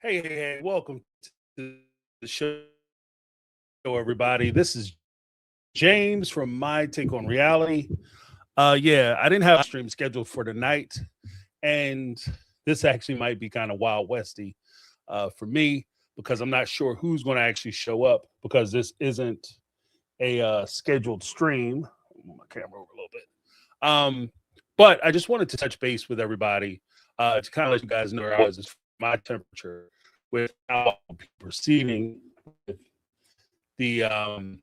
Hey, welcome to the show, everybody. This is James from My Take on Reality. Yeah, I didn't have a stream scheduled for tonight, and this actually might be kind of Wild Westy for me because I'm not sure who's going to actually show up because this isn't a scheduled stream. Move my camera over a little bit. But I just wanted to touch base with everybody to kind of let you guys know where I was as far as my temperature with how I'm proceeding with the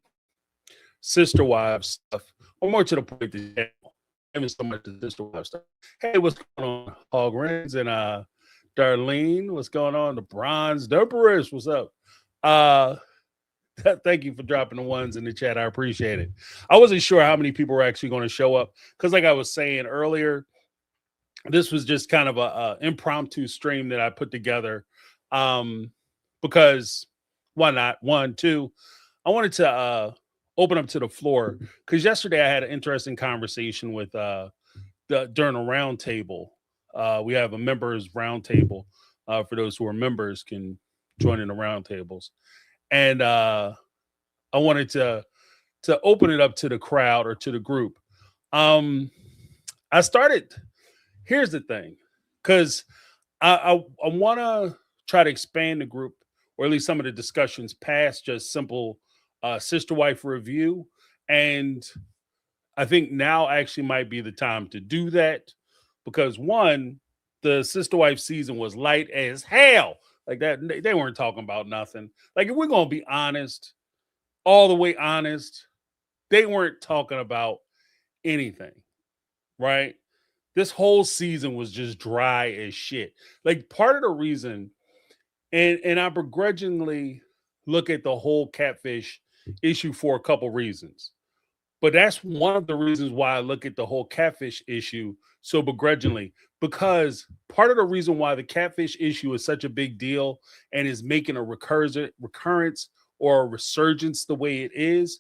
sister wives stuff, or more to the point, the channel. Even so much the sister wives stuff. Hey, what's going on, Hog Rings and Darlene? What's going on? The Bronze Dumperus, what's up? Uh Thank you for dropping the ones in the chat. I appreciate it. I wasn't sure how many people were actually going to show up because, like I was saying earlier, this was just kind of a impromptu stream that I put together. Because why not? One, two, I wanted to open up to the floor because yesterday I had an interesting conversation with during a roundtable. We have a members roundtable. For those who are members, can join in the roundtables, and I wanted to open it up to the crowd or to the group. I started. Here's the thing, because I want to try to expand the group, or at least some of the discussions past just simple sister wife review, and I think now actually might be the time to do that because one, the sister wife season was light as hell. Like that, they weren't talking about nothing. Like if we're gonna be honest, all the way honest, they weren't talking about anything, right? This whole season was just dry as shit. Like part of the reason, and I begrudgingly look at the whole catfish issue for a couple reasons. But that's one of the reasons why I look at the whole catfish issue so begrudgingly, because part of the reason why the catfish issue is such a big deal and is making a recurrence or a resurgence the way it is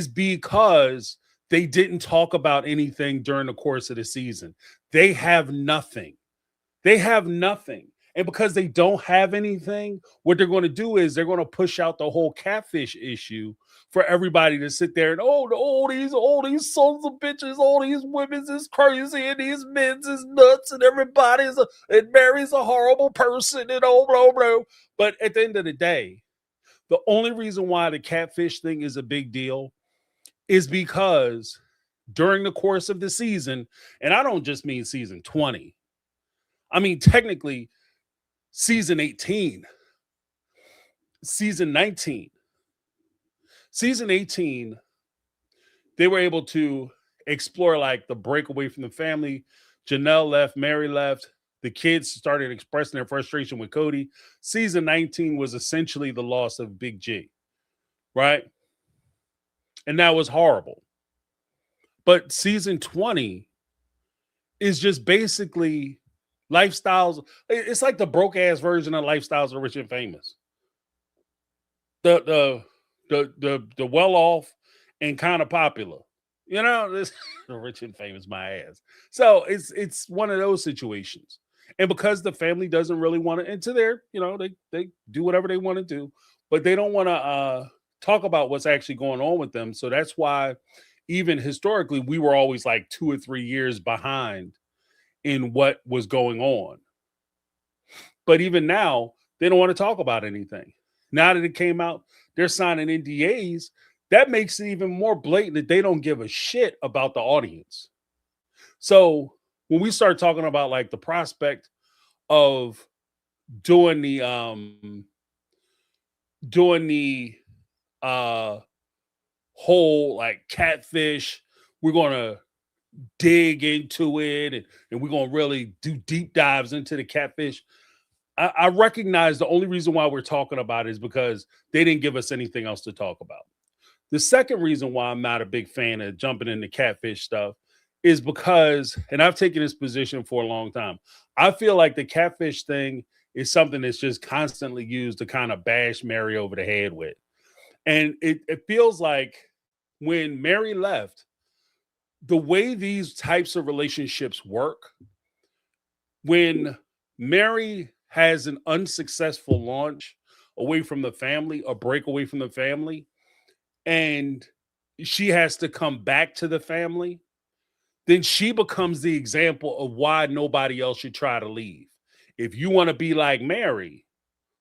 because they didn't talk about anything during the course of the season. They have nothing. They have nothing. And because they don't have anything, what they're going to do is they're going to push out the whole catfish issue for everybody to sit there and all these sons of bitches, all these women's is crazy and these men's is nuts and and Mary's a horrible person and oh blah blah. But at the end of the day, the only reason why the catfish thing is a big deal is because during the course of the season, and I don't just mean season 20, I mean technically season 18, season 19, season 18, they were able to explore like the breakaway from the family. Janelle left, Mary left. The kids started expressing their frustration with Cody. Season 19 was essentially the loss of Big G, right? And that was horrible. But season 20 is just basically lifestyles. It's like the broke ass version of Lifestyles of Rich and Famous. The well off and kind of popular. You know, this rich and famous my ass. So it's one of those situations. And because the family doesn't really want to into their, they do whatever they want to do, but they don't want to talk about what's actually going on with them. So that's why even historically we were always like 2 or 3 years behind in what was going on. But even now, they don't want to talk about anything. Now that it came out, they're signing NDAs. That makes it even more blatant that they don't give a shit about the audience. So when we start talking about like the prospect of doing the whole like catfish, we're gonna dig into it and we're gonna really do deep dives into the catfish. I recognize the only reason why we're talking about it is because they didn't give us anything else to talk about. The second reason why I'm not a big fan of jumping into catfish stuff is because, and I've taken this position for a long time, I feel like the catfish thing is something that's just constantly used to kind of bash Mary over the head with. And it feels like when Mary left, the way these types of relationships work, when Mary has an unsuccessful launch away from the family, a break away from the family, and she has to come back to the family, then she becomes the example of why nobody else should try to leave. If you want to be like Mary,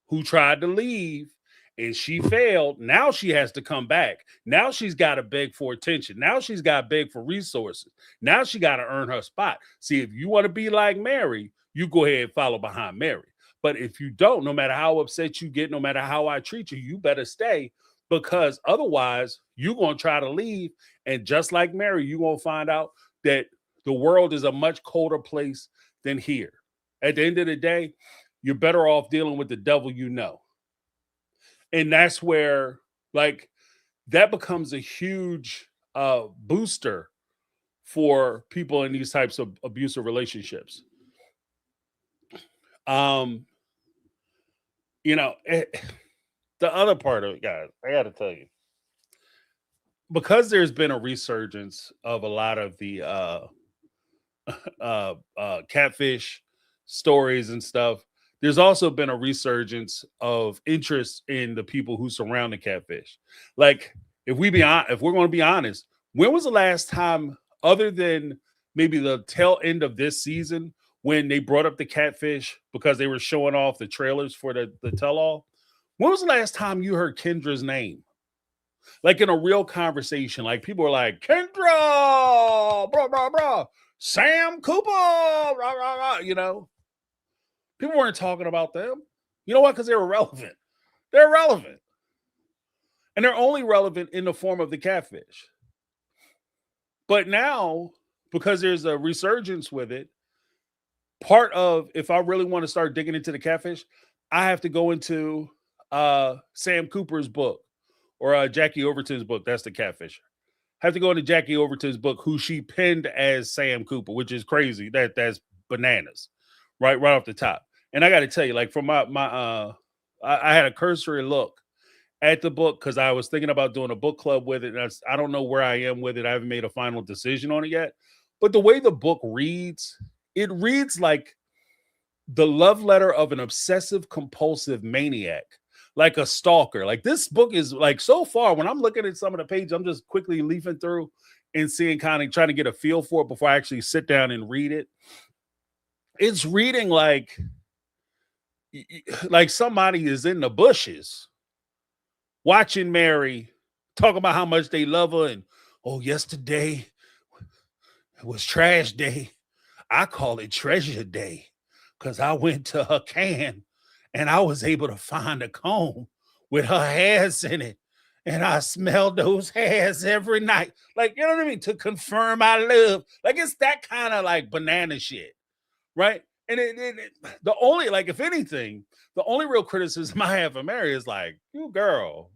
who tried to leave and she failed, now she has to come back. Now she's got to beg for attention. Now she's got to beg for resources. Now she got to earn her spot. See, if you want to be like Mary, you go ahead and follow behind Mary. But if you don't, no matter how upset you get, no matter how I treat you, you better stay, because otherwise you're going to try to leave. And just like Mary, you're going to find out that the world is a much colder place than here. At the end of the day, you're better off dealing with the devil you know. And that's where, like, that becomes a huge booster for people in these types of abusive relationships. You know, the other part of it, guys, I got to tell you, because there's been a resurgence of a lot of the catfish stories and stuff, there's also been a resurgence of interest in the people who surround the catfish. Like, if we're going to be honest, when was the last time, other than maybe the tail end of this season, when they brought up the catfish because they were showing off the trailers for the tell-all? When was the last time you heard Kendra's name? Like, in a real conversation, like, people were like, Kendra, blah, blah, blah, Sam Cooper, blah, blah, blah, you know? People weren't talking about them. You know what? Because they're irrelevant. They're irrelevant. And they're only relevant in the form of the catfish. But now, because there's a resurgence with it, part of, if I really want to start digging into the catfish, I have to go into Sam Cooper's book, or Jackie Overton's book. That's the catfisher. I have to go into Jackie Overton's book, who she penned as Sam Cooper, which is crazy. That's bananas, right off the top. And I got to tell you, like, from I had a cursory look at the book because I was thinking about doing a book club with it. And I don't know where I am with it. I haven't made a final decision on it yet. But the way the book reads, it reads like the love letter of an obsessive compulsive maniac, like a stalker. Like, this book is, like, so far, when I'm looking at some of the pages, I'm just quickly leafing through and seeing, kind of trying to get a feel for it before I actually sit down and read it. It's reading like somebody is in the bushes watching Mary talk about how much they love her, and, oh, yesterday was trash day. I call it treasure day because I went to her can and I was able to find a comb with her hairs in it. And I smelled those hairs every night. Like, you know what I mean? To confirm I love. Like, it's that kind of, like, banana shit, right? And the only, like, if anything, the only real criticism I have of Mary is, like, you girl,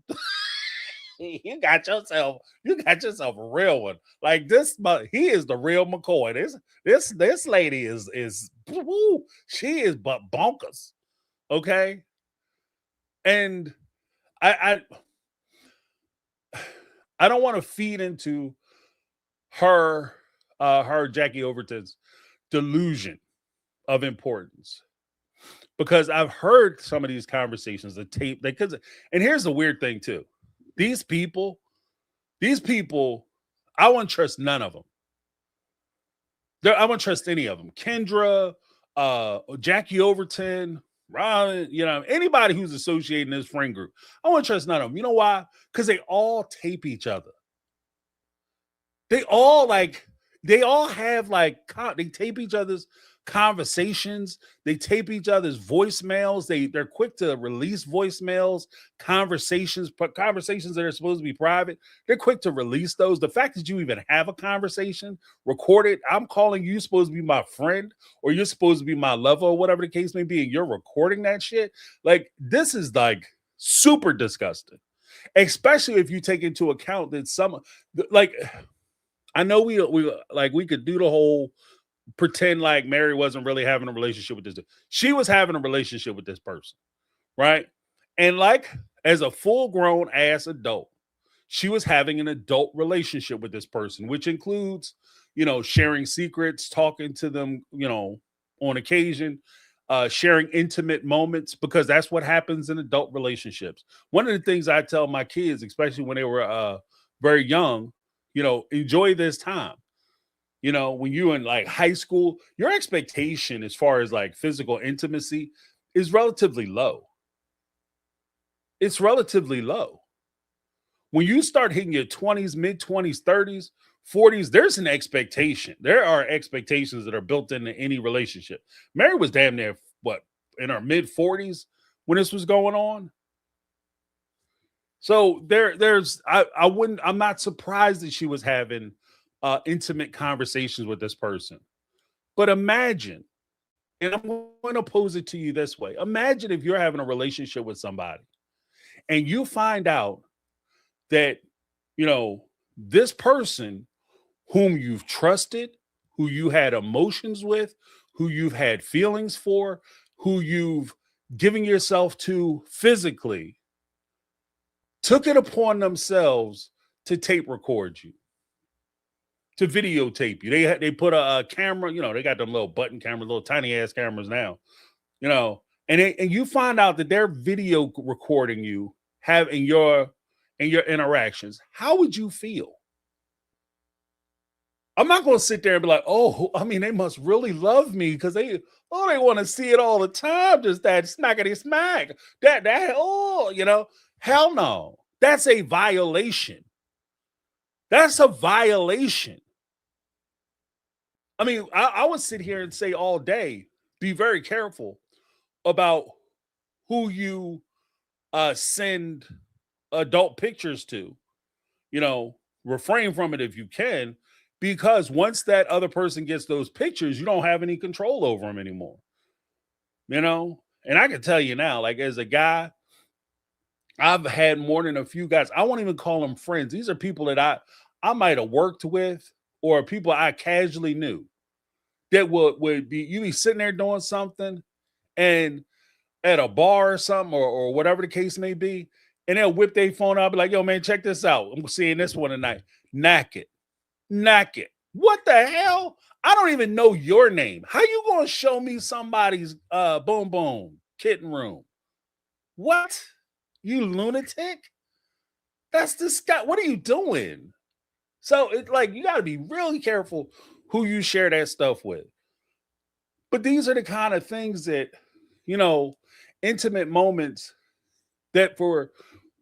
you got yourself a real one. Like, this, but he is the real McCoy. This lady is she is but bonkers. Okay. And I don't want to feed into her Jackie Overton's delusion of importance, because I've heard some of these conversations, the tape, because, and here's the weird thing too. These people, I wouldn't trust none of them. I wouldn't trust any of them. Kendra, Jackie Overton, Ron, you know, anybody who's associated in this friend group, I wouldn't trust none of them. You know why? Because they all tape each other. They all have, like, they tape each other's conversations. They tape each other's voicemails. They're quick to release voicemails, conversations that are supposed to be private. They're quick to release those. The fact that you even have a conversation recorded, I'm calling you, supposed to be my friend, or you're supposed to be my lover, or whatever the case may be, and you're recording that shit. Like, this is, like, super disgusting, especially if you take into account that some, like, I know we could do the whole pretend like Mary wasn't really having a relationship with this. She was having a relationship with this person, right? And, like, as a full-grown ass adult, she was having an adult relationship with this person, which includes, you know, sharing secrets, talking to them, you know, on occasion, sharing intimate moments, because that's what happens in adult relationships. One of the things I tell my kids, especially when they were very young, enjoy this time. When you in like high school, your expectation as far as like physical intimacy is relatively low. It's relatively low. When you start hitting your 20s, mid 20s, 30s, 40s, there's an expectation. There are expectations that are built into any relationship. Mary was damn near what, in her mid 40s when this was going on. So I'm not surprised that she was having intimate conversations with this person. But imagine, and I'm going to pose it to you this way. Imagine if you're having a relationship with somebody and you find out that, this person whom you've trusted, who you had emotions with, who you've had feelings for, who you've given yourself to physically, took it upon themselves to tape record you, to videotape you. They put a camera, they got them little button cameras, little tiny ass cameras now, and you find out that they're video recording you in your interactions. How would you feel? I'm not going to sit there and be like, oh, I mean, they must really love me because they want to see it all the time. Just that smackety smack. Hell no. That's a violation. That's a violation. I mean, I would sit here and say all day, be very careful about who you send adult pictures to. Refrain from it if you can, because once that other person gets those pictures, you don't have any control over them anymore. And I can tell you now, like as a guy, I've had more than a few guys. I won't even call them friends. These are people that I might have worked with, or people I casually knew, that would be, you be sitting there doing something and at a bar or something, or whatever the case may be, and they'll whip their phone out, be like, yo, man, check this out. I'm seeing this one tonight. Knock it. What the hell? I don't even know your name. How you gonna show me somebody's boom boom kitten room? What? You lunatic? That's disgusting. What are you doing? So it's like, you got to be really careful who you share that stuff with. But these are the kind of things that, intimate moments that, for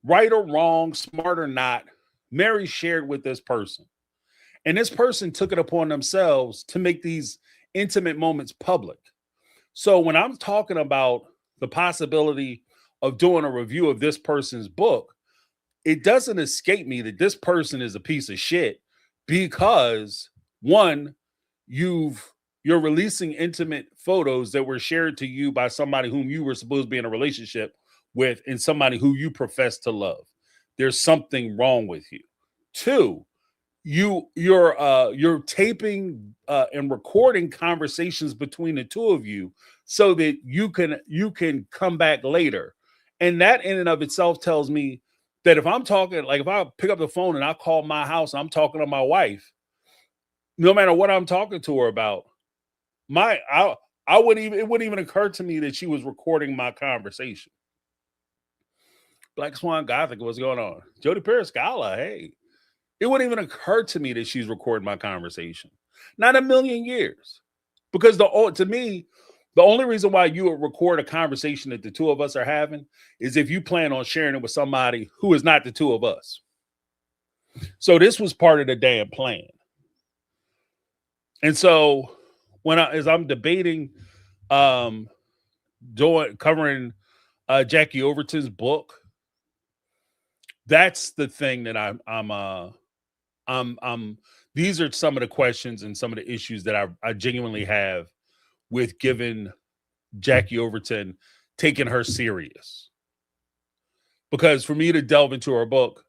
right or wrong, smart or not, Mary shared with this person. And this person took it upon themselves to make these intimate moments public. So when I'm talking about the possibility of doing a review of this person's book, it doesn't escape me that this person is a piece of shit, because one, you're releasing intimate photos that were shared to you by somebody whom you were supposed to be in a relationship with, and somebody who you profess to love. There's something wrong with you. Two, you're taping and recording conversations between the two of you so that you can come back later. And that in and of itself tells me that if I'm talking, like if I pick up the phone and I call my house, I'm talking to my wife, no matter what I'm talking to her about, it wouldn't even occur to me that she was recording my conversation. Black Swan Gothic, what's going on? Jody Periscala, hey. It wouldn't even occur to me that she's recording my conversation. Not a million years. Because to me, the only reason why you would record a conversation that the two of us are having is if you plan on sharing it with somebody who is not the two of us. So this was part of the damn plan. And so as I'm debating, covering Jackie Overton's book, that's the thing that these are some of the questions and some of the issues that I genuinely have with giving Jackie Overton, taking her serious. Because for me to delve into her book,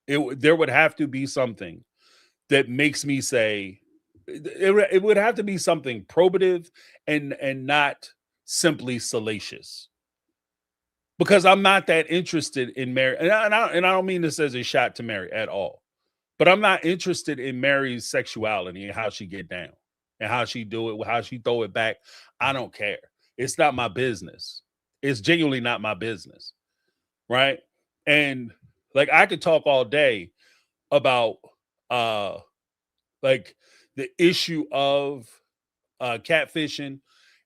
there would have to be something that makes me say, it would have to be something probative and not simply salacious. Because I'm not that interested in Mary, and I don't mean this as a shot to Mary at all, but I'm not interested in Mary's sexuality and how she get down and how she do it, how she throw it back. I don't care. It's not my business. It's genuinely not my business. Right. And like I could talk all day about uh like the issue of catfishing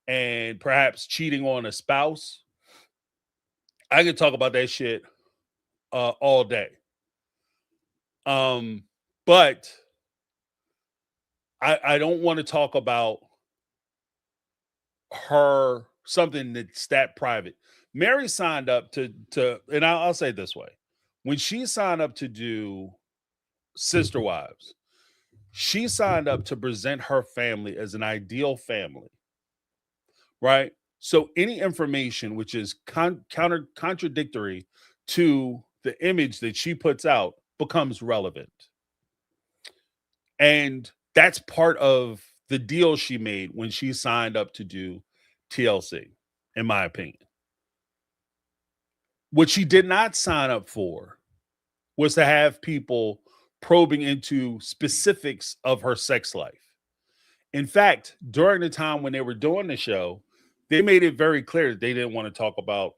and perhaps cheating on a spouse. I could talk about that shit all day. But I don't want to talk about her something that's that private. Mary signed up to and I'll say it this way. When she signed up to do Sister Wives, she signed up to present her family as an ideal family, right? So any information which is contradictory to the image that she puts out becomes relevant. And that's part of the deal she made when she signed up to do TLC, in my opinion. What she did not sign up for was to have people probing into specifics of her sex life. In fact, during the time when they were doing the show, they made it very clear that they didn't want to talk about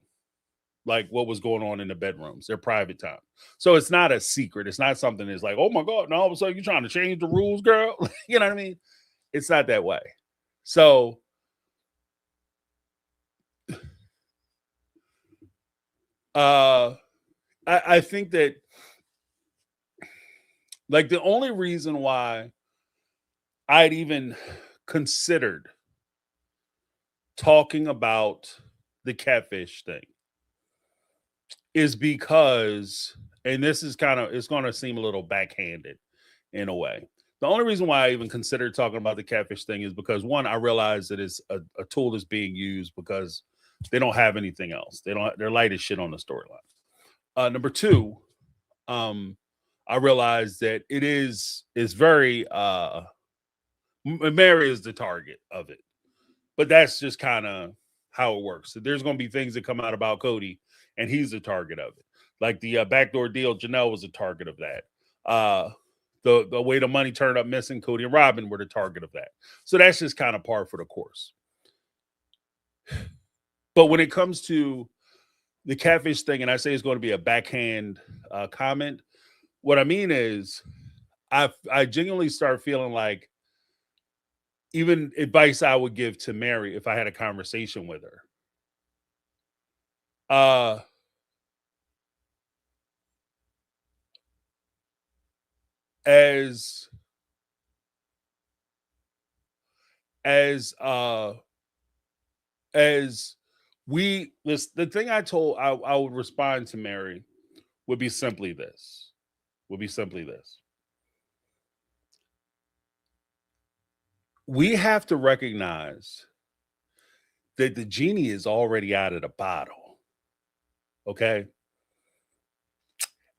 like what was going on in the bedrooms, their private time. So it's not a secret. It's not something that's like, oh my God, now all of a sudden you're trying to change the rules, girl. You know what I mean? It's not that way. So I think that like the only reason why I'd even considered talking about the catfish thing is because, and this is kind of, it's going to seem a little backhanded in a way. The only reason why I even considered talking about the catfish thing is because one, I realize that it's a tool that's being used because they don't have anything else. They're light as shit on the storyline. Number two, I realize that it's very Mary is the target of it, but that's just kind of how it works. So there's going to be things that come out about Cody, and he's the target of it. Like the backdoor deal, Janelle was a target of that. The way the money turned up missing, Cody and Robin were the target of that. So that's just kind of par for the course. But when it comes to the catfish thing, and I say it's going to be a backhand comment, what I mean is I genuinely start feeling like even advice I would give to Mary if I had a conversation with her. As we this the thing I would respond to Mary would be simply this. We have to recognize that the genie is already out of the bottle. Okay?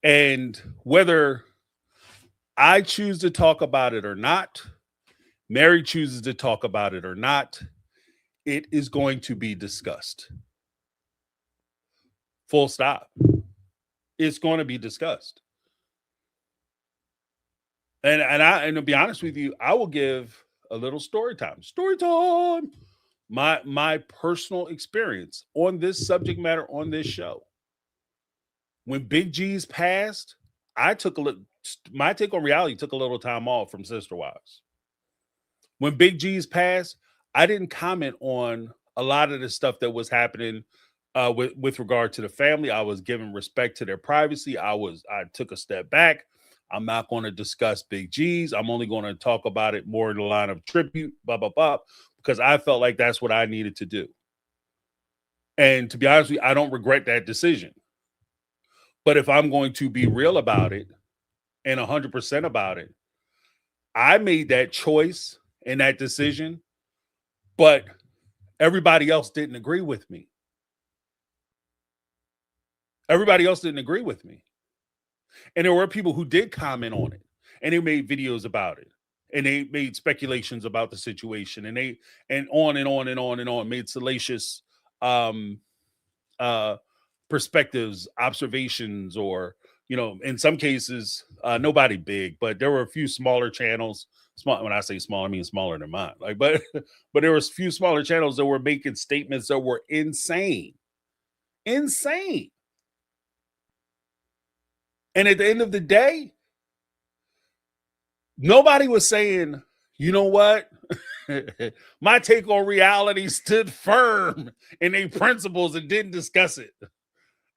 And whether I choose to talk about it or not, Mary chooses to talk about it or not, it is going to be discussed. Full stop. It's going to be discussed. And to be honest with you, I will give a little story time. Story time. My personal experience on this subject matter on this show. When Big G's passed, my take on reality took a little time off from Sister Wives. When Big G's passed, I didn't comment on a lot of the stuff that was happening with regard to the family. I was giving respect to their privacy. I took a step back. I'm not going to discuss Big G's. I'm only going to talk about it more in the line of tribute, blah, blah, blah, because I felt like that's what I needed to do. And to be honest with you, I don't regret that decision. But if I'm going to be real about it and 100% about it, I made that choice and that decision, but everybody else didn't agree with me. Everybody else didn't agree with me. And there were people who did comment on it, and they made videos about it, and they made speculations about the situation, and on and on and on and on, made salacious perspectives, observations, or in some cases, nobody big, but there were a few smaller channels, Small. When I say small, I mean smaller than mine. Like, but but there was a few smaller channels that were making statements that were insane, insane. And at the end of the day, nobody was saying, you know what? My take on reality stood firm in their principles and didn't discuss it.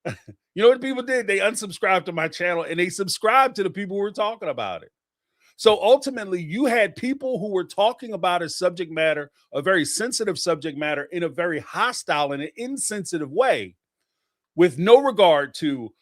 You know what people did? They unsubscribed to my channel and they subscribed to the people who were talking about it. So ultimately, you had people who were talking about a subject matter, a very sensitive subject matter, in a very hostile and an insensitive way, with no regard to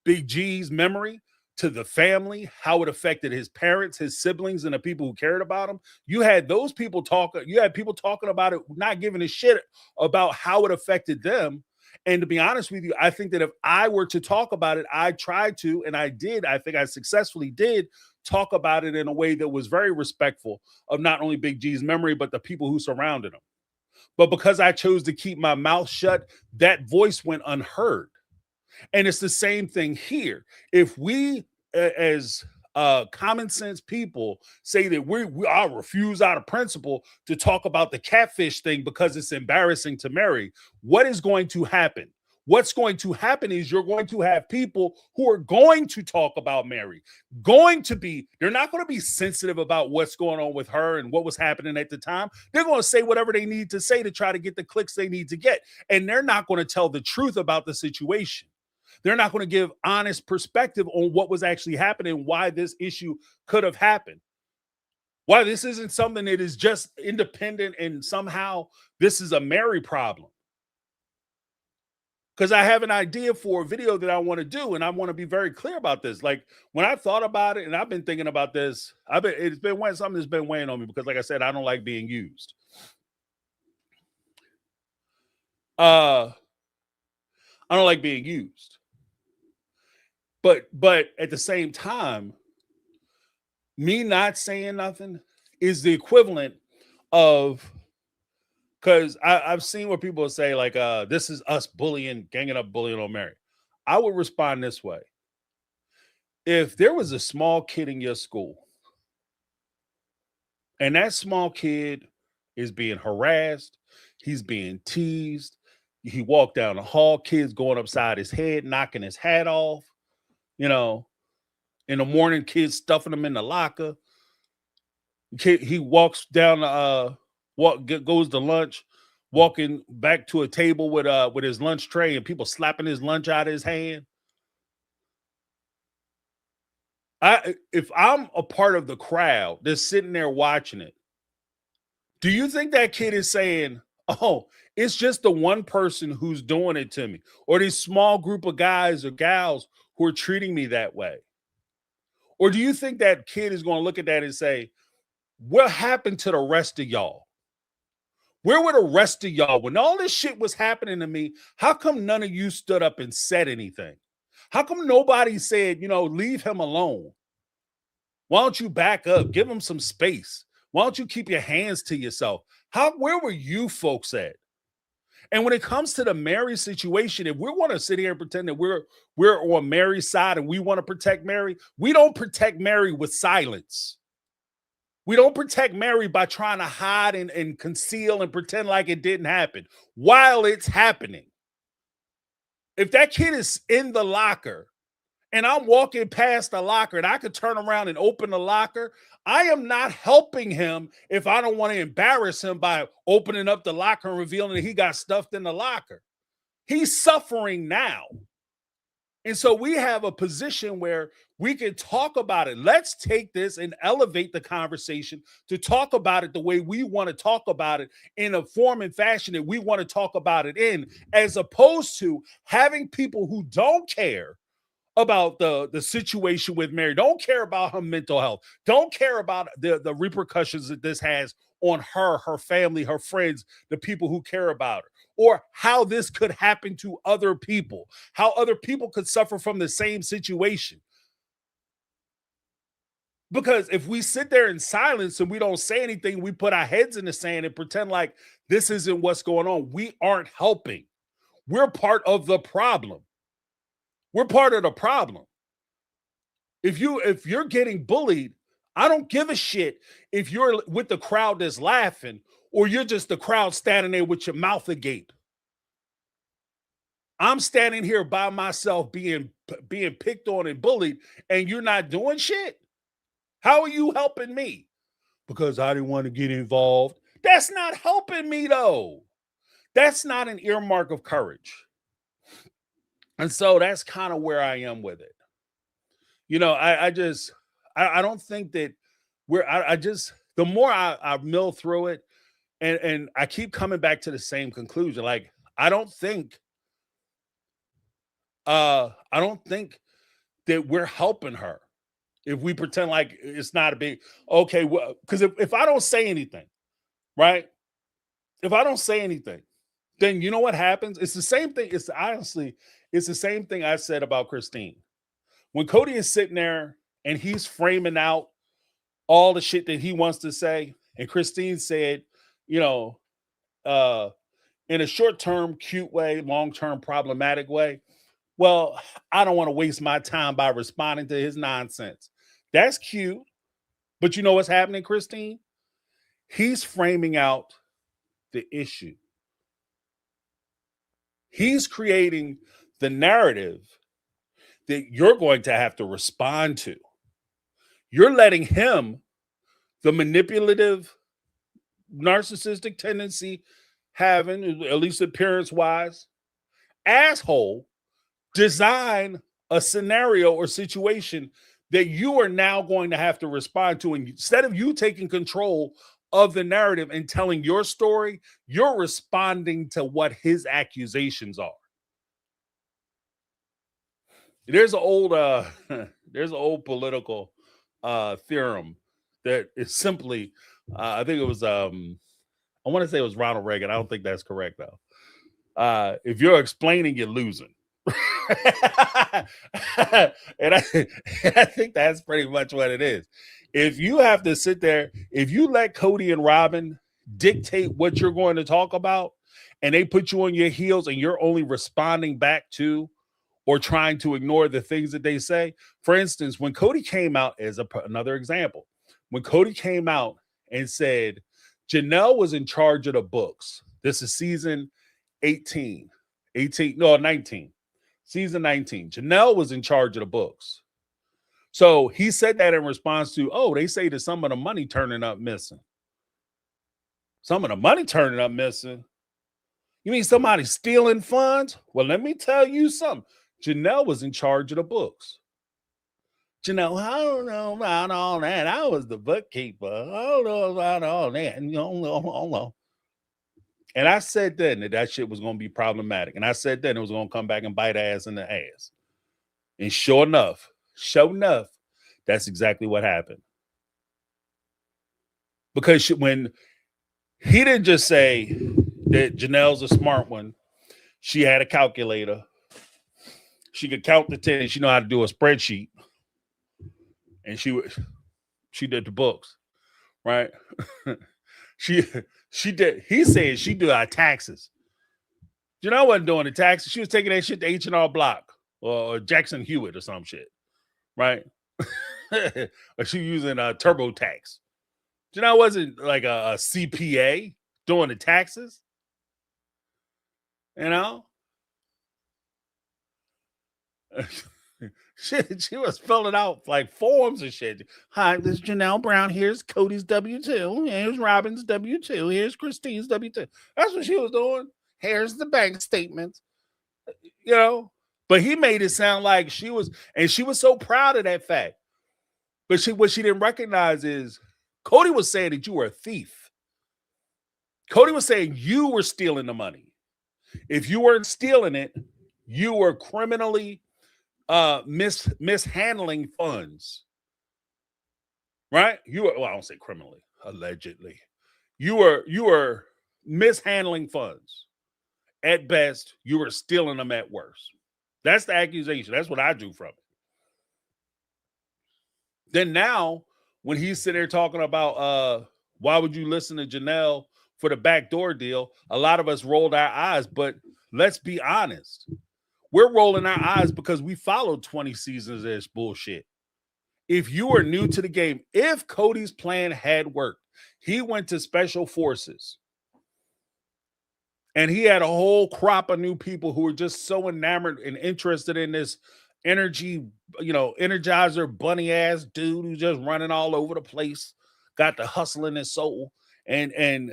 Big G's memory, to the family, how it affected his parents, his siblings, and the people who cared about him. You had those people talking. You had people talking about it, not giving a shit about how it affected them. And to be honest with you, I think that if I were to talk about it, I tried to, and I did. I think I successfully did talk about it in a way that was very respectful of not only Big G's memory, but the people who surrounded him. But because I chose to keep my mouth shut, that voice went unheard. And it's the same thing here. If we, as common sense people, say that we I refuse out of principle to talk about the catfish thing because it's embarrassing to Mary, what is going to happen? What's going to happen is you're going to have people who are going to talk about Mary, they're not going to be sensitive about what's going on with her and what was happening at the time. They're going to say whatever they need to say to try to get the clicks they need to get. And they're not going to tell the truth about the situation. They're not going to give honest perspective on what was actually happening, why this issue could have happened. Why this isn't something that is just independent and somehow this is a Mary problem. Because I have an idea for a video that I want to do, and I want to be very clear about this. Like when I thought about it, and I've been thinking about this, it's been something that's been weighing on me because, like I said, I don't like being used. I don't like being used. But at the same time, me not saying nothing is the equivalent of, because I've seen where people say like, this is us ganging up bullying on Mary. I would respond this way. If there was a small kid in your school and that small kid is being harassed, he's being teased, he walked down the hall, kids going upside his head, knocking his hat off, in the morning, kids stuffing him in the locker. He walks down goes to lunch, walking back to a table with his lunch tray and people slapping his lunch out of his hand. If I'm a part of the crowd that's sitting there watching it, do you think that kid is saying, oh, it's just the one person who's doing it to me, or this small group of guys or gals who are treating me that way? Or do you think that kid is going to look at that and say, what happened to the rest of y'all? Where were the rest of y'all when all this shit was happening to me? How come none of you stood up and said anything? How come nobody said, leave him alone? Why don't you back up? Give him some space. Why don't you keep your hands to yourself? Where were you folks at? And when it comes to the Mary situation, if we want to sit here and pretend that we're on Mary's side and we want to protect Mary, we don't protect Mary with silence. We don't protect Mary by trying to hide and conceal and pretend like it didn't happen while it's happening. If that kid is in the locker and I'm walking past the locker and I could turn around and open the locker, I am not helping him if I don't want to embarrass him by opening up the locker and revealing that he got stuffed in the locker. He's suffering now. And so we have a position where we can talk about it. Let's take this and elevate the conversation to talk about it the way we want to talk about it, in a form and fashion that we want to talk about it in, as opposed to having people who don't care about the situation with Mary, don't care about her mental health, don't care about the repercussions that this has on her family, her friends, the people who care about her, or how this could happen to other people, how other people could suffer from the same situation. Because if we sit there in silence and we don't say anything, we put our heads in the sand and pretend like this isn't what's going on, we aren't helping. We're part of the problem. We're part of the problem. If you're getting bullied, I don't give a shit if you're with the crowd that's laughing or you're just the crowd standing there with your mouth agape. I'm standing here by myself being picked on and bullied, and you're not doing shit. How are you helping me? Because I didn't want to get involved. That's not helping me, though. That's not an earmark of courage. And so that's kind of where I am with it. You know, I don't think that the more I mill through it, and I keep coming back to the same conclusion. Like, I don't think that we're helping her if we pretend like it's not a big okay. Well, because if I don't say anything, right? If I don't say anything, then you know what happens? It's the same thing. It's the same thing I said about Christine. When Cody is sitting there and he's framing out all the shit that he wants to say, and Christine said, you know, in a short-term cute way, long-term problematic way. Well, I don't want to waste my time by responding to his nonsense. That's cute. But you know what's happening, Christine? He's framing out the issue. He's creating the narrative that you're going to have to respond to. You're letting him, the manipulative, narcissistic tendency having, at least appearance-wise, asshole, design a scenario or situation that you are now going to have to respond to. And instead of you taking control of the narrative and telling your story, you're responding to what his accusations are. There's an old political theorem that is simply I think it was I want to say it was Ronald Reagan. I don't think that's correct though. If you're explaining, you're losing. and I think that's pretty much what it is. If you have to sit there, if you let Cody and Robin dictate what you're going to talk about, and they put you on your heels and you're only responding back to or trying to ignore the things that they say. For instance, when Cody came out, as another example, when Cody came out and said Janelle was in charge of the books. This is season 19. Season 19. Janelle was in charge of the books. So he said that in response to, oh, they say that some of the money turning up missing. Some of the money turning up missing? You mean somebody stealing funds? Well, let me tell you something. Janelle was in charge of the books. Janelle, I don't know about all that. I was the bookkeeper. I don't know about all that. And I said then that shit was going to be problematic. And I said then it was going to come back and bite ass in the ass. And sure enough, that's exactly what happened. Because when he didn't just say that Janelle's a smart one, she had a calculator. She could count to 10. She know how to do a spreadsheet. And she did the books, right? she did. He said she did our taxes. Janelle wasn't doing the taxes. She was taking that shit to H&R Block or Jackson Hewitt or some shit, right? Or she using TurboTax. Janelle wasn't like a CPA doing the taxes, you know? She was filling out like forms and shit. Hi, this is Janelle Brown. Here's Cody's W-2. Here's Robin's W-2. Here's Christine's W-2. That's what she was doing. Here's the bank statements. You know? But he made it sound like she was so proud of that fact. But what she didn't recognize is Cody was saying that you were a thief. Cody was saying you were stealing the money. If you weren't stealing it, you were criminally mishandling funds. Right? I don't say criminally, allegedly. You were mishandling funds. At best, you were stealing them at worst. That's the accusation. That's what I drew from it. Then now, when he's sitting there talking about why would you listen to Janelle for the backdoor deal, a lot of us rolled our eyes, but let's be honest. We're rolling our eyes because we followed 20 seasons of this bullshit. if you are new to the game, if Cody's plan had worked, he went to special forces and he had a whole crop of new people who were just so enamored and interested in this energy, energizer bunny ass dude who's just running all over the place, got the hustle in his soul, and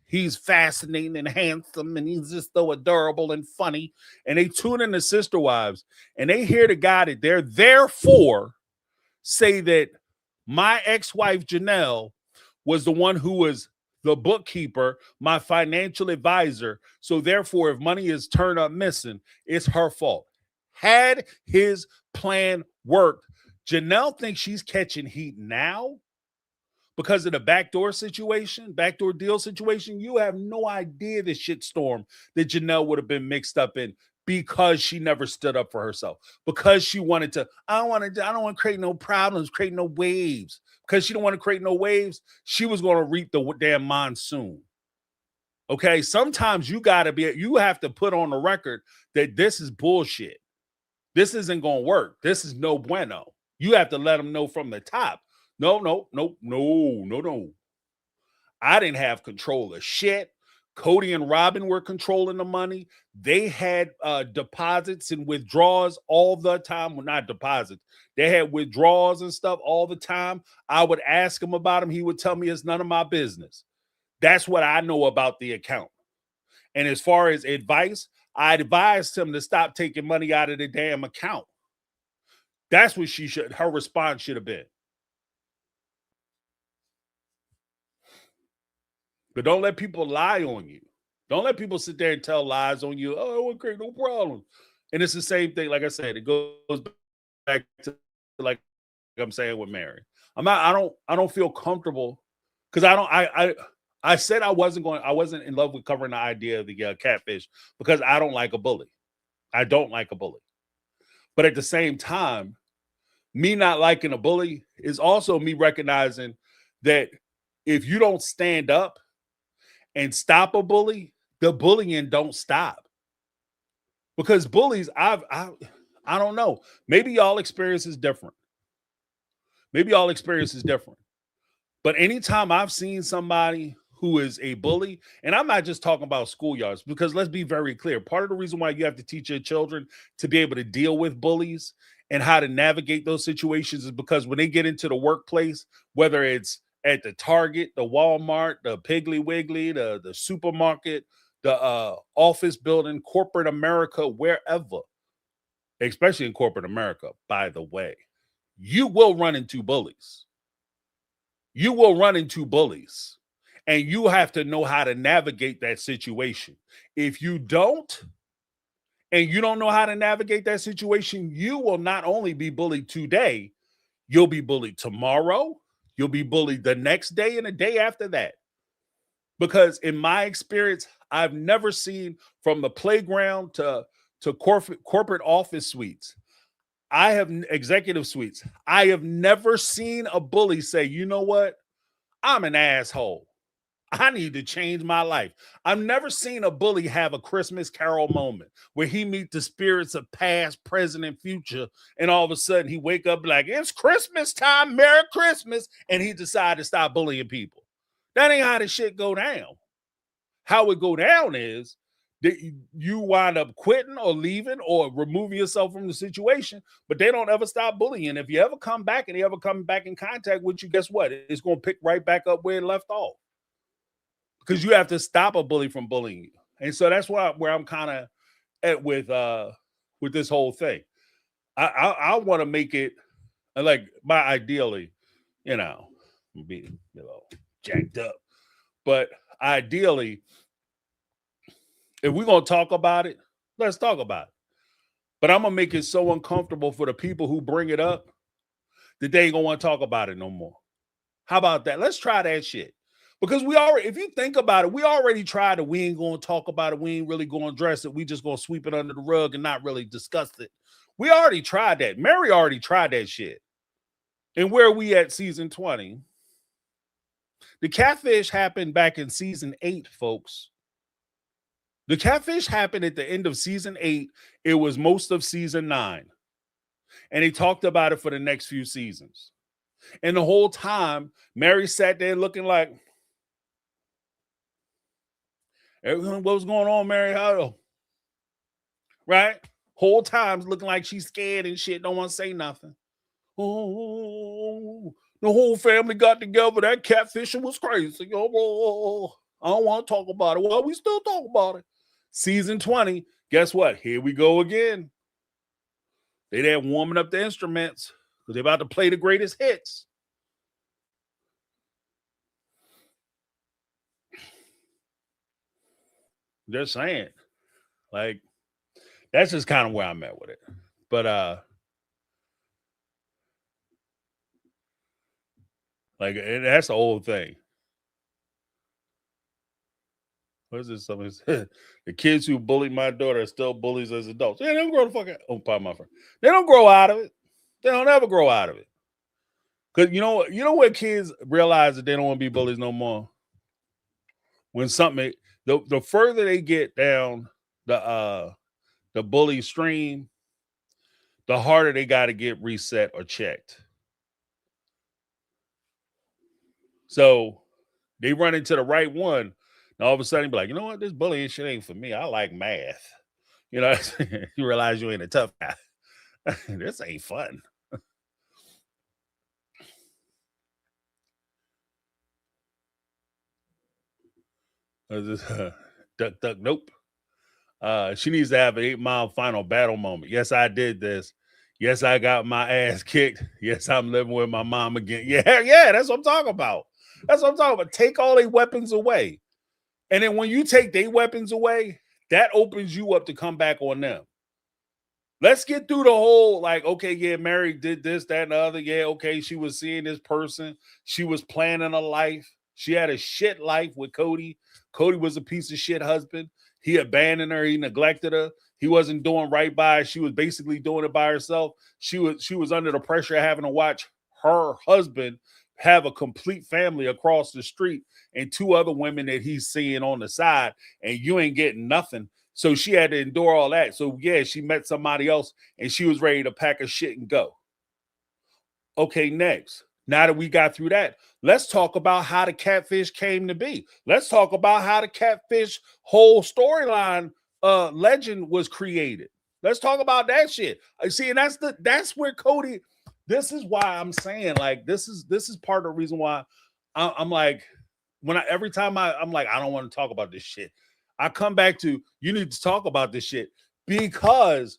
he's fascinating and handsome, and he's just so adorable and funny. And they tune in to Sister Wives, and they hear the guy that they're there for say that my ex-wife Janelle was the one who was the bookkeeper, my financial advisor. So therefore, if money is turned up missing, it's her fault. Had his plan worked, Janelle thinks she's catching heat now because of the backdoor deal situation. You have no idea the shitstorm that Janelle would have been mixed up in because she never stood up for herself, because she wanted to, I don't want to create no problems, create no waves. Because she don't want to create no waves, she was going to reap the damn monsoon. Okay, sometimes you have to put on the record that this is bullshit. This isn't going to work. This is no bueno. You have to let them know from the top. No. I didn't have control of shit. Cody and Robin were controlling the money. They had deposits and withdrawals all the time. Well, not deposits. They had withdrawals and stuff all the time. I would ask him about them. He would tell me it's none of my business. That's what I know about the account. And as far as advice, I advised him to stop taking money out of the damn account. That's what her response should have been. But don't let people lie on you. Don't let people sit there and tell lies on you. Oh, it won't create no problem. And it's the same thing. Like I said, it goes back to like I'm saying with Mary. I don't feel comfortable because I said I wasn't in love with covering the idea of the catfish because I don't like a bully. I don't like a bully. But at the same time, me not liking a bully is also me recognizing that if you don't stand up and stop a bully, the bullying don't stop. Because bullies, I don't know. Maybe y'all experience is different. But anytime I've seen somebody who is a bully, and I'm not just talking about schoolyards, because let's be very clear. Part of the reason why you have to teach your children to be able to deal with bullies and how to navigate those situations is because when they get into the workplace, whether it's at the Target, the Walmart, the Piggly Wiggly, the supermarket, the office building, corporate America, wherever, especially in corporate America, by the way, you will run into bullies. And you have to know how to navigate that situation. If you don't, and you don't know how to navigate that situation, you will not only be bullied today, you'll be bullied tomorrow, you'll be bullied the next day and the day after that. Because in my experience, I've never seen from the playground to corporate office suites, executive suites, I have never seen a bully say, you know what? I'm an asshole. I need to change my life. I've never seen a bully have a Christmas Carol moment where he meet the spirits of past, present, and future, and all of a sudden he wake up like, it's Christmas time, Merry Christmas, and he decided to stop bullying people. That ain't how the shit go down. How it go down is that you wind up quitting or leaving or removing yourself from the situation, but they don't ever stop bullying. If you ever come back and they ever come back in contact with you, guess what? It's going to pick right back up where it left off. Because you have to stop a bully from bullying you. And so that's where I'm kind of at with this whole thing. I want to make it like ideally, be jacked up. But ideally, if we're going to talk about it, let's talk about it. But I'm going to make it so uncomfortable for the people who bring it up that they ain't going to want to talk about it no more. How about that? Let's try that shit. Because if you think about it, we already tried it. We ain't going to talk about it. We ain't really going to address it. We just going to sweep it under the rug and not really discuss it. We already tried that. Mary already tried that shit. And where are we at season 20? The catfish happened back in season 8, folks. The catfish happened at the end of season 8. It was most of season 9. And they talked about it for the next few seasons. And the whole time, Mary sat there looking like, what was going on, Mary? How? Right? Whole time's looking like she's scared and shit, don't want to say nothing. Oh, the whole family got together. That catfishing was crazy. Oh, I don't want to talk about it. Well, we still talk about it. Season 20, guess what? Here we go again. They there warming up the instruments because they're about to play the greatest hits. Just saying. Like, that's just kind of where I'm at with it. But like that's the whole thing. What is this? Something the kids who bullied my daughter are still bullies as adults. Yeah, they don't grow the fuck out. Oh, pardon my friend. They don't grow out of it. They don't ever grow out of it. Cause you know what kids realize that they don't want to be bullies no more. When something the further they get down the bully stream, the harder they got to get reset or checked. So they run into the right one, and all of a sudden be like, you know what, this bullying shit ain't for me. I like math. You know, you realize you ain't a tough guy. This ain't fun. Duck, nope. She needs to have an 8 Mile final battle moment. Yes, I did this. Yes, I got my ass kicked. Yes, I'm living with my mom again. Yeah, that's what I'm talking about. That's what I'm talking about. Take all their weapons away. And then when you take their weapons away, that opens you up to come back on them. Let's get through the whole, like, okay, yeah, Mary did this, that, and the other. Yeah, okay, she was seeing this person. She was planning a life. She had a shit life with Cody. Cody was a piece of shit husband. He abandoned her. He neglected her. He wasn't doing right by her. She was basically doing it by herself. She was under the pressure of having to watch her husband have a complete family across the street and 2 other women that he's seeing on the side, and you ain't getting nothing. So she had to endure all that. So yeah, she met somebody else and she was ready to pack her shit and go. Okay, next. Now that we got through that, let's talk about how the catfish came to be. Let's talk about how the catfish whole storyline legend was created. Let's talk about that shit. See, and that's where Cody. This is why I'm saying, like, this is part of the reason why I'm like, every time I'm like, I don't want to talk about this shit. I come back to, you need to talk about this shit, because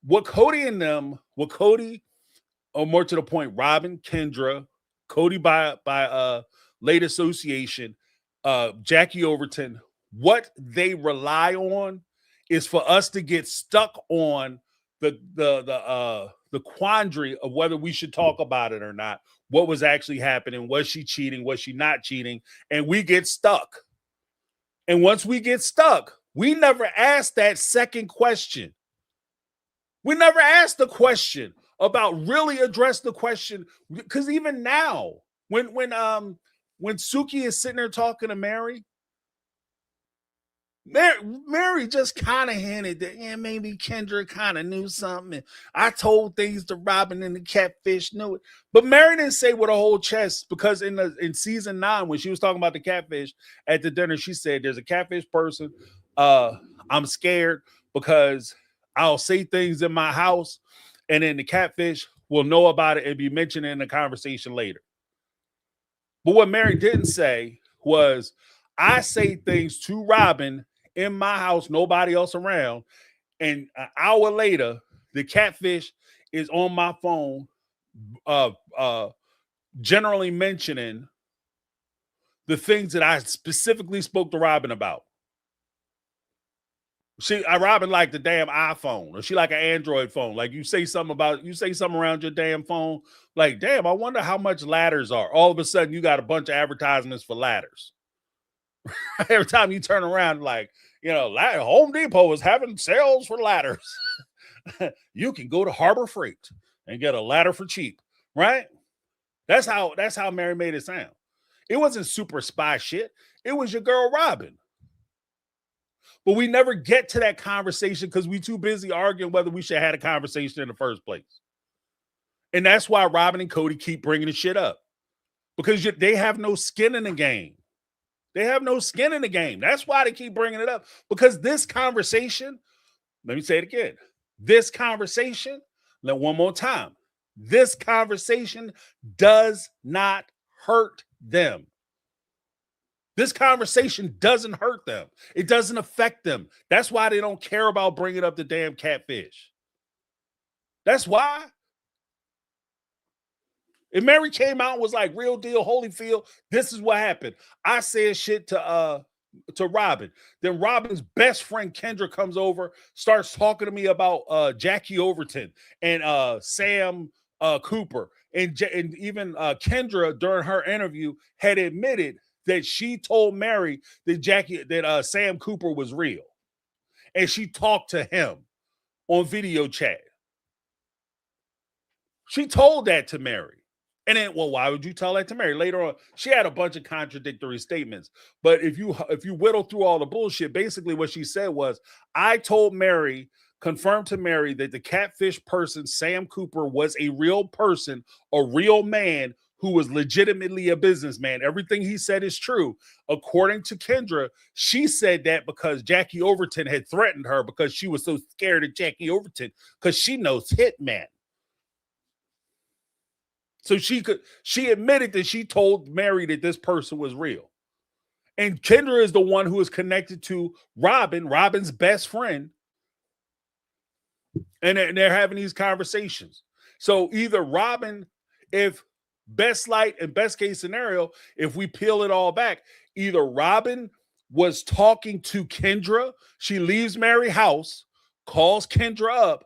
what Cody, or more to the point, Robin, Kendra, Cody by late association, Jackie Overton, what they rely on is for us to get stuck on the quandary of whether we should talk about it or not. What was actually happening? Was she cheating? Was she not cheating? And we get stuck. And once we get stuck, we never ask that second question. We never ask the question about really address the question. Because even now, when Suki is sitting there talking to Mary just kind of hinted that, yeah, maybe Kendra kind of knew something. And I told things to Robin and the catfish knew it. But Mary didn't say with a whole chest, because in season 9, when she was talking about the catfish at the dinner, she said, there's a catfish person. I'm scared because I'll say things in my house and then the catfish will know about it and be mentioned in the conversation later. But what Mary didn't say was, I say things to Robin in my house, nobody else around, and an hour later, the catfish is on my phone, generally mentioning the things that I specifically spoke to Robin about. Robin like the damn iPhone, or she like an Android phone. Like, you say something around your damn phone, like, damn, I wonder how much ladders are. All of a sudden, you got a bunch of advertisements for ladders. Every time you turn around, like, Home Depot is having sales for ladders. You can go to Harbor Freight and get a ladder for cheap, right? That's how Mary made it sound. It wasn't super spy shit. It was your girl Robin. But we never get to that conversation because we too busy arguing whether we should have had a conversation in the first place. And that's why Robin and Cody keep bringing the shit up, because they have no skin in the game. They have no skin in the game. That's why they keep bringing it up, because this conversation, let me say it again. This conversation, one more time. This conversation does not hurt them. This conversation doesn't hurt them. It doesn't affect them. That's why they don't care about bringing up the damn catfish. That's why. If Mary came out and was like, real deal, Holyfield, this is what happened. I said shit to Robin. Then Robin's best friend Kendra comes over, starts talking to me about Jackie Overton and Sam Cooper. And even Kendra, during her interview, had admitted that she told Mary that Sam Cooper was real. And she talked to him on video chat. She told that to Mary. And then, well, why would you tell that to Mary? Later on, she had a bunch of contradictory statements. But if you whittle through all the bullshit, basically what she said was, I told Mary, confirmed to Mary, that the catfish person, Sam Cooper, was a real person, a real man who was legitimately a businessman. Everything he said is true. According to Kendra, she said that because Jackie Overton had threatened her because she was so scared of Jackie Overton, because she knows Hitman. So she admitted that she told Mary that this person was real. And Kendra is the one who is connected to Robin's best friend. And they're having these conversations. So either Robin, if best light and best case scenario, if we peel it all back, either Robin was talking to Kendra, she leaves Mary's house, calls Kendra up,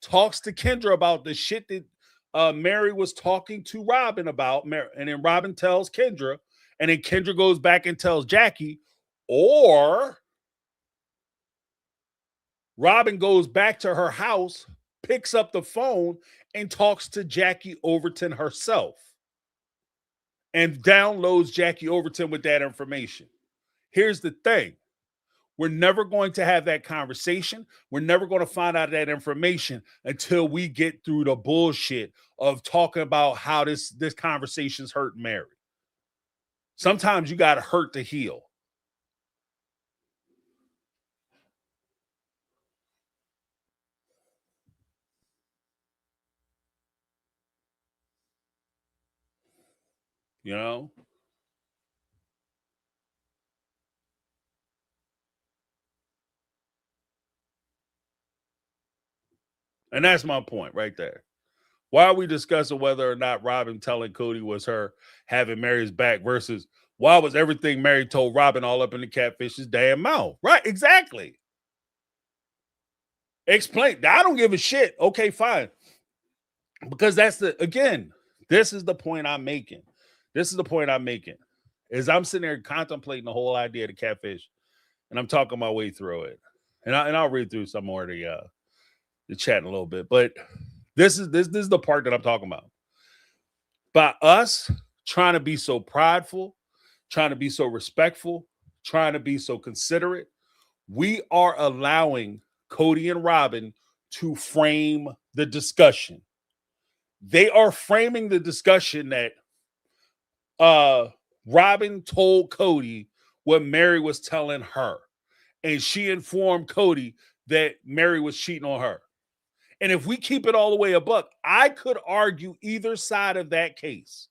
talks to Kendra about the shit that Mary was talking to Robin about, and then Robin tells Kendra, and then Kendra goes back and tells Jackie, or Robin goes back to her house, picks up the phone, and talks to Jackie Overton herself, and downloads Jackie Overton with that information. Here's the thing. We're never going to have that conversation. We're never going to find out that information until we get through the bullshit of talking about how this conversation's hurt Mary. Sometimes you got to hurt to heal. You know? And that's my point right there. Why are we discussing whether or not Robin telling Cody was her having Mary's back versus why was everything Mary told Robin all up in the catfish's damn mouth? Right, exactly. Explain. I don't give a shit. Okay, fine. Because this is the point I'm making. This is the point I'm making. Is I'm sitting there contemplating the whole idea of the catfish, and I'm talking my way through it. And I'll read through some more of the chat in a little bit. But this is the part that I'm talking about. By us trying to be so prideful, trying to be so respectful, trying to be so considerate, we are allowing Cody and Robin to frame the discussion. They are framing the discussion that Robin told Cody what Mary was telling her, and she informed Cody that Mary was cheating on her. And if we keep it all the way a buck, I could argue either side of that case.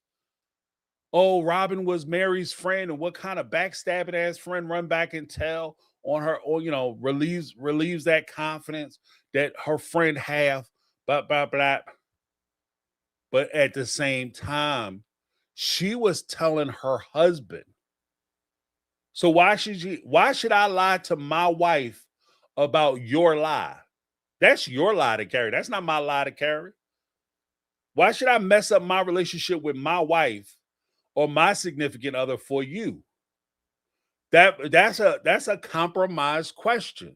Oh, Robin was Mary's friend, and what kind of backstabbing ass friend run back and tell on her, or relieves that confidence that her friend have, blah blah blah. But at the same time, she was telling her husband. So why should I lie to my wife about your lie? That's your lie to carry. That's not my lie to carry. Why should I mess up my relationship with my wife or my significant other for you? That's a compromised question.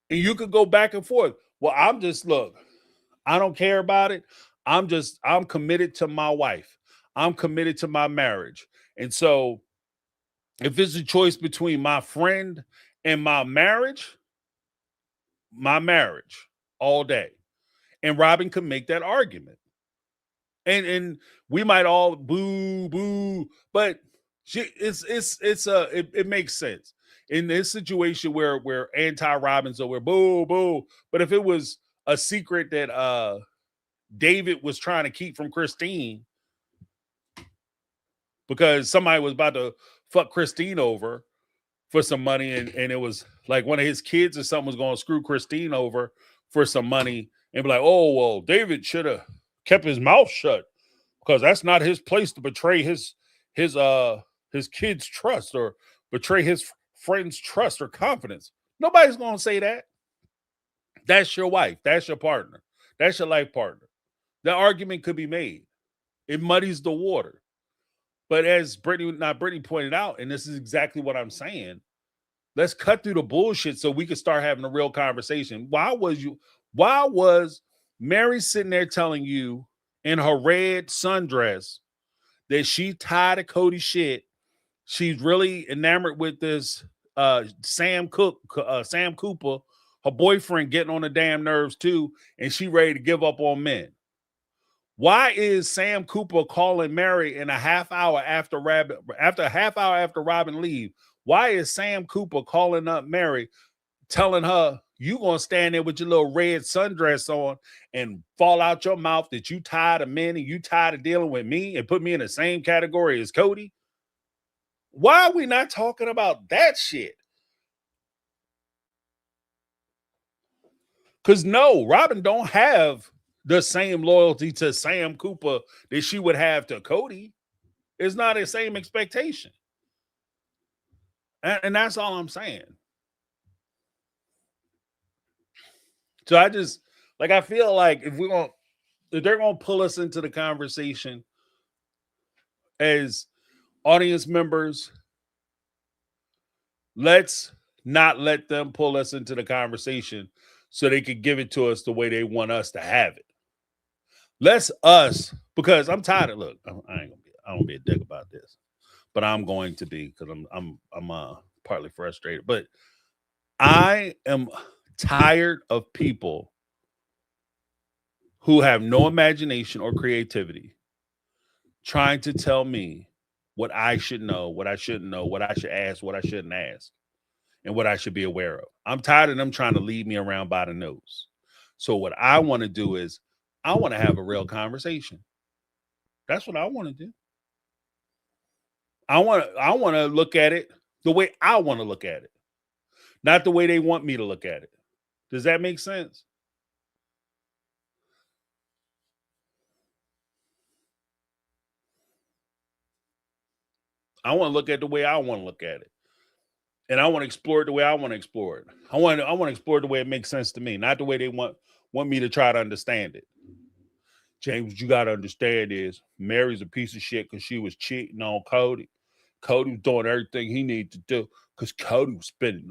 And you could go back and forth. Well, I don't care about it. I'm committed to my wife. I'm committed to my marriage. And so if it's a choice between my friend and my marriage all day. And Robin could make that argument. And we might all boo, but it makes sense in this situation where anti-Robin, so we're boo. But if it was a secret that David was trying to keep from Christine because somebody was about to fuck Christine over for some money, and it was like one of his kids or something was going to screw Christine over for some money and be like, oh, well, David should have kept his mouth shut because that's not his place to betray his kid's trust or betray his friend's trust or confidence. Nobody's going to say that. That's your wife. That's your partner. That's your life partner. The argument could be made. It muddies the water. But as Brittany pointed out, and this is exactly what I'm saying, let's cut through the bullshit so we can start having a real conversation. Why was Mary sitting there telling you in her red sundress that she tired of Cody's shit? She's really enamored with this Sam Cooper, her boyfriend, getting on the damn nerves too, and she ready to give up on men. Why is Sam Cooper calling Mary in a half hour after Robin leave? Why is Sam Cooper calling up Mary, telling her you gonna stand there with your little red sundress on and fall out your mouth that you tired of men and you tired of dealing with me and put me in the same category as Cody? Why are we not talking about that shit? Because no, Robin don't have the same loyalty to Sam Cooper that she would have to Cody. It's not the same expectation. And that's all I'm saying. So I feel like if they're gonna pull us into the conversation as audience members, let's not let them pull us into the conversation so they could give it to us the way they want us to have it. Let's us, because I'm tired of, look, I don't be a dick about this, but I'm going to be, because I'm partly frustrated. But I am tired of people who have no imagination or creativity trying to tell me what I should know, what I shouldn't know, what I should ask, what I shouldn't ask, and what I should be aware of. I'm tired of them trying to lead me around by the nose. So what I want to do is I want to have a real conversation. That's what I want to do. I want to look at it the way I want to look at it, not the way they want me to look at it. Does that make sense? I want to look at the way I want to look at it. And I want to explore it the way I want to explore it. I want to explore it the way it makes sense to me, not the way they want me to try to understand it. James, what you got to understand is Mary's a piece of shit because she was cheating on Cody. Cody was doing everything he needed to do because Cody was spending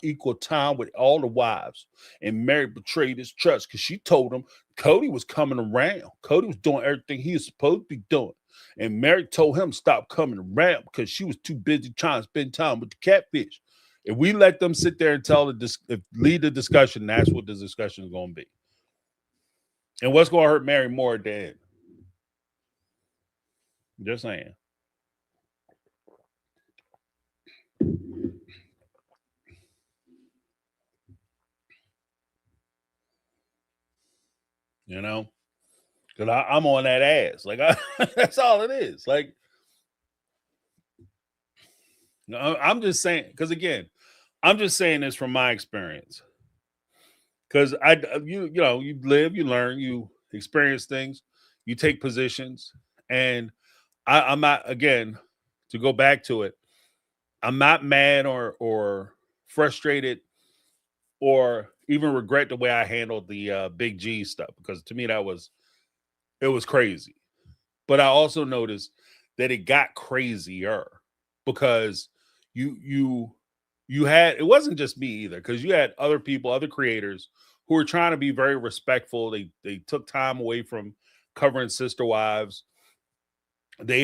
equal time with all the wives. And Mary betrayed his trust because she told him Cody was coming around. Cody was doing everything he was supposed to be doing. And Mary told him stop coming around because she was too busy trying to spend time with the catfish. If we let them sit there and lead the discussion, that's what the discussion is going to be. And what's going to hurt Mary more at the end? Just saying. You know? Because I'm on that ass. Like, that's all it is. Like, I'm just saying, because again, I'm just saying this from my experience. Because you live, you learn, you experience things, you take positions, and I'm not, again, to go back to it, I'm not mad or frustrated or even regret the way I handled the Big G stuff, because to me it was crazy. But I also noticed that it got crazier because you had, it wasn't just me either, because you had other people, other creators who were trying to be very respectful. They took time away from covering sister wives. They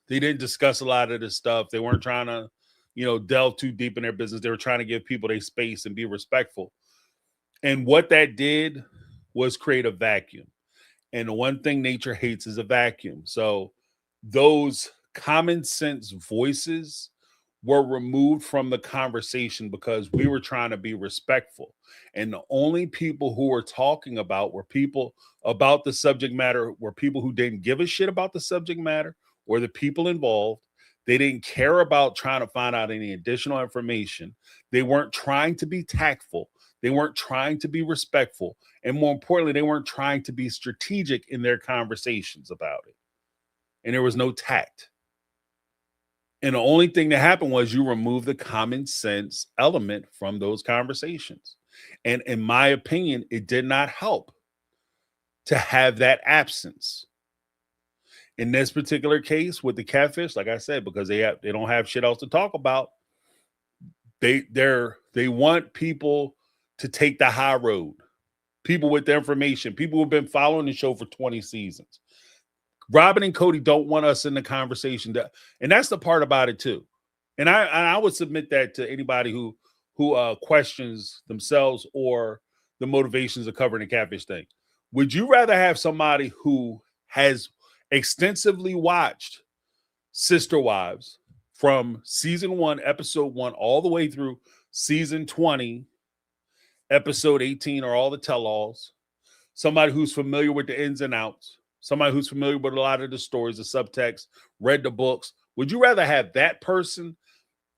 didn't discuss a lot of this stuff. They weren't trying to, delve too deep in their business. They were trying to give people their space and be respectful. And what that did was create a vacuum. And the one thing nature hates is a vacuum. So those common sense voices were removed from the conversation because we were trying to be respectful. And the only people who were talking about were people about the subject matter, were people who didn't give a shit about the subject matter or the people involved. They didn't care about trying to find out any additional information. They weren't trying to be tactful. They weren't trying to be respectful. And more importantly, they weren't trying to be strategic in their conversations about it. And there was no tact. And the only thing that happened was you remove the common sense element from those conversations. And in my opinion, it did not help to have that absence. In this particular case with the catfish, like I said, because they don't have shit else to talk about, they want people to take the high road. People with the information, people who've been following the show for 20 seasons. Robin and Cody don't want us in the conversation, and that's the part about it too. And I would submit that to anybody who questions themselves or the motivations of covering the catfish thing. Would you rather have somebody who has extensively watched Sister Wives from season 1, episode 1, all the way through season 20, episode 18, or all the tell-alls, somebody who's familiar with the ins and outs, somebody who's familiar with a lot of the stories, the subtext, read the books? Would you rather have that person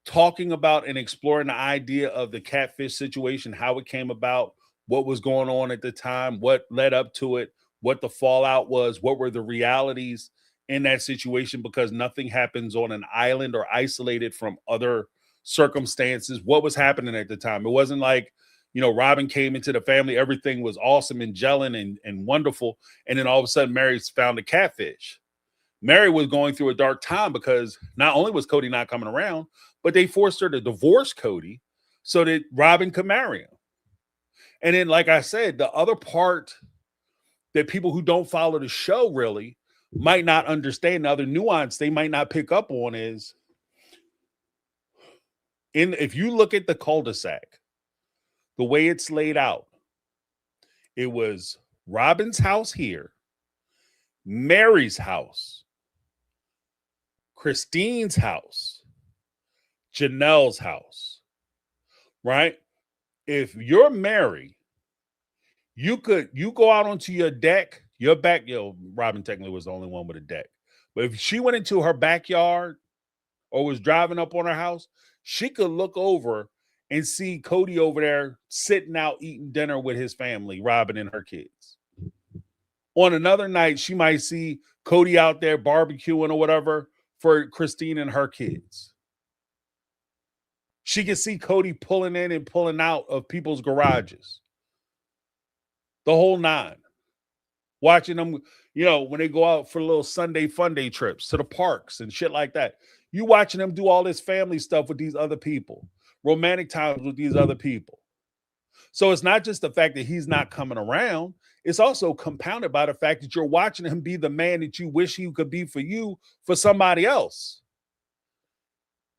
talking about and exploring the idea of the catfish situation, how it came about, what was going on at the time, what led up to it, what the fallout was, what were the realities in that situation, because nothing happens on an island or isolated from other circumstances? What was happening at the time? It wasn't like, Robin came into the family, everything was awesome and gelling and wonderful, and then all of a sudden Mary's found a catfish. Mary was going through a dark time because not only was Cody not coming around, but they forced her to divorce Cody so that Robin could marry him. And then, like I said, the other part that people who don't follow the show really might not understand, the other nuance they might not pick up on is, if you look at the cul-de-sac, the way it's laid out, it was Robin's house here, Mary's house, Christine's house, Janelle's house, right? If you're Mary, you go out onto your deck, your back, Robin technically was the only one with a deck. But if she went into her backyard or was driving up on her house, she could look over and see Cody over there sitting out eating dinner with his family, Robin and her kids. On another night, she might see Cody out there barbecuing or whatever for Christine and her kids. She can see Cody pulling in and pulling out of people's garages. The whole nine. Watching them, when they go out for little Sunday fun day trips to the parks and shit like that. You watching them do all this family stuff with these other people. Romantic times with these other people. So it's not just the fact that he's not coming around. It's also compounded by the fact that you're watching him be the man that you wish he could be for you, for somebody else.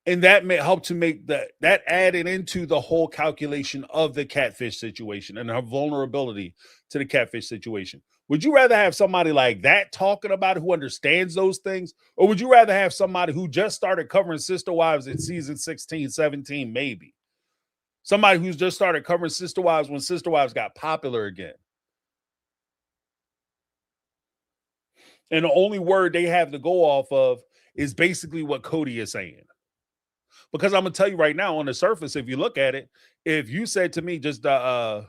And that may help to make that added into the whole calculation of the catfish situation and her vulnerability to the catfish situation. Would you rather have somebody like that talking about it who understands those things? Or would you rather have somebody who just started covering Sister Wives in season 16, 17, maybe? Somebody who's just started covering Sister Wives when Sister Wives got popular again. And the only word they have to go off of is basically what Cody is saying. Because I'm going to tell you right now, on the surface, if you look at it, if you said to me just an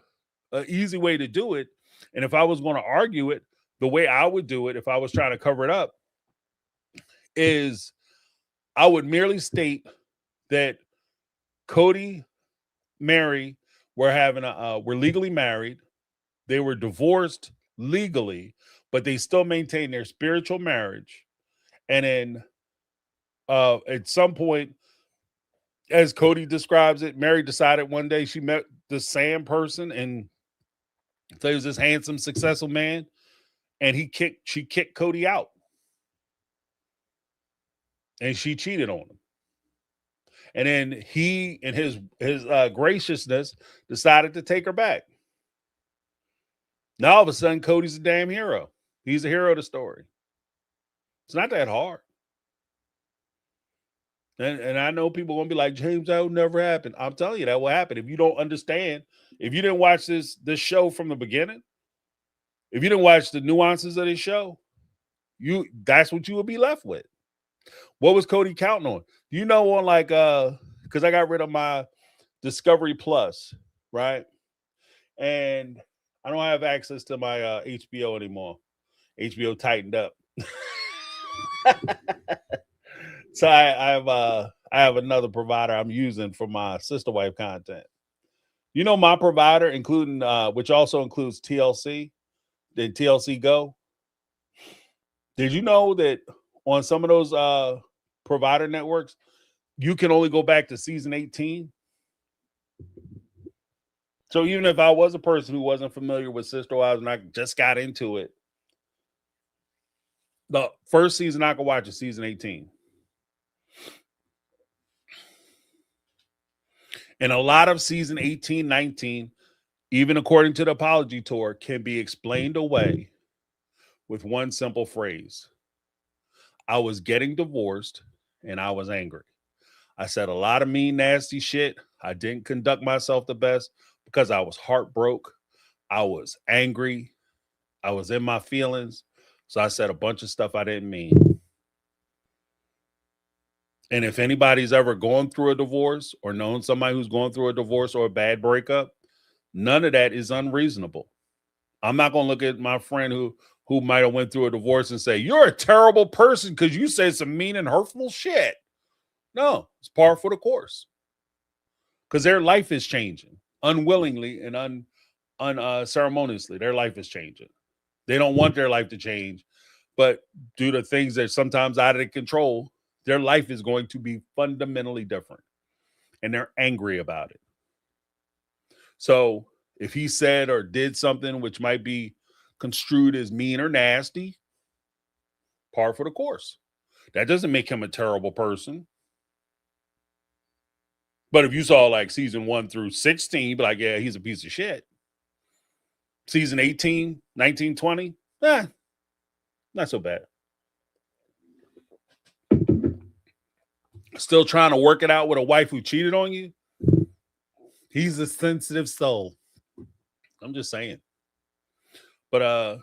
easy way to do it, and if I was going to argue it, the way I would do it if I was trying to cover it up is I would merely state that Cody, Mary were legally married. They were divorced legally, but they still maintained their spiritual marriage. And then at some point, as Cody describes it, Mary decided one day she met the Sam person, and so he was this handsome, successful man, and she kicked Cody out. And she cheated on him. And then he, in his graciousness, decided to take her back. Now all of a sudden, Cody's a damn hero. He's a hero of the story. It's not that hard. And I know people are gonna be like, James, that would never happen. I'm telling you, that will happen. If you don't understand, if you didn't watch this show from the beginning, if you didn't watch the nuances of this show, that's what you would be left with. What was Cody counting on? You know, on like because I got rid of my Discovery Plus, right? And I don't have access to my HBO anymore. HBO tightened up. So I have another provider I'm using for my sister wife content. You know, my provider, including which also includes TLC, the TLC Go. Did you know that on some of those provider networks, you can only go back to season 18? So even if I was a person who wasn't familiar with Sister Wives and I just got into it, the first season I could watch is season 18. And a lot of season 18, 19, even according to the apology tour, can be explained away with one simple phrase. I was getting divorced and I was angry. I said a lot of mean, nasty shit. I didn't conduct myself the best because I was heartbroken. I was angry. I was in my feelings. So I said a bunch of stuff I didn't mean. And if anybody's ever gone through a divorce or known somebody who's going through a divorce or a bad breakup, none of that is unreasonable. I'm not going to look at my friend who might have went through a divorce and say, you're a terrible person because you said some mean and hurtful shit. No, it's par for the course. Because their life is changing unwillingly and unceremoniously. Their life is changing. They don't want their life to change, but due to things that sometimes out of their control, their life is going to be fundamentally different. And they're angry about it. So if he said or did something which might be construed as mean or nasty, par for the course. That doesn't make him a terrible person. But if you saw like season 1 through 16, be like, yeah, he's a piece of shit. Season 18, 19, 20, not so bad. Still trying to work it out with a wife who cheated on you? He's a sensitive soul. I'm just saying. But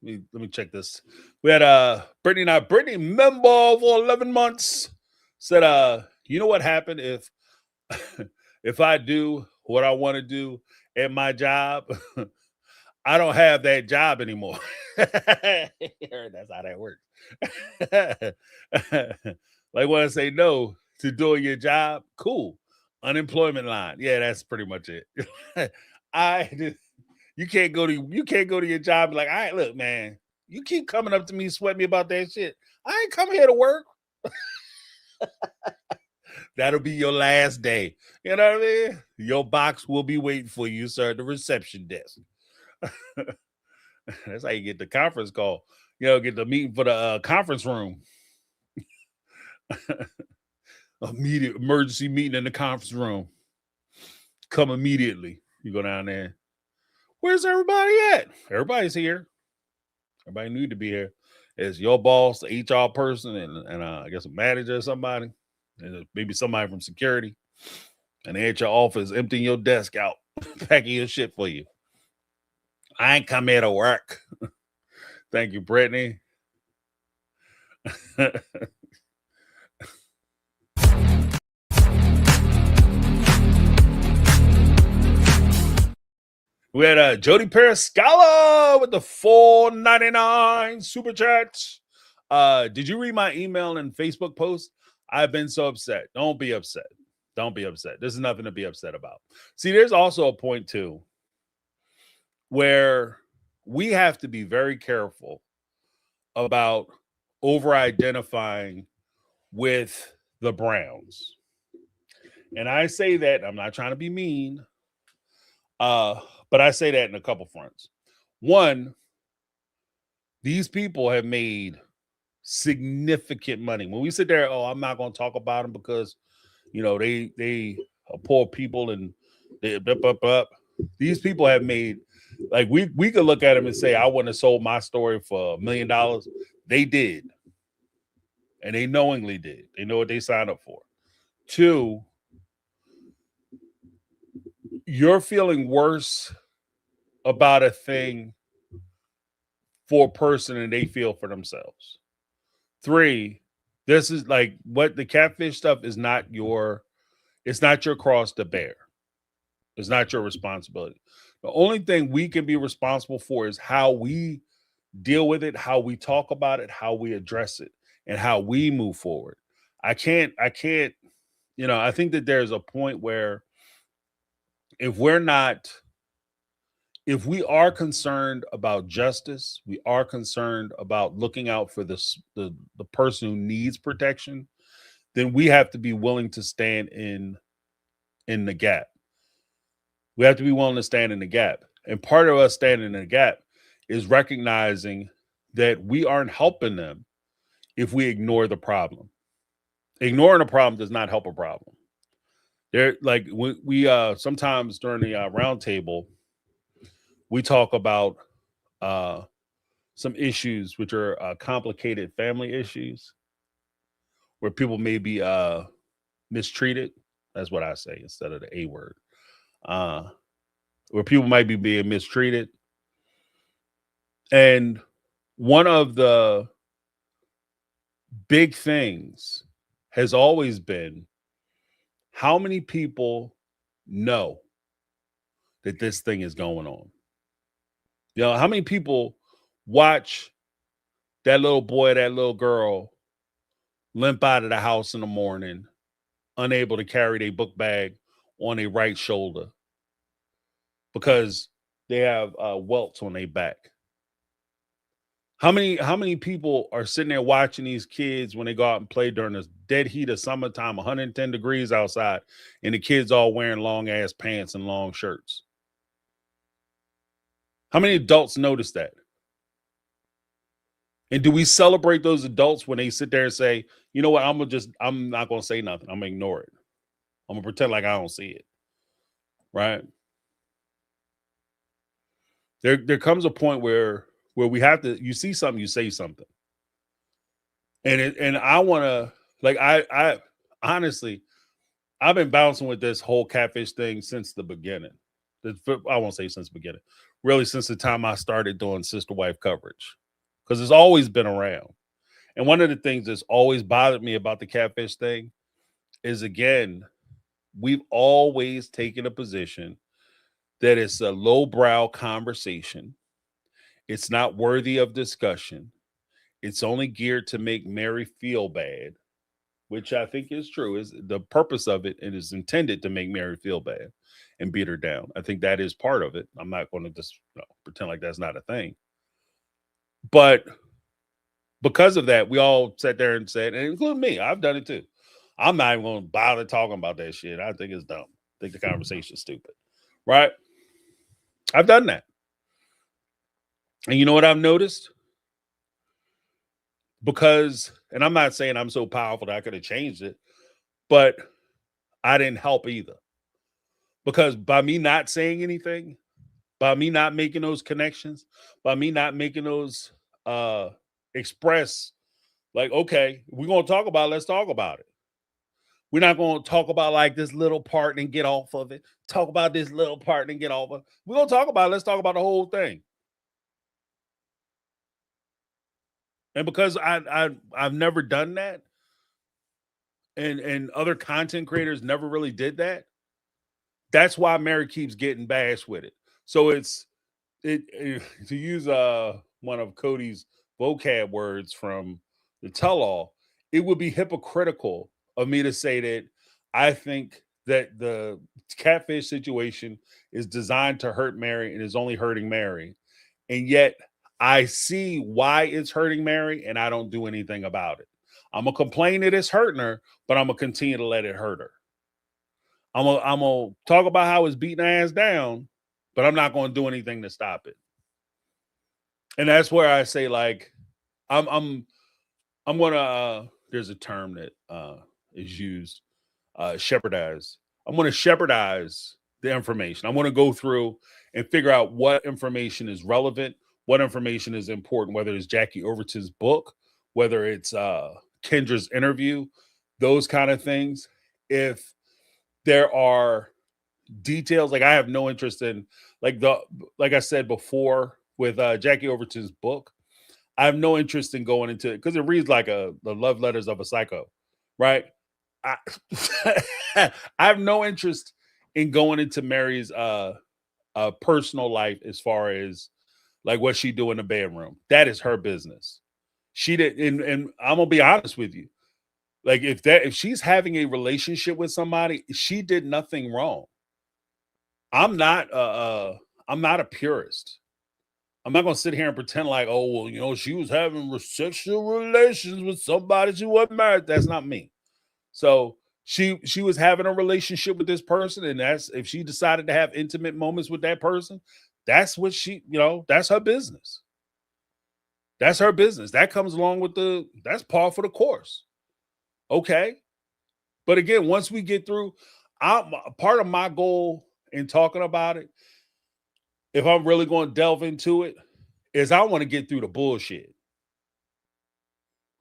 let me check this. We had Brittany member for 11 months said, you know what happened if I do what I want to do at my job, I don't have that job anymore. That's how that works. Like when I say no to doing your job, cool. Unemployment line. Yeah, that's pretty much it. You can't go to your job and be like, all right, look, man, you keep coming up to me, sweat me about that shit. I ain't coming here to work. That'll be your last day. You know what I mean? Your box will be waiting for you, sir, at the reception desk. That's how you get the conference call. You know, get the meeting for the conference room. Immediate emergency meeting in the conference room. Come immediately. You go down there. Where's everybody at? Everybody's here. Everybody need to be here. It's your boss, the HR person, and I guess a manager or somebody, and maybe somebody from security. And they at your office emptying your desk out, packing your shit for you. I ain't come here to work. Thank you, Brittany. We had Jody Periscala with the $4.99 super chats. Did you read my email and Facebook post? I've been so upset. Don't be upset. Don't be upset. There's nothing to be upset about. See, there's also a point too where we have to be very careful about over-identifying with the Browns. And I say that, I'm not trying to be mean, but I say that in a couple fronts. One, these people have made significant money. When we sit there, I'm not going to talk about them because, you know, they are poor people and they up. These people have made Like we could look at them and say, I wouldn't have sold my story for $1 million. They did. And they knowingly did. They know what they signed up for. Two, you're feeling worse about a thing for a person than they feel for themselves. Three, this is like what the catfish stuff is not your, it's not your cross to bear. It's not your responsibility. The only thing we can be responsible for is how we deal with it, how we talk about it, how we address it, and how we move forward. I can't, I think that there's a point where if we're not, if we are concerned about justice, we are concerned about looking out for the person who needs protection, then we have to be willing to stand in the gap. We have to be willing to stand in the gap. And part of us standing in the gap is recognizing that we aren't helping them if we ignore the problem. Ignoring a problem does not help a problem. There, like we sometimes during the roundtable, we talk about some issues which are complicated family issues where people may be mistreated. That's what I say instead of the A word. Where people might be being mistreated. And one of the big things has always been how many people know that this thing is going on. You know, how many people watch that little boy, that little girl limp out of the house in the morning, unable to carry their book bag on their right shoulder because they have welts on their back? How many people are sitting there watching these kids when they go out and play during this dead heat of summertime, 110 degrees outside, and the kids all wearing long ass pants and long shirts? How many adults notice that? And do we celebrate those adults when they sit there and say, you know what, I'm not gonna say nothing. I'm gonna ignore it. I'm gonna pretend like I don't see it. Right? There comes a point where we have to, you see something, you say something. And I wanna, like, I honestly, I've been bouncing with this whole catfish thing since the beginning. I won't say since the beginning, really since the time I started doing sister wife coverage, because it's always been around. And one of the things that's always bothered me about the catfish thing is, again, we've always taken a position that it's a lowbrow conversation. It's not worthy of discussion. It's only geared to make Mary feel bad, which I think is true. Is the purpose of it, and is intended to make Mary feel bad and beat her down. I think that is part of it. I'm not going to just pretend like that's not a thing. But because of that, we all sat there and said, and including me, I've done it too. I'm not even going to bother talking about that shit. I think it's dumb. I think the conversation's stupid. Right? I've done that. And you know what I've noticed? Because, and I'm not saying I'm so powerful that I could have changed it, but I didn't help either. Because by me not saying anything, by me not making those connections, by me not making those express, like, okay, we're going to talk about it, let's talk about it. We're not going to talk about like this little part and get off of it. Talk about this little part and get off of it. We're going to talk about it, let's talk about the whole thing. And because I've never done that, and other content creators never really did that, that's why Mary keeps getting bashed with it. So it's to use one of Cody's vocab words from the tell-all, it would be hypocritical of me to say that I think that the catfish situation is designed to hurt Mary and is only hurting Mary. And yet I see why it's hurting Mary and I don't do anything about it. I'm going to complain that it's hurting her, but I'm going to continue to let it hurt her. I'm gonna talk about how it's beating her ass down, but I'm not going to do anything to stop it. And that's where I say, like, I'm gonna there's a term that is used, shepherdize. I'm gonna shepherdize the information. I want to go through and figure out what information is relevant, what information is important, whether it's Jackie Overton's book, whether it's Kendra's interview, those kind of things. If there are details, like I have no interest in, like I said before with Jackie Overton's book, I have no interest in going into it because it reads like the love letters of a psycho, right? I, I have no interest in going into Mary's personal life as far as like what she do in the bedroom. That is her business. She did, and I'm gonna be honest with you. Like if she's having a relationship with somebody, she did nothing wrong. I'm not a purist. I'm not gonna sit here and pretend like, oh well, you know, she was having sexual relations with somebody she wasn't married. That's not me. So she was having a relationship with this person, and that's if she decided to have intimate moments with that person, that's what she, you know, that's her business. That's her business. That comes along with that's par for the course. Okay. But again, once we get through, part of my goal in talking about it, if I'm really going to delve into it, is I want to get through the bullshit.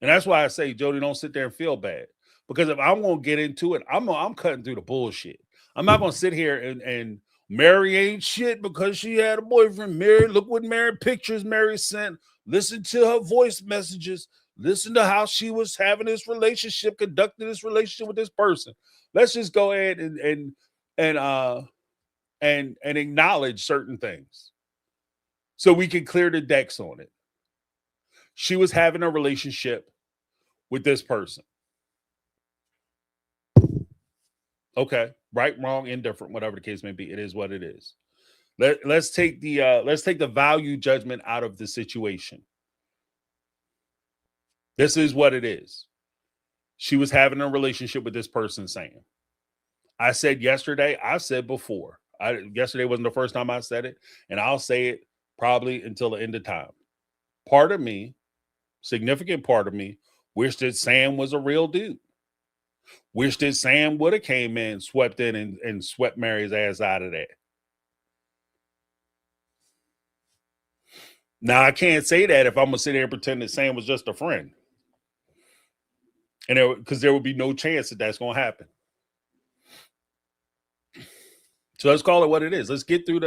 And that's why I say, Jody, don't sit there and feel bad. Because if I'm going to get into it, I'm cutting through the bullshit. I'm not going to sit here and Mary ain't shit because she had a boyfriend. Mary, look what Mary pictures Mary sent. Listen to her voice messages. Listen to how she was having this relationship, conducting this relationship with this person. Let's just go ahead and acknowledge certain things so we can clear the decks on it. She was having a relationship with this person. Okay, right, wrong, indifferent, whatever the case may be, it is what it is. Let's take the value judgment out of the situation. This is what it is. She was having a relationship with this person, Sam. I said yesterday, I said before. Yesterday wasn't the first time I said it, and I'll say it probably until the end of time. Part of me, significant part of me, wished that Sam was a real dude. Wish that Sam would have came in, swept in, and swept Mary's ass out of that. Now, I can't say that if I'm going to sit there and pretend that Sam was just a friend. And because there would be no chance that that's going to happen. So let's call it what it is. Let's get through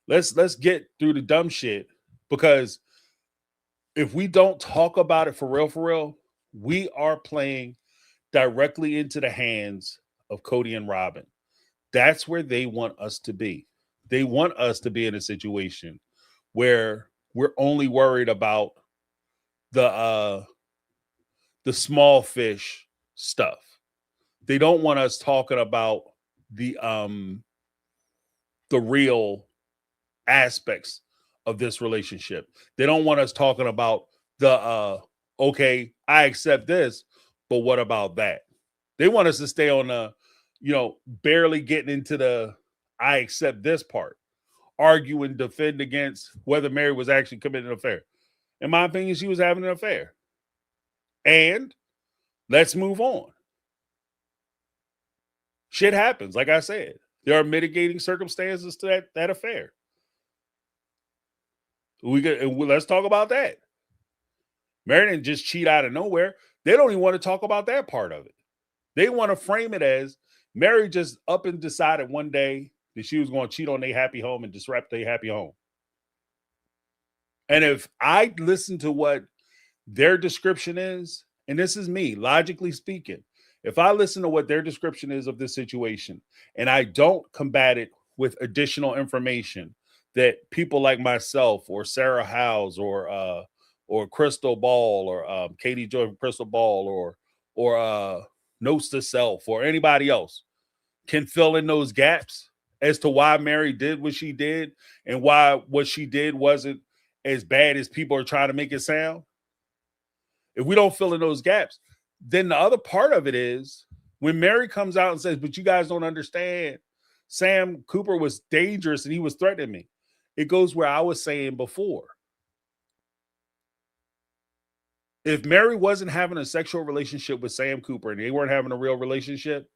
the dumb shit, because if we don't talk about it for real, we are playing directly into the hands of Cody and Robin. That's where they want us to be. They want us to be in a situation where we're only worried about the small fish stuff. They don't want us talking about the real aspects of this relationship. They don't want us talking about the okay, I accept this, but what about that? They want us to stay on the, barely getting into the I accept this part, argue and defend against whether Mary was actually committing an affair. In my opinion, she was having an affair. And let's move on. Shit happens. Like I said, there are mitigating circumstances to that affair. Let's talk about that. Mary didn't just cheat out of nowhere. They don't even want to talk about that part of it. They want to frame it as Mary just up and decided one day that she was going to cheat on their happy home and disrupt their happy home. And if I listen to what their description is, and this is me, logically speaking, if I listen to what their description is of this situation and I don't combat it with additional information that people like myself or Sarah Howes or Crystal Ball or Katie Joy from Crystal Ball or Notes to Self or anybody else can fill in those gaps as to why Mary did what she did and why what she did wasn't as bad as people are trying to make it sound. If we don't fill in those gaps, then the other part of it is when Mary comes out and says, but you guys don't understand, Sam Cooper was dangerous and he was threatening me. It goes where I was saying before. If Mary wasn't having a sexual relationship with Sam Cooper and they weren't having a real relationship,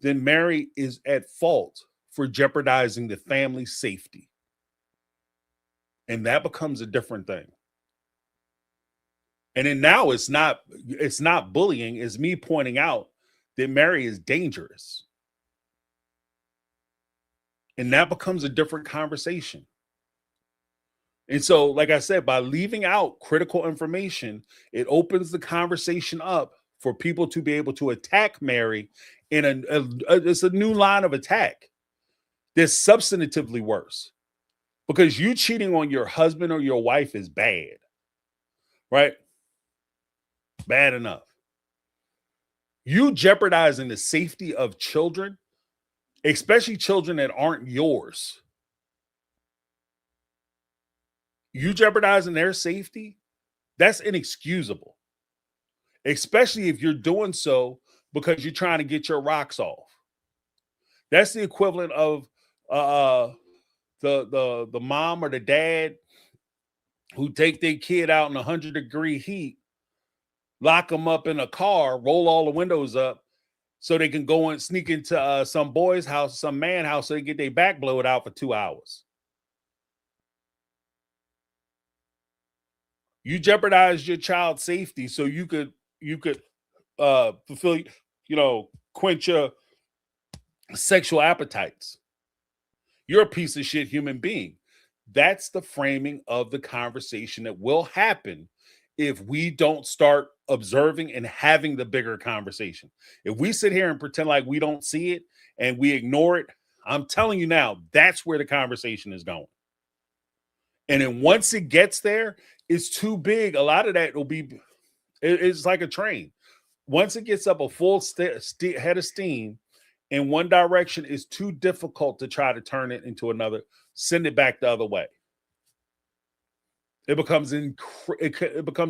then Mary is at fault for jeopardizing the family's safety. And that becomes a different thing. And then now it's not bullying, it's me pointing out that Mary is dangerous. And that becomes a different conversation. And so, like I said, by leaving out critical information, it opens the conversation up for people to be able to attack Mary in it's a new line of attack that's substantively worse. Because you cheating on your husband or your wife is bad, right? Bad enough. You jeopardizing the safety of children, especially children that aren't yours. You jeopardizing their safety, that's inexcusable. Especially if you're doing so because you're trying to get your rocks off. That's the equivalent of the mom or the dad who take their kid out in 100-degree heat, lock them up in a car, roll all the windows up so they can go and sneak into some boy's house, some man house, so they get their back blown out for 2 hours. You jeopardized your child's safety so you could fulfill, quench your sexual appetites. You're a piece of shit human being. That's the framing of the conversation that will happen if we don't start observing and having the bigger conversation. If we sit here and pretend like we don't see it and we ignore it, I'm telling you now, that's where the conversation is going. And then once it gets there, it's too big. A lot of that will be, it's like a train. Once it gets up a full head of steam in one direction, it's too difficult to try to turn it into another, send it back the other way. It becomes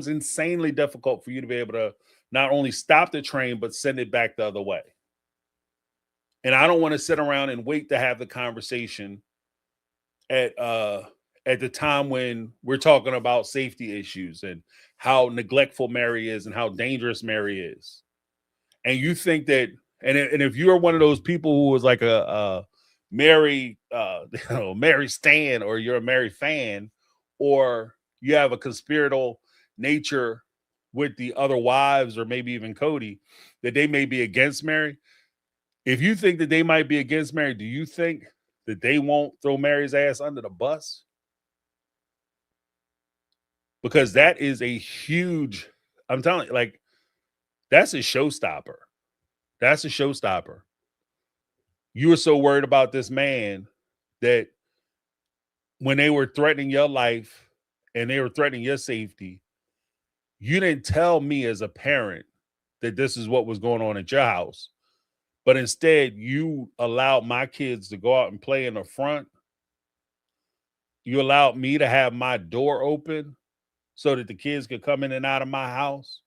insanely difficult for you to be able to not only stop the train, but send it back the other way. And I don't want to sit around and wait to have the conversation at the time when we're talking about safety issues and how neglectful Mary is and how dangerous Mary is. And you think that, and if you're one of those people who was like a Mary, Mary stan, or you're a Mary fan, or you have a conspiratorial nature with the other wives, or maybe even Cody, that they may be against Mary. If you think that they might be against Mary, do you think that they won't throw Mary's ass under the bus? Because that is a huge, I'm telling you, like, that's a showstopper. That's a showstopper. You were so worried about this man that when they were threatening your life and they were threatening your safety, you didn't tell me as a parent that this is what was going on at your house. But instead, you allowed my kids to go out and play in the front. You allowed me to have my door open so that the kids could come in and out of my house.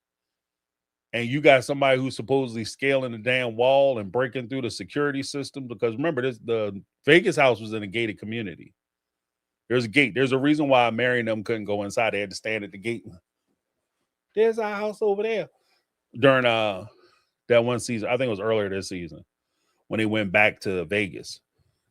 And you got somebody who's supposedly scaling the damn wall and breaking through the security system. Because remember, the Vegas house was in a gated community. There's a gate. There's a reason why Mary and them couldn't go inside. They had to stand at the gate. There's our house over there. During that one season, I think it was earlier this season, when they went back to Vegas.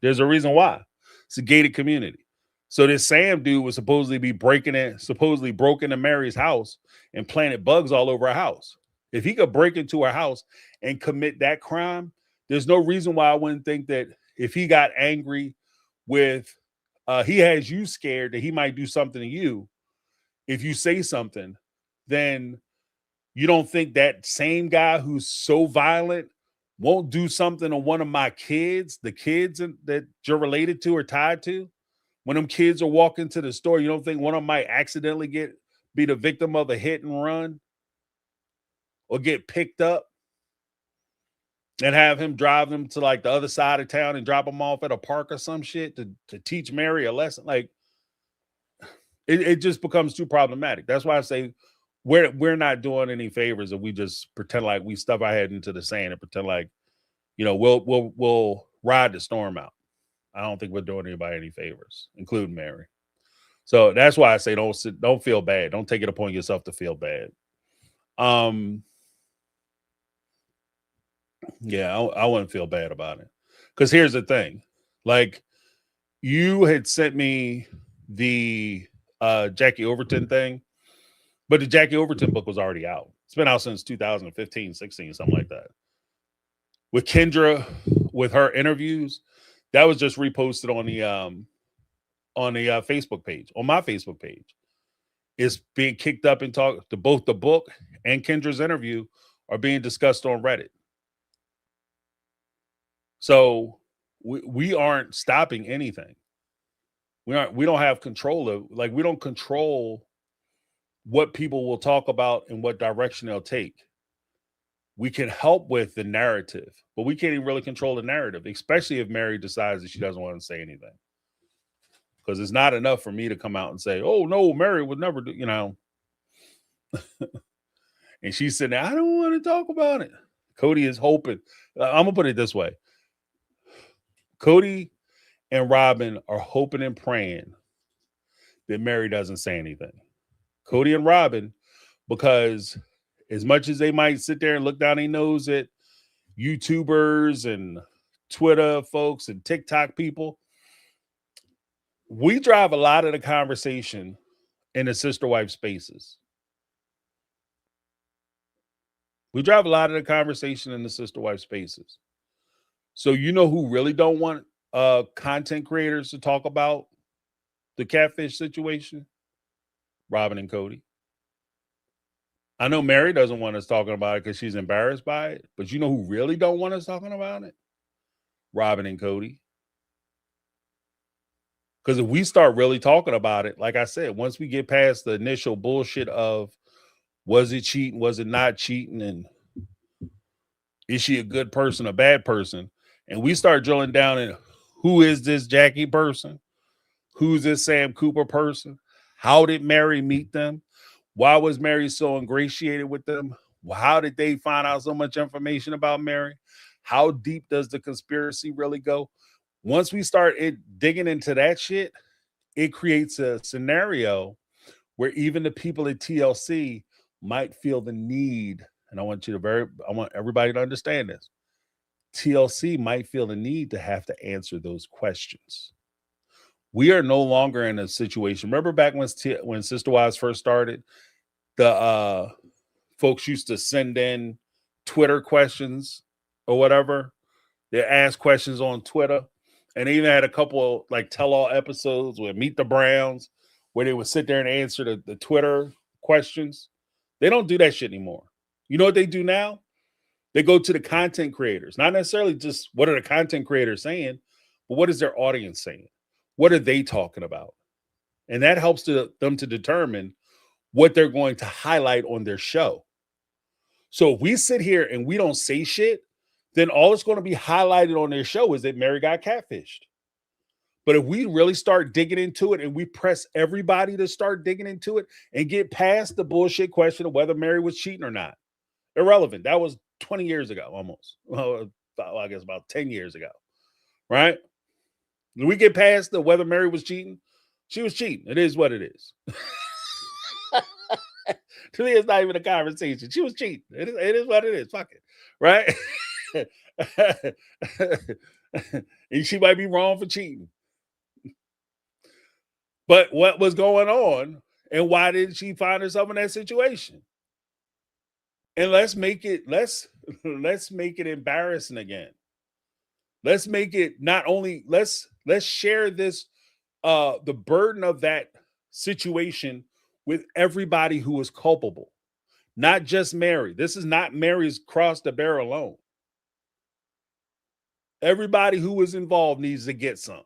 There's a reason why. It's a gated community. So this Sam dude was supposedly broken into Mary's house and planted bugs all over her house. If he could break into her house and commit that crime, there's no reason why I wouldn't think that if he got angry with, he has you scared that he might do something to you. If you say something, then you don't think that same guy who's so violent won't do something to one of my kids, the kids that you're related to or tied to? When them kids are walking to the store, you don't think one of them might accidentally be the victim of a hit and run or get picked up and have him drive them to like the other side of town and drop them off at a park or some shit to teach Mary a lesson? Like, it just becomes too problematic. That's why I say we're not doing any favors if we just pretend like we stuff our head into the sand and pretend like, we'll ride the storm out. I don't think we're doing anybody any favors, including Mary. So that's why I say don't feel bad. Don't take it upon yourself to feel bad. Yeah, I wouldn't feel bad about it. Because here's the thing. Like, you had sent me the Jackie Overton thing, but the Jackie Overton book was already out. It's been out since 2015, 16, something like that. With Kendra, with her interviews, that was just reposted on the Facebook page, on my Facebook page. It's being kicked up and talked to both the book and Kendra's interview are being discussed on Reddit. So we aren't stopping anything. We don't have control of, like, we don't control what people will talk about and what direction they'll take. We can help with the narrative, but we can't even really control the narrative, especially if Mary decides that she doesn't want to say anything. Because it's not enough for me to come out and say, oh no, Mary would never do, and she's sitting there, I don't want to talk about it. Cody is hoping. I'm gonna put it this way. Cody and Robin are hoping and praying that Mary doesn't say anything. Cody and Robin, because as much as they might sit there and look down their nose at YouTubers and Twitter folks and TikTok people, we drive a lot of the conversation in the sister wife spaces. We drive a lot of the conversation in the sister wife spaces. So you know who really don't want content creators to talk about the catfish situation? Robin and Cody. I know Mary doesn't want us talking about it because she's embarrassed by it, but you know who really don't want us talking about it? Robin and Cody. Because if we start really talking about it, like I said, once we get past the initial bullshit of was it cheating, was it not cheating, and is she a good person, a bad person, and we start drilling down in who is this Jackie person, who's this Sam Cooper person, how did Mary meet them, why was Mary so ingratiated with them, how did they find out so much information about Mary, how deep does the conspiracy really go? Once we start digging into that shit, it creates a scenario where even the people at TLC might feel the need, and I want everybody to understand this. TLC might feel the need to have to answer those questions. We are no longer in a situation. Remember back when Sister Wives first started, the folks used to send in Twitter questions or whatever. They ask questions on Twitter. And they even had a couple of like tell-all episodes with Meet the Browns where they would sit there and answer the Twitter questions. They don't do that shit anymore. You know what they do now? They go to the content creators. Not necessarily just what are the content creators saying, but what is their audience saying? What are they talking about? And that helps them to determine what they're going to highlight on their show. So if we sit here and we don't say shit, then all it's going to be highlighted on their show is that Mary got catfished. But if we really start digging into it and we press everybody to start digging into it and get past the bullshit question of whether Mary was cheating or not, irrelevant. That was 20 years ago almost. Well, I guess about 10 years ago, right? When we get past the whether Mary was cheating, she was cheating. It is what it is. To me, it's not even a conversation. She was cheating. It is what it is. Fuck it. Right? And she might be wrong for cheating. But what was going on and why did she find herself in that situation? And let's make it embarrassing again. Let's make it not only let's share this the burden of that situation with everybody who is culpable. Not just Mary. This is not Mary's cross to bear alone. Everybody who was involved needs to get some.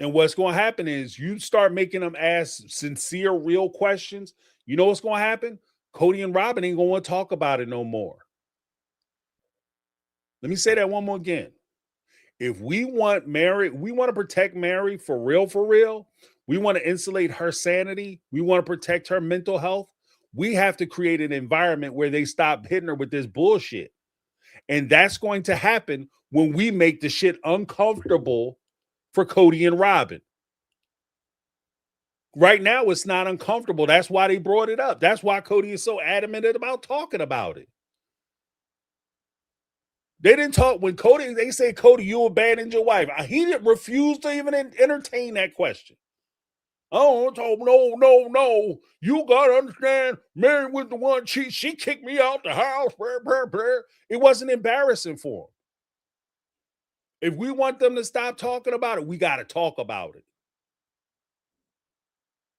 And what's going to happen is you start making them ask sincere, real questions. You know what's going to happen? Cody and Robin ain't going to want to talk about it no more. Let me say that one more again. If we want Mary, we want to protect Mary for real. We want to insulate her sanity. We want to protect her mental health. We have to create an environment where they stop hitting her with this bullshit. And that's going to happen when we make the shit uncomfortable for Cody and Robin. Right now, it's not uncomfortable. That's why they brought it up. That's why Cody is so adamant about talking about it. They didn't talk when Cody, they said, Cody, you abandoned your wife. He didn't refuse to even entertain that question. Oh, no. You gotta understand, Mary was the one, she kicked me out the house. Blah, blah, blah. It wasn't embarrassing for him. If we want them to stop talking about it, we gotta talk about it.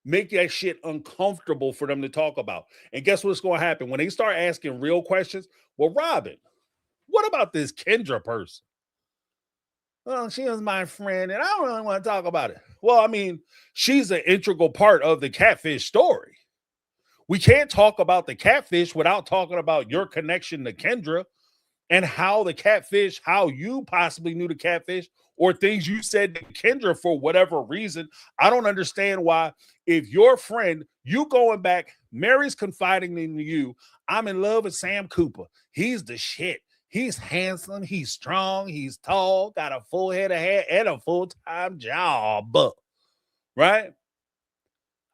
Make that shit uncomfortable for them to talk about. And guess what's gonna happen? When they start asking real questions, well, Robin, what about this Kendra person? Well, she was my friend, and I don't really want to talk about it. Well, I mean, she's an integral part of the catfish story. We can't talk about the catfish without talking about your connection to Kendra and how the catfish, how you possibly knew the catfish, or things you said to Kendra for whatever reason. I don't understand why, if your friend, you going back, Mary's confiding in you, I'm in love with Sam Cooper. He's the shit. He's handsome, he's strong, he's tall, got a full head of hair and a full-time job. Right?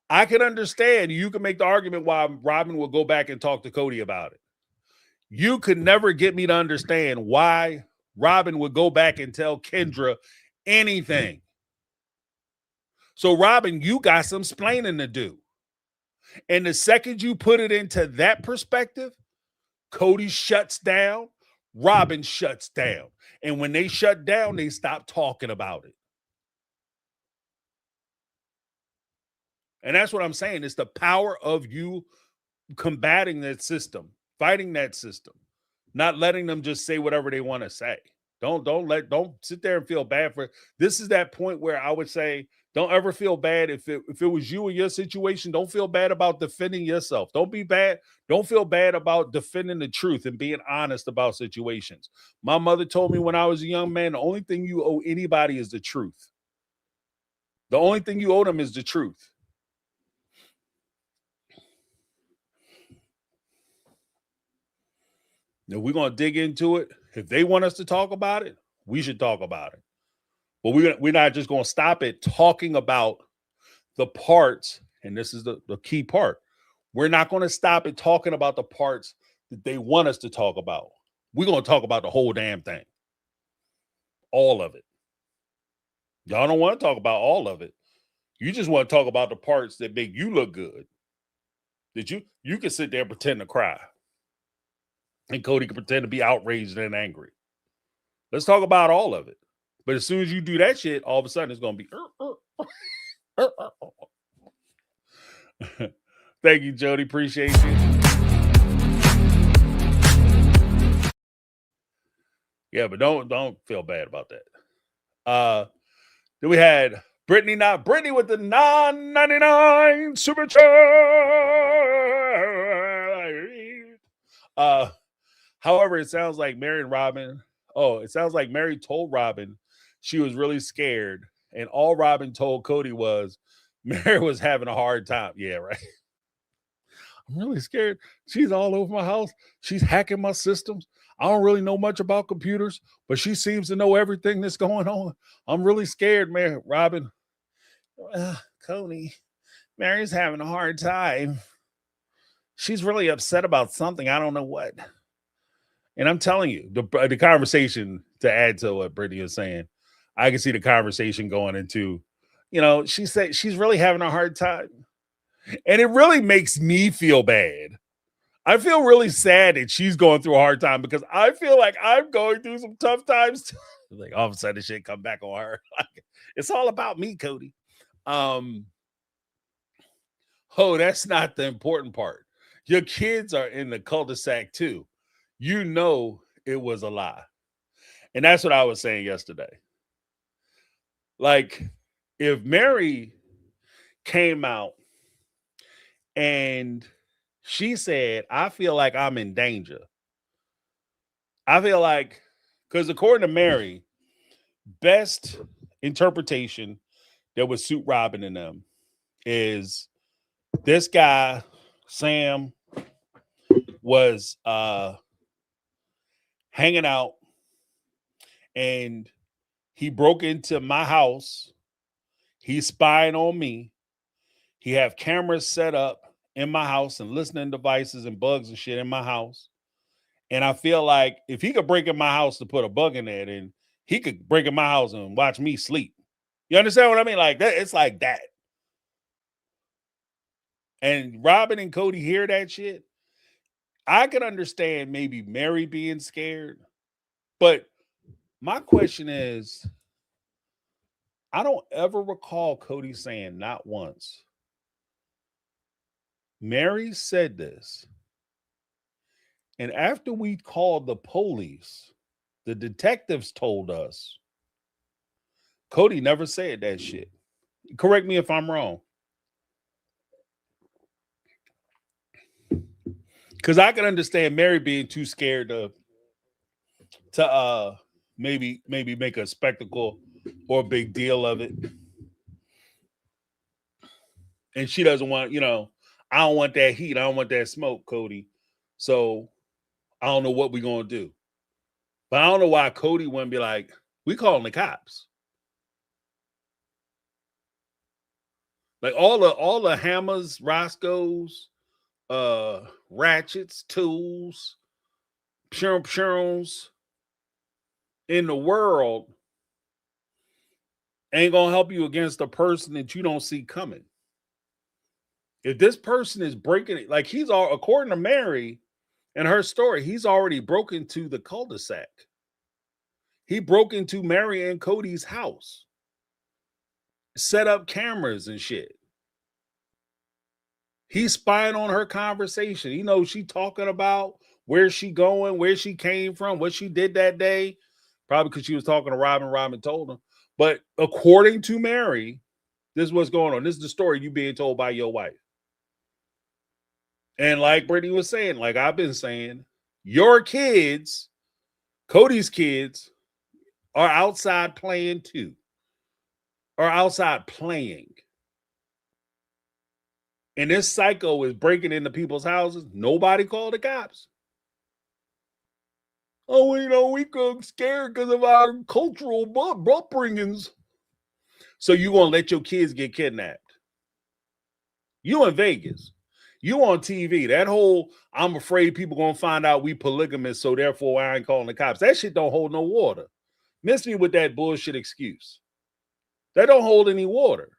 I can understand. You can make the argument why Robin will go back and talk to Cody about it. You could never get me to understand why Robin would go back and tell Kendra anything. So, Robin, you got some splaining to do. And the second you put it into that perspective, Cody shuts down, Robin shuts down. And when they shut down, they stop talking about it. And that's what I'm saying. It's the power of you combating that system, fighting that system, not letting them just say whatever they want to say. Don't sit there and feel bad for it. This is that point where I would say, don't ever feel bad if it was you in your situation. Don't feel bad about defending yourself. Don't be bad. Don't feel bad about defending the truth and being honest about situations. My mother told me when I was a young man, the only thing you owe anybody is the truth. The only thing you owe them is the truth. Now we're gonna dig into it. If they want us to talk about it, we should talk about it. But we're not just gonna stop it talking about the parts, and this is the key part. We're not gonna stop it talking about the parts that they want us to talk about. We're gonna talk about the whole damn thing. All of it. Y'all don't want to talk about all of it. You just want to talk about the parts that make you look good. That you can sit there and pretend to cry. And Cody can pretend to be outraged and angry. Let's talk about all of it. But as soon as you do that shit, all of a sudden it's going to be. Thank you, Jody. Appreciate you. Yeah, but don't feel bad about that. Then we had Brittany with the $9.99 super chat. However, it sounds like Mary and Robin. Oh, it sounds like Mary told Robin she was really scared, and all Robin told Cody was Mary was having a hard time. Yeah, right. I'm really scared. She's all over my house. She's hacking my systems. I don't really know much about computers, but she seems to know everything that's going on. I'm really scared, man. Robin. Cody, Mary's having a hard time. She's really upset about something. I don't know what. And I'm telling you, the conversation, to add to what Brittany is saying, I can see the conversation going into, she said she's really having a hard time. And it really makes me feel bad. I feel really sad that she's going through a hard time because I feel like I'm going through some tough times too. Like all of a sudden shit come back on her. It's all about me, Cody. That's not the important part. Your kids are in the cul-de-sac too. You know it was a lie. And that's what I was saying yesterday. Like, if Mary came out and she said, I feel like I'm in danger. I feel like, because according to Mary, best interpretation that would suit Robin and them is this guy, Sam, was hanging out and he broke into my house. He's spying on me. He have cameras set up in my house and listening devices and bugs and shit in my house. And I feel like if he could break in my house to put a bug in there, then he could break in my house and watch me sleep. You understand what I mean? Like that, it's like that. And Robin and Cody hear that shit. I can understand maybe Mary being scared, but my question is, I don't ever recall Cody saying not once. Mary said this. And after we called the police, the detectives told us Cody never said that shit. Correct me if I'm wrong. Because I can understand Mary being too scared to maybe make a spectacle or a big deal of it. And she doesn't want, I don't want that heat. I don't want that smoke, Cody. So I don't know what we're gonna do. But I don't know why Cody wouldn't be like, we calling the cops. Like all the hammers, Roscoe's, ratchets, tools, pshirms in the world ain't gonna help you against a person that you don't see coming. If this person is breaking it, like he's all, according to Mary and her story, he's already broken into the cul-de-sac. He broke into Mary and Cody's house, set up cameras and shit. He's spying on her conversation. He knows she talking about where she going, where she came from, what she did that day. Probably because she was talking to Robin. Robin told him. But according to Mary, this is what's going on. This is the story you being told by your wife. And like Brittany was saying, like I've been saying, your kids, Cody's kids, are outside playing too. Are outside playing. And this psycho is breaking into people's houses. Nobody called the cops. Oh, we got scared because of our cultural upbringings. So you gonna let your kids get kidnapped? You in Vegas. You on TV. That whole, I'm afraid people gonna find out we polygamous, so therefore I ain't calling the cops. That shit don't hold no water. Miss me with that bullshit excuse. That don't hold any water.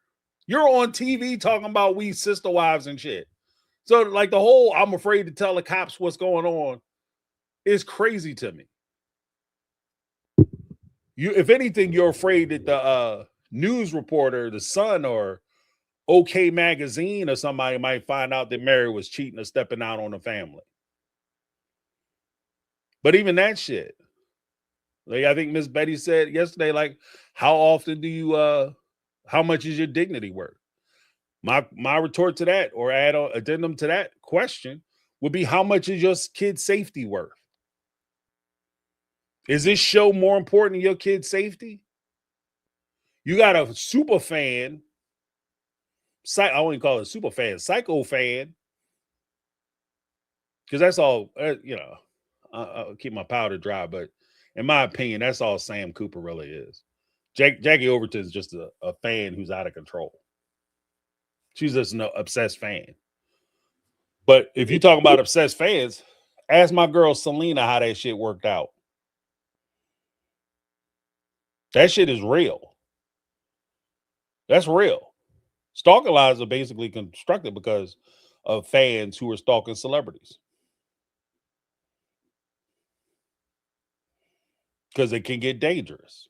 You're on TV talking about we sister wives and shit. So like the whole I'm afraid to tell the cops what's going on is crazy to me. You, if anything, you're afraid that the news reporter, the Sun or OK Magazine or somebody might find out that Mary was cheating or stepping out on the family. But even that shit, like I think Miss Betty said yesterday, like how often do you how much is your dignity worth? My retort to that, or add on addendum to that question, would be how much is your kid's safety worth? Is this show more important than your kid's safety? You got a super fan, I wouldn't call it a super fan, psycho fan, because that's all, I'll keep my powder dry, but in my opinion, that's all Sam Cooper really is. Jackie Overton is just a fan who's out of control. She's just an obsessed fan. But if you talk about obsessed fans, ask my girl Selena how that shit worked out. That shit is real. That's real. Stalking lies are basically constructed because of fans who are stalking celebrities. Because it can get dangerous.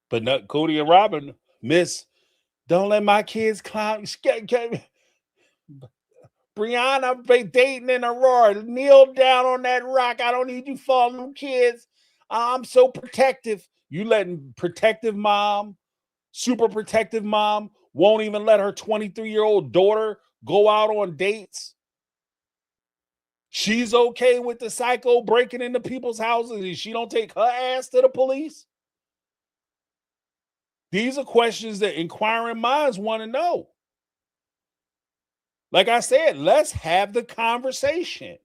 But not Cody and Robin, don't let my kids clown. Brianna be dating in Aurora. Kneel down on that rock. I don't need you following them kids. I'm so protective. You letting protective mom, super protective mom, won't even let her 23-year-old daughter go out on dates. She's okay with the psycho breaking into people's houses and she don't take her ass to the police. These are questions that inquiring minds want to know. Like I said, let's have the conversation.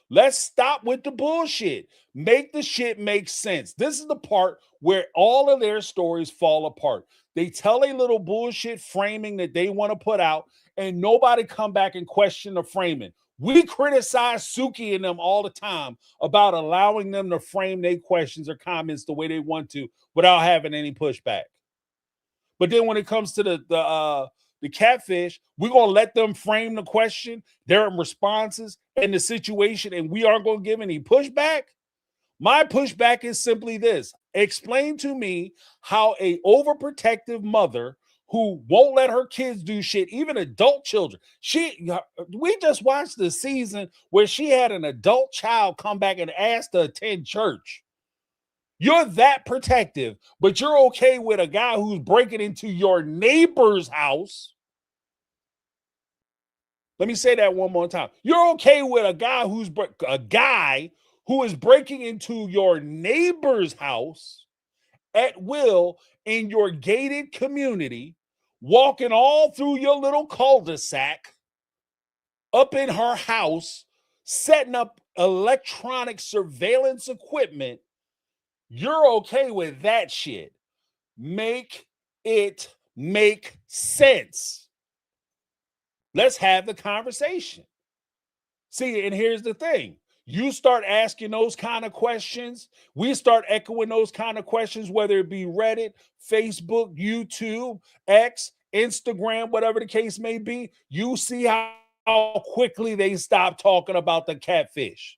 Let's stop with the bullshit. Make the shit make sense. This is the part where all of their stories fall apart. They tell a little bullshit framing that they want to put out, and nobody come back and question the framing. We criticize Suki and them all the time about allowing them to frame their questions or comments the way they want to without having any pushback. But then when it comes to the catfish, we're gonna let them frame the question, their responses, and the situation, and we aren't gonna give any pushback. My pushback is simply this: explain to me how a overprotective mother who won't let her kids do shit, even adult children. We just watched the season where she had an adult child come back and ask to attend church. You're that protective, but you're okay with a guy who's breaking into your neighbor's house. Let me say that one more time. You're okay with a guy who is breaking into your neighbor's house at will in your gated community, walking all through your little cul-de-sac, up in her house, setting up electronic surveillance equipment. You're okay with that shit. Make it make sense. Let's have the conversation. See, and here's the thing. You start asking those kind of questions, we start echoing those kind of questions, whether it be Reddit, Facebook, YouTube, X, Instagram, whatever the case may be. You see how quickly they stop talking about the catfish.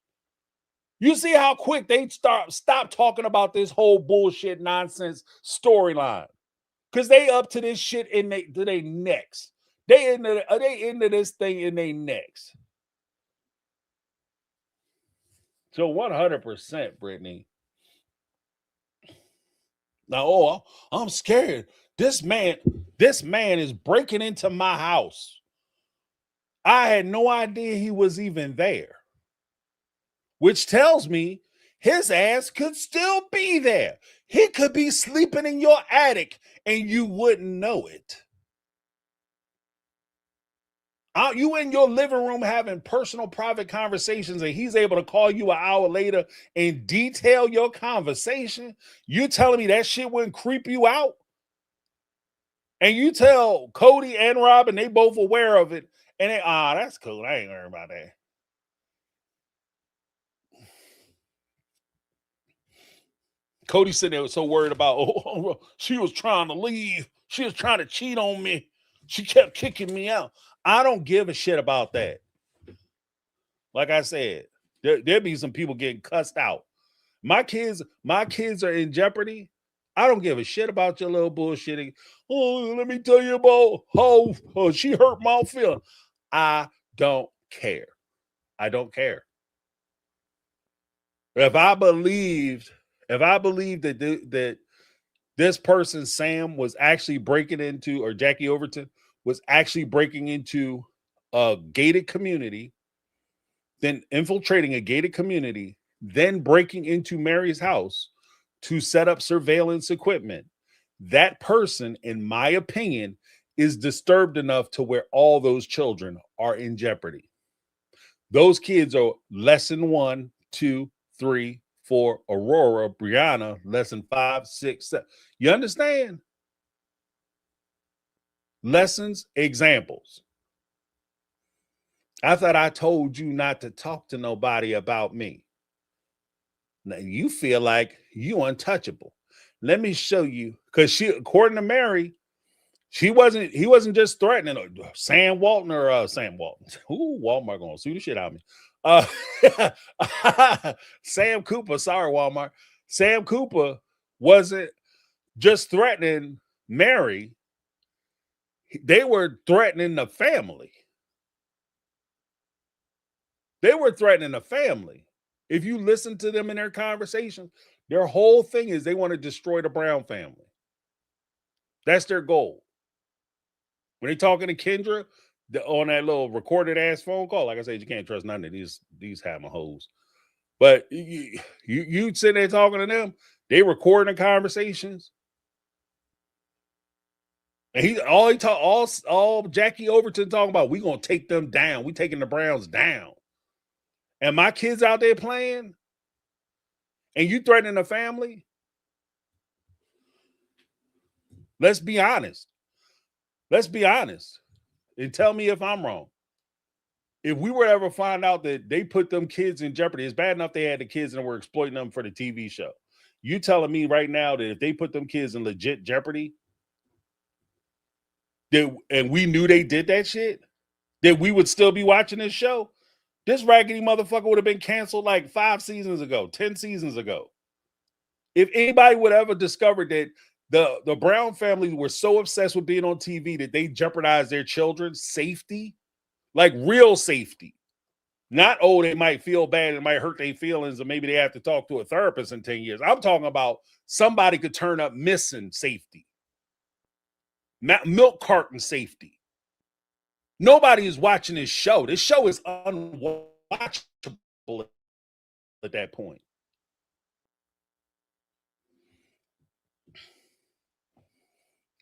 You see how quick they stop talking about this whole bullshit nonsense storyline. Because they up to this shit in they necks. They into this thing in their necks. So 100%, Brittany. Now, I'm scared. This man is breaking into my house. I had no idea he was even there. Which tells me his ass could still be there. He could be sleeping in your attic and you wouldn't know it. You in your living room having personal private conversations and he's able to call you an hour later and detail your conversation. You telling me that shit wouldn't creep you out? And you tell Cody and Robin, they both aware of it. And they, that's cool. I ain't worried about that. Cody said they was so worried about, she was trying to leave. She was trying to cheat on me. She kept kicking me out. I don't give a shit about that. Like I said, there be some people getting cussed out. My kids are in jeopardy. I don't give a shit about your little bullshitting. Oh, let me tell you about how she hurt my feeling. I don't care. I don't care. If I believed that this person, Sam, was actually breaking into, or Jackie Overton was actually breaking into a gated community, then infiltrating a gated community, then breaking into Mary's house to set up surveillance equipment, that person, in my opinion, is disturbed enough to where all those children are in jeopardy. Those kids are lesson 1, 2, 3, 4, Aurora, Brianna, lesson 5, 6, 7. You understand? Lessons, examples. I thought I told you not to talk to nobody about me. Now you feel like you untouchable. Let me show you, because according to Mary, he wasn't just threatening her. Sam Walton. Ooh, Walmart gonna sue the shit out of me. Sam Cooper, sorry, Walmart. Sam Cooper wasn't just threatening Mary. They were threatening the family. They were threatening the family. If you listen to them in their conversations, their whole thing is they want to destroy the Brown family. That's their goal. When they talking to Kendra on that little recorded ass phone call, like I said, you can't trust none of these hammer hoes. But you sitting there talking to them, they recording the conversations. And all Jackie Overton talking about, we gonna take them down. We taking the Browns down. And my kids out there playing, and you threatening the family. Let's be honest. And tell me if I'm wrong. if we were to ever find out that they put them kids in jeopardy, it's bad enough they had the kids and were exploiting them for the TV show. You telling me right now that if they put them kids in legit jeopardy, and we knew they did that shit, that we would still be watching this show? This raggedy motherfucker would have been canceled like 5 seasons ago, 10 seasons ago. If anybody would ever discover that the Brown family were so obsessed with being on TV that they jeopardized their children's safety, like real safety. Not, oh, they might feel bad, it might hurt their feelings, and maybe they have to talk to a therapist in 10 years. I'm talking about somebody could turn up missing safety. Milk carton safety. Nobody is watching this show. This show is unwatchable at that point.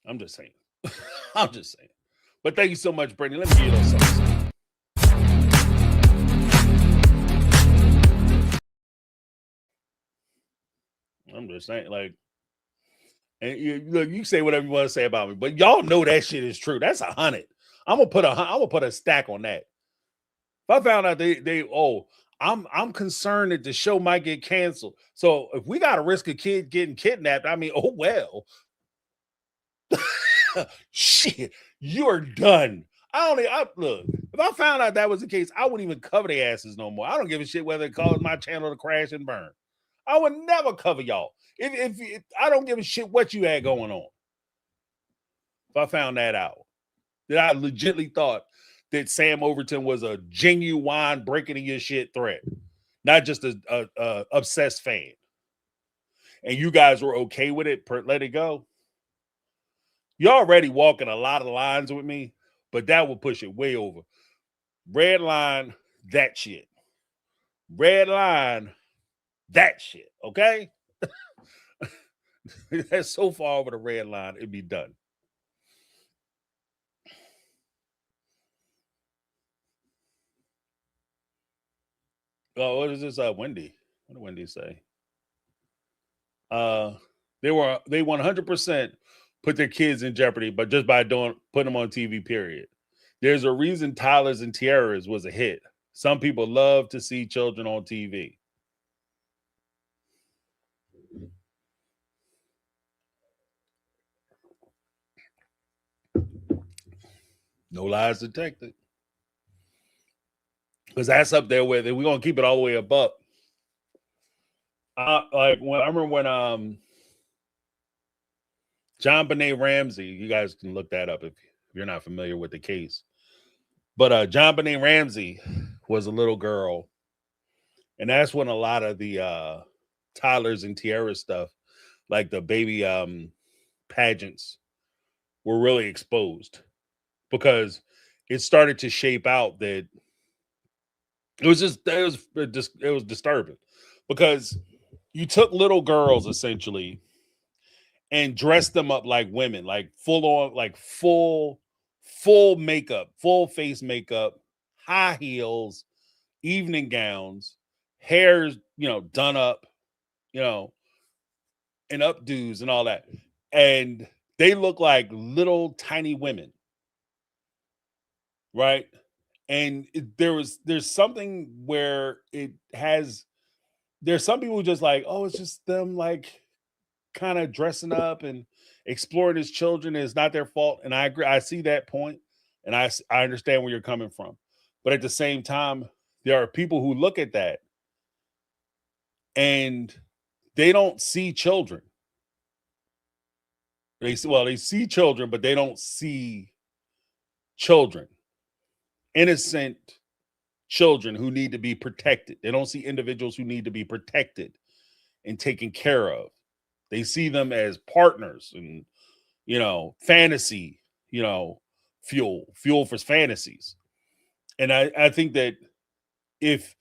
I'm just saying. I'm just saying. But thank you so much, Brittany. Let me give you those something. I'm just saying, like, and you say whatever you want to say about me, but y'all know that shit is true. That's 100. I'm gonna put a stack on that. If I found out I'm concerned that the show might get canceled. So if we got to risk a kid getting kidnapped, I mean, oh well. Shit, you're done. Look, if I found out that was the case, I wouldn't even cover their asses no more. I don't give a shit whether it caused my channel to crash and burn. I would never cover y'all. If I don't give a shit what you had going on. If I found that out, that I legitimately thought that Sam Overton was a genuine breaking in your shit threat, not just a obsessed fan, and you guys were okay with it, let it go. You're already walking a lot of lines with me, but that will push it way over. Red line, that shit. Red line, that shit. Okay? That's so far over the red line, it'd be done. Oh, what is this? Wendy. What did Wendy say? They 100% put their kids in jeopardy, but just by putting them on TV, period. There's a reason Tyler's and Tiara's was a hit. Some people love to see children on TV. No lies detected. Because that's up there with it. We're gonna keep it all the way above. I remember when JonBenet Ramsey, you guys can look that up if you're not familiar with the case. But JonBenet Ramsey was a little girl, and that's when a lot of the Tyler's and Tiara stuff, like the baby pageants, were really exposed, because it started to shape out that it was disturbing, because you took little girls essentially and dressed them up like women, like full on, like full makeup, full face makeup, high heels, evening gowns, hair's, done up, and updos and all that. And they look like little tiny women. Right. And there's something where there's some people just like, oh, it's just them like kind of dressing up and exploring as children, and it's not their fault. And I agree. I see that point, and I understand where you're coming from. But at the same time, there are people who look at that and they don't see children. They see children, but they don't see children. Innocent children who need to be protected. They don't see individuals who need to be protected and taken care of. They see them as partners and, fantasy, fuel for fantasies. And I think that if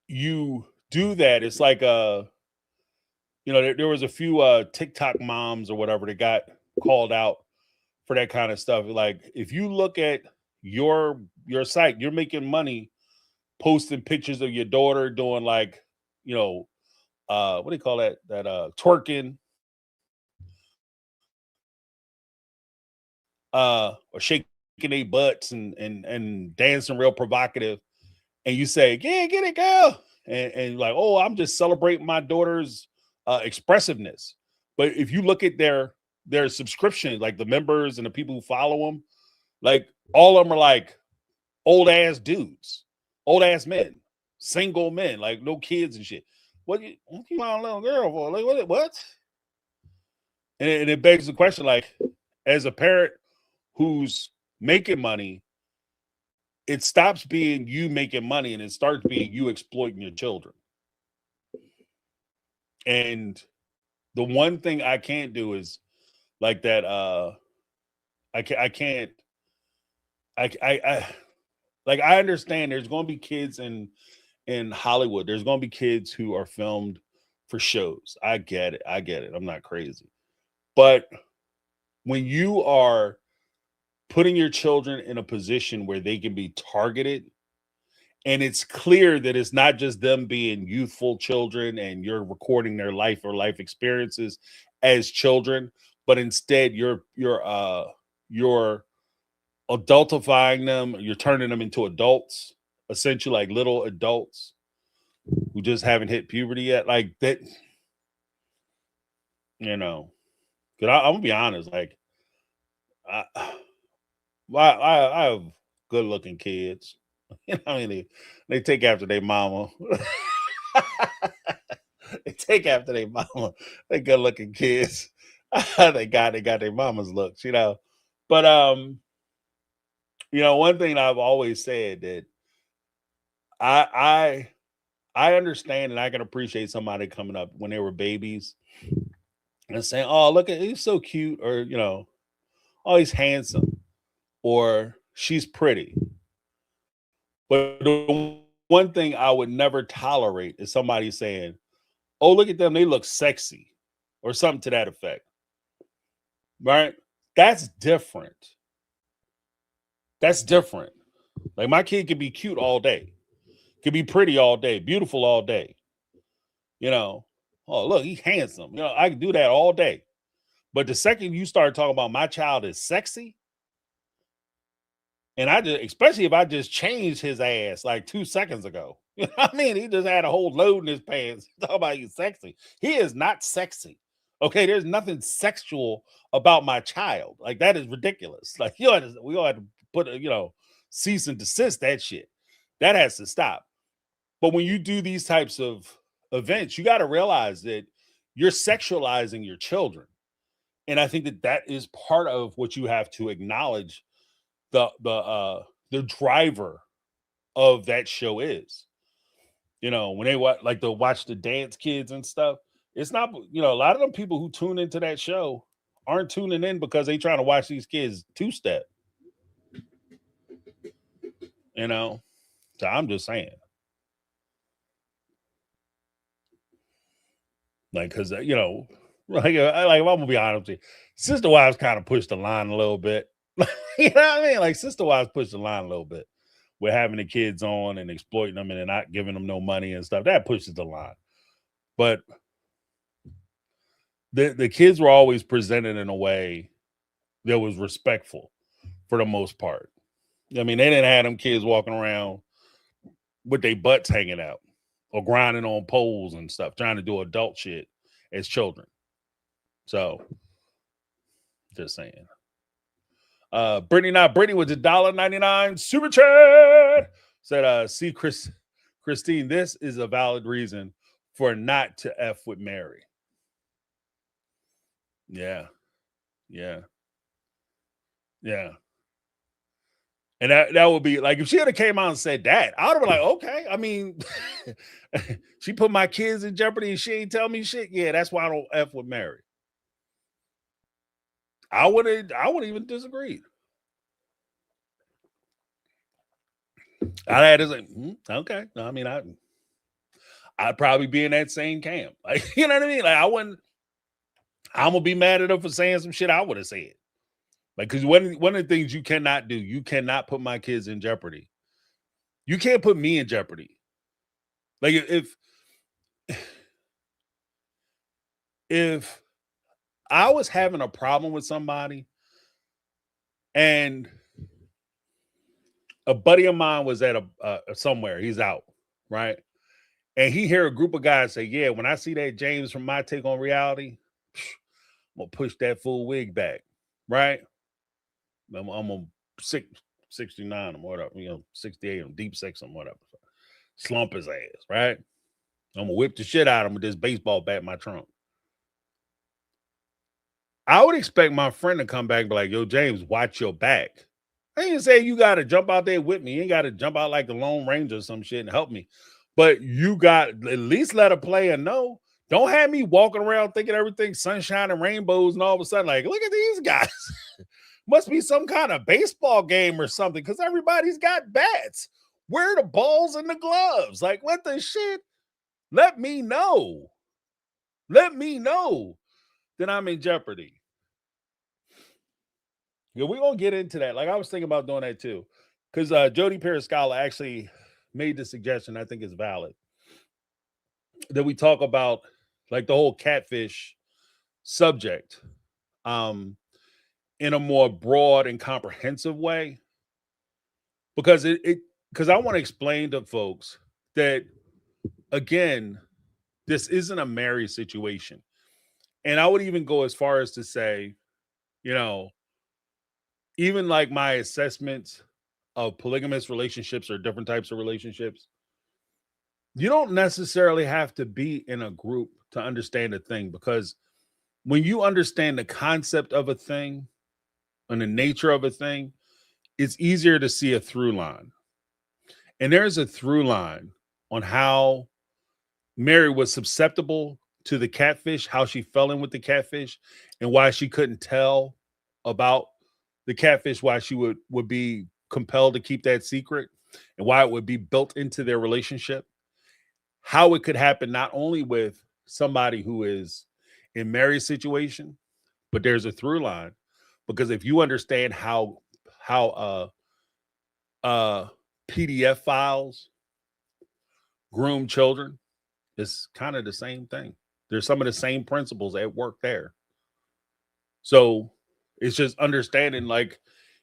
you do that, it's like, there was a few TikTok moms or whatever that got called out for that kind of stuff. Like, if you look at your site, you're making money posting pictures of your daughter doing like, what do you call that? That twerking, or shaking their butts and dancing real provocative, and you say, "Yeah, get it, girl," and like, "Oh, I'm just celebrating my daughter's expressiveness." But if you look at their subscription, like the members and the people who follow them, like all of them are like old ass dudes, old ass men, single men, like no kids and shit. What you want a little girl for? Like what? And it begs the question, like, as a parent who's making money, it stops being you making money and it starts being you exploiting your children. And the one thing I can't do is like that. I can't. I like I understand there's going to be kids in Hollywood. There's going to be kids who are filmed for shows. I get it. I get it. I'm not crazy. But when you are putting your children in a position where they can be targeted, and it's clear that it's not just them being youthful children and you're recording their life or life experiences as children, but instead you're adultifying them, you're turning them into adults, essentially like little adults who just haven't hit puberty yet. Like that, you know. Cause I'm gonna be honest, like I, I have good looking kids. You know, I mean, they take after their mama. They take after their mama. They good looking kids. They got their mama's looks, you know. But one thing I've always said that I I understand and I can appreciate somebody coming up when they were babies and saying, "Oh, look at he's so cute," or "Oh, he's handsome," or "She's pretty." But the one thing I would never tolerate is somebody saying, "Oh, look at them, they look sexy," or something to that effect. Right? That's different. That's different. Like my kid could be cute all day, could be pretty all day, beautiful all day. You know, oh look, he's handsome. I can do that all day. But the second you start talking about my child is sexy, and I just, especially if I just changed his ass like 2 seconds ago. You know what I mean? He just had a whole load in his pants. Talk about he's sexy. He is not sexy. Okay, there's nothing sexual about my child. Like that is ridiculous. Like we all had to put cease and desist that shit. That has to stop. But when you do these types of events, you got to realize that you're sexualizing your children. And I think that that is part of what you have to acknowledge the driver of that show is. When they watch the dance kids and stuff, it's not, a lot of them people who tune into that show aren't tuning in because they trying to watch these kids two-step, you know. So I'm just saying. Like, cause I'm gonna be honest with you, Sister Wives kind of pushed the line a little bit. You know what I mean? Like Sister Wives pushed the line a little bit. We're having the kids on and exploiting them and not giving them no money and stuff. That pushes the line. But the kids were always presented in a way that was respectful for the most part. I mean, they didn't have them kids walking around with their butts hanging out or grinding on poles and stuff, trying to do adult shit as children. So, just saying. Brittany not Brittany with the $1.99 super chat said, "See, Christine, this is a valid reason for not to F with Mary." Yeah, yeah, yeah. And that would be like if she had have came out and said that, I would have been like, okay. I mean, she put my kids in jeopardy and she ain't tell me shit. Yeah, that's why I don't F with Mary. I would even disagreed. I had to say, okay. No, I mean, I'd probably be in that same camp. Like, you know what I mean? Like, I'm gonna be mad at her for saying some shit I would have said. Like, because one of the things you cannot do, you cannot put my kids in jeopardy. You can't put me in jeopardy. Like, if I was having a problem with somebody and a buddy of mine was at a somewhere. He's out, right? And he hear a group of guys say, "Yeah, when I see that James from My Take on Reality, I'm gonna push that full wig back, right? I'm gonna 69 or whatever, 68 or deep six or whatever. Slump his ass, right? I'm gonna whip the shit out of him with this baseball bat in my trunk." I would expect my friend to come back and be like, "Yo, James, watch your back." I ain't say you got to jump out there with me. You ain't got to jump out like the Lone Ranger or some shit and help me. But you got at least let a player know. Don't have me walking around thinking everything's sunshine and rainbows and all of a sudden, like, look at these guys. Must be some kind of baseball game or something because everybody's got bats. Where are the balls and the gloves? Like, what the shit? Let me know. Let me know that I'm in jeopardy. Yeah, we're gonna get into that. Like I was thinking about doing that too. Because Jody Periscala actually made the suggestion, I think is valid, that we talk about like the whole catfish subject in a more broad and comprehensive way. Because because I want to explain to folks that again, this isn't a married situation. And I would even go as far as to say, you know, even like my assessments of polygamous relationships or different types of relationships, you don't necessarily have to be in a group to understand a thing, because when you understand the concept of a thing and the nature of a thing, it's easier to see a through line. And there's a through line on how Mary was susceptible to the catfish, how she fell in with the catfish, and why she couldn't tell about the catfish, why she would be compelled to keep that secret, and why it would be built into their relationship. How it could happen not only with somebody who is in Mary's situation, but there's a through line, because if you understand how PDF files groom children, it's kind of the same thing. There's some of the same principles at work there. So it's just understanding, like,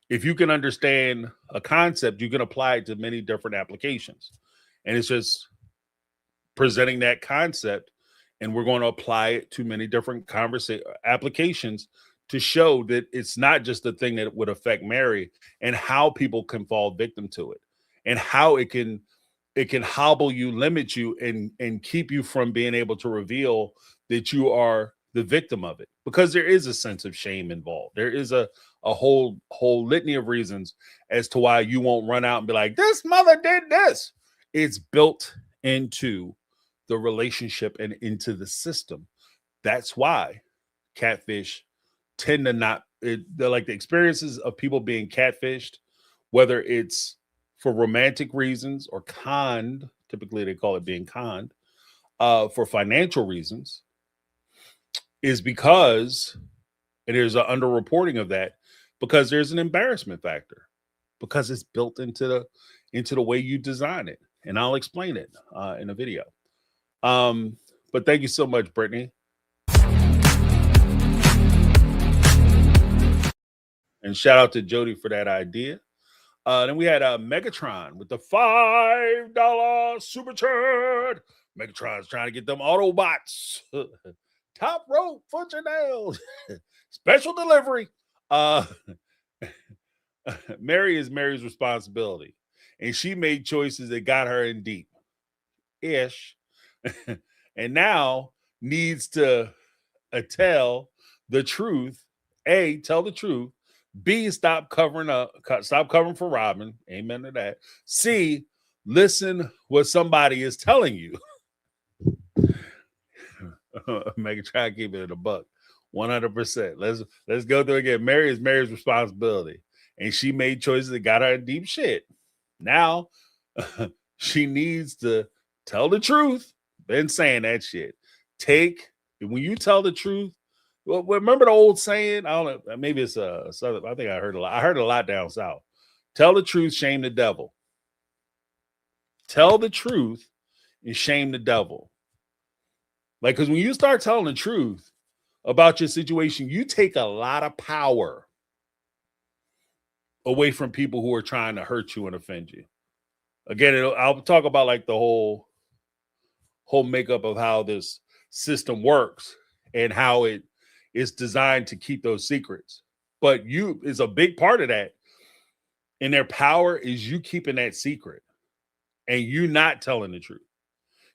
if you can understand a concept, you can apply it to many different applications. And it's just presenting that concept, and we're going to apply it to many different applications to show that it's not just the thing that would affect Mary, and how people can fall victim to it, and how it can hobble you, limit you, and keep you from being able to reveal that you are the victim of it, because there is a sense of shame involved. There is a whole litany of reasons as to why you won't run out and be like, this mother did this. It's built into the relationship and into the system. That's why catfish tend to not, they're like the experiences of people being catfished, whether it's for romantic reasons or conned, typically they call it being conned, for financial reasons, is because, and there's an underreporting of that, because there's an embarrassment factor, because it's built into the way you design it. And I'll explain it in a video. But thank you so much, Brittany. And shout out to Jody for that idea. Then we had Megatron with the $5 super chat. Megatron's trying to get them Autobots. Top rope for Janelle. Special delivery. Mary is Mary's responsibility, and she made choices that got her in deep ish. And now needs to tell the truth. A, tell the truth. B, stop covering for Robin. Amen to that. C, listen what somebody is telling you. Make it try to keep it in a buck. 100%. Let's go through again. Mary is Mary's responsibility, and she made choices that got her in deep shit. Now she needs to tell the truth. Been saying that shit. When you tell the truth. Well, remember the old saying? I don't know. Maybe it's a southern. I think I heard a lot. I heard a lot down south. Tell the truth, shame the devil. Tell the truth and shame the devil. Like, because when you start telling the truth about your situation, you take a lot of power away from people who are trying to hurt you and offend you. Again, I'll talk about like the whole makeup of how this system works and how it is designed to keep those secrets. But you is a big part of that. And their power is you keeping that secret and you not telling the truth,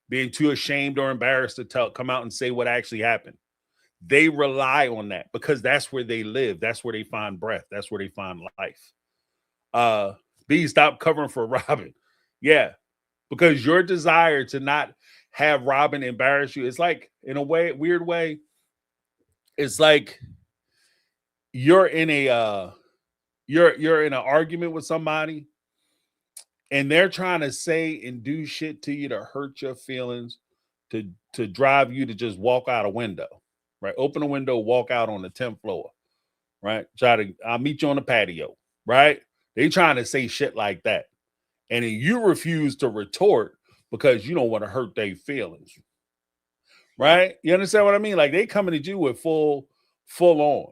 being too ashamed or embarrassed to come out and say what actually happened. They rely on that because that's where they live. That's where they find breath. That's where they find life. B, stop covering for Robin. Yeah, because your desire to not have Robin embarrass you, it's like, in a way, weird way, it's like you're in a you're in an argument with somebody and they're trying to say and do shit to you to hurt your feelings, to drive you to just walk out a window, right? Open a window, walk out on the 10th floor, right? I'll meet you on the patio, right? They trying to say shit like that. And then you refuse to retort because you don't want to hurt their feelings, right? You understand what I mean? Like they coming at you with full on.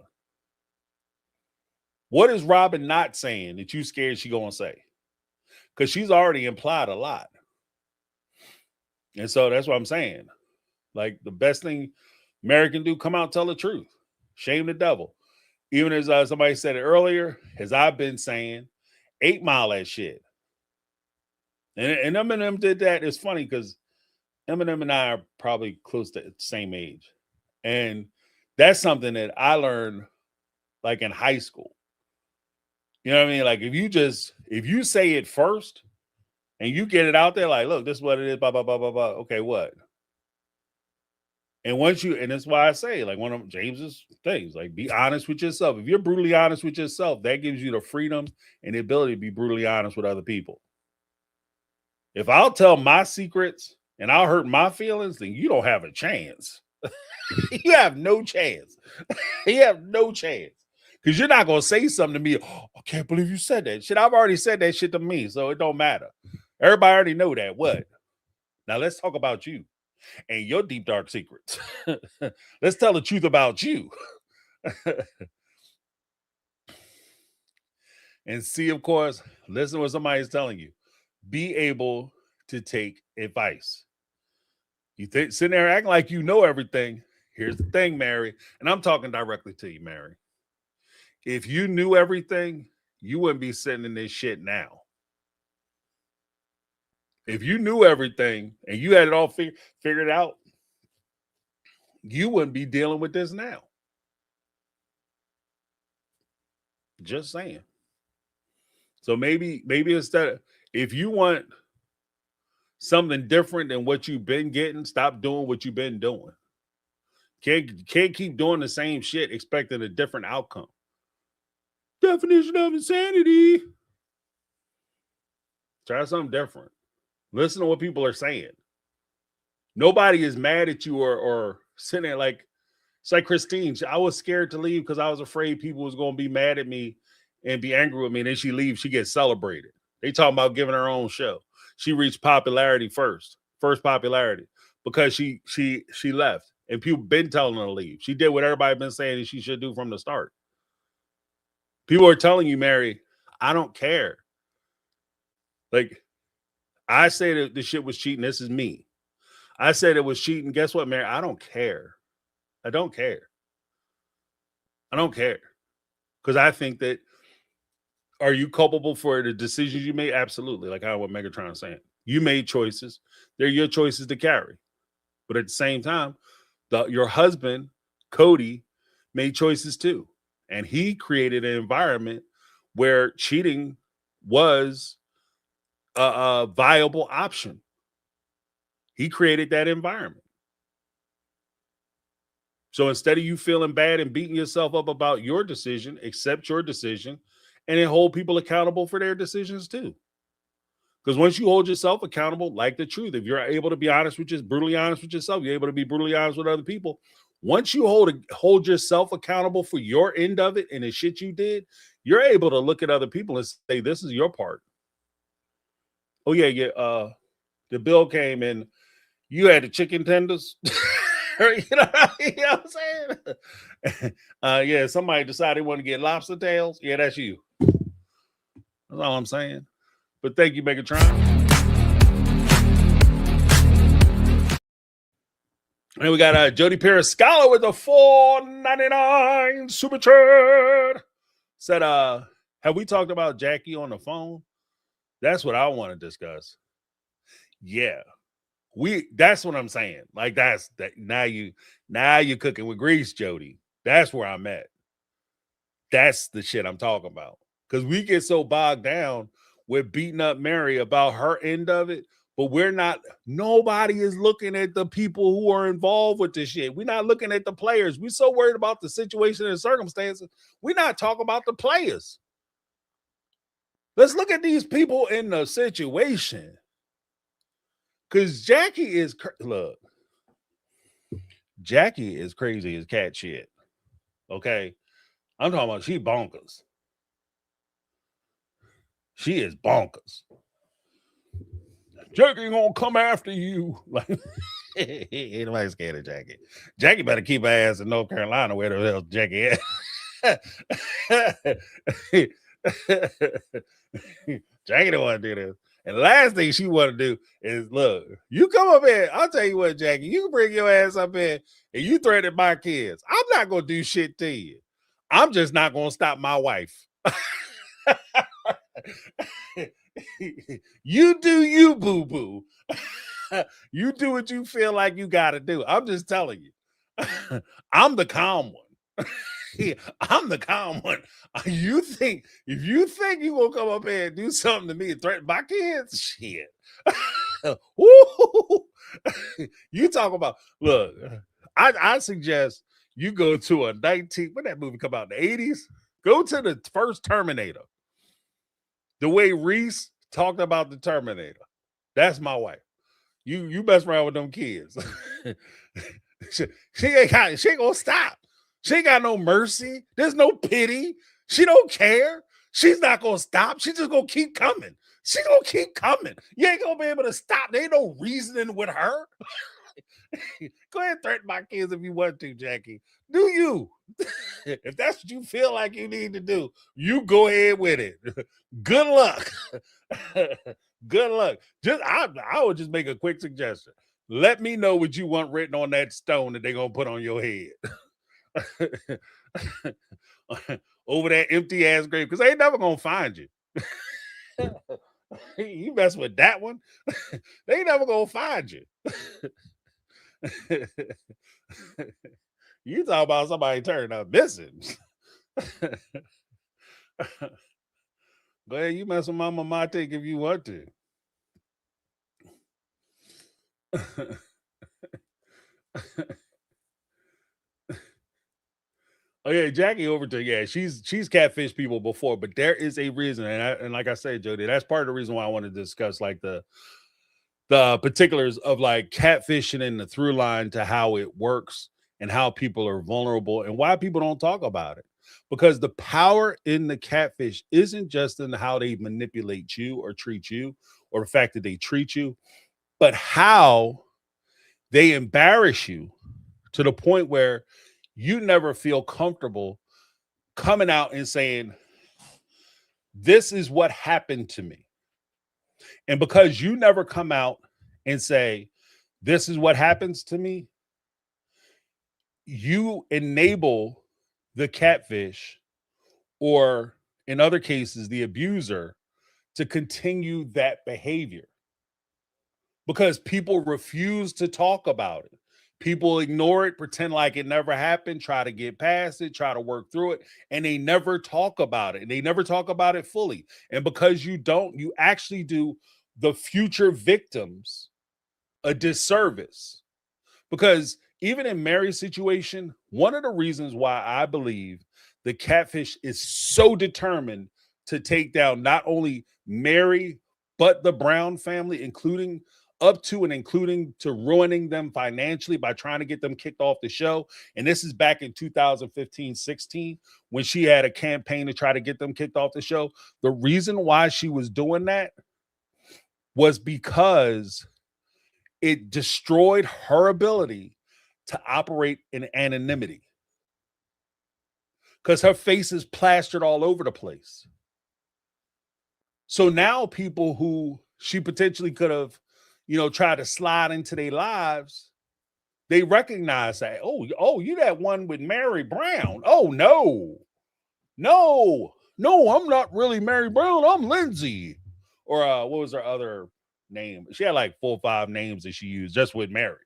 What is Robin not saying that you scared she gonna say? Because she's already implied a lot. And so that's what I'm saying. Like the best thing Mary can do, come out and tell the truth. Shame the devil. Even as somebody said it earlier, as I've been saying, 8 Mile that shit. And Eminem did that. It's funny because Eminem and I are probably close to the same age. And that's something that I learned like in high school. You know what I mean? Like if you say it first and you get it out there, like, look, this is what it is, blah, blah, blah, blah, blah. Okay, what? And and that's why I say, like one of James's things, like be honest with yourself. If you're brutally honest with yourself, that gives you the freedom and the ability to be brutally honest with other people. If I'll tell my secrets and I'll hurt my feelings, then you don't have a chance. You have no chance. You have no chance. Because you're not going to say something to me. Oh, I can't believe you said that shit. I've already said that shit to me, so it don't matter. Everybody already know that. What? Now let's talk about you and your deep, dark secrets. Let's tell the truth about you. And see, of course, listen to what somebody's telling you. Be able to take advice. You sitting there acting like you know everything. Here's the thing, Mary. And I'm talking directly to you, Mary. If you knew everything, you wouldn't be sitting in this shit now. If you knew everything and you had it all figured out, you wouldn't be dealing with this now. Just saying. So maybe instead, if you want something different than what you've been getting, stop doing what you've been doing. Can't keep doing the same shit expecting a different outcome. Definition of insanity. Try something different. Listen to what people are saying. Nobody is mad at you or sitting there like, it's like Christine. I was scared to leave because I was afraid people was going to be mad at me and be angry with me. And then she leaves, she gets celebrated. They talking about giving her own show. She reached popularity first popularity because she left. And people been telling her to leave. She did what everybody been saying that she should do from the start. People are telling you, Mary, I don't care. Like, I say that the shit was cheating. This is me. I said it was cheating. Guess what, Mary? I don't care. I don't care. I don't care. Because I think that, are you culpable for the decisions you made? Absolutely. Like what Megatron is saying. You made choices. They're your choices to carry. But at the same time, your husband, Cody, made choices too. And he created an environment where cheating was a viable option. He created that environment. So instead of you feeling bad and beating yourself up about your decision, accept your decision and then hold people accountable for their decisions too. Because once you hold yourself accountable, like the truth, if you're able to be brutally honest with yourself, you're able to be brutally honest with other people. Once you hold yourself accountable for your end of it and the shit you did, you're able to look at other people and say, this is your part. Oh, yeah. The bill came and you had the chicken tenders. You know what I'm saying? Yeah, somebody decided they want to get lobster tails. Yeah, that's you. That's all I'm saying. But thank you, Megatron. And we got Jody Periscala with a $4.99 super chat. Said, have we talked about Jackie on the phone? That's what I want to discuss. Yeah. That's what I'm saying. Like that's that now you're cooking with grease, Jody. That's where I'm at. That's the shit I'm talking about. Because we get so bogged down with beating up Mary about her end of it, but nobody is looking at the people who are involved with this shit. We're not looking at the players. We're so worried about the situation and circumstances. We're not talking about the players. Let's look at these people in the situation. Because Jackie is crazy as cat shit. Okay. I'm talking about she bonkers. She is bonkers. Jackie gonna come after you. Like, ain't nobody scared of Jackie. Jackie better keep her ass in North Carolina where the hell Jackie at. Jackie don't want to do this. And the last thing she want to do is, look, you come up here. I'll tell you what, Jackie, you can bring your ass up here and you threaten my kids. I'm not going to do shit to you. I'm just not going to stop my wife. You do you, boo-boo. You do what you feel like you got to do. I'm just telling you. I'm the calm one. I'm the calm one. If you think you're gonna come up here and do something to me and threaten my kids, shit. You talk about, look, I suggest you go to a 19, when that movie come out in the 80s, go to the first Terminator. The way Reese talked about the Terminator. That's my wife. You mess around with them kids. she ain't gonna stop. She ain't got no mercy. There's no pity. She don't care. She's not gonna stop. She's just gonna keep coming. She's gonna keep coming. You ain't gonna be able to stop. There ain't no reasoning with her. Go ahead and threaten my kids if you want to, Jackie. Do you? If that's what you feel like you need to do, you go ahead with it. Good luck. Good luck. I would just make a quick suggestion. Let me know what you want written on that stone that they're gonna put on your head. Over that empty ass grave, because they ain't never gonna find you. You mess with that one, they ain't never gonna find you. You talk about somebody turning up missing. Go ahead, you mess with Mama Mate if you want to. Oh yeah, Jackie Overton. Yeah, she's catfished people before, but there is a reason, and like I said, Jody, that's part of the reason why I want to discuss like the particulars of like catfishing and the through line to how it works and how people are vulnerable and why people don't talk about it. Because the power in the catfish isn't just in how they manipulate you or treat you, or the fact that they treat you, but how they embarrass you to the point where you never feel comfortable coming out and saying, this is what happened to me. And because you never come out and say, this is what happens to me, you enable the catfish, or in other cases, the abuser, to continue that behavior. Because people refuse to talk about it. People ignore it, pretend like it never happened, try to get past it, try to work through it, and they never talk about it. And they never talk about it fully. And because you don't, you actually do the future victims a disservice. Because even in Mary's situation, one of the reasons why I believe the catfish is so determined to take down not only Mary, but the Brown family, including to ruining them financially by trying to get them kicked off the show. And this is back in 2015-16 when she had a campaign to try to get them kicked off the show. The reason why she was doing that was because it destroyed her ability to operate in anonymity, because her face is plastered all over the place. So now people who she potentially could have, tried to slide into their lives, they recognize that, oh, you that one with Mary Brown. Oh, no, I'm not really Mary Brown. I'm Lindsay. Or what was her other name? She had like 4 or 5 names that she used just with Mary.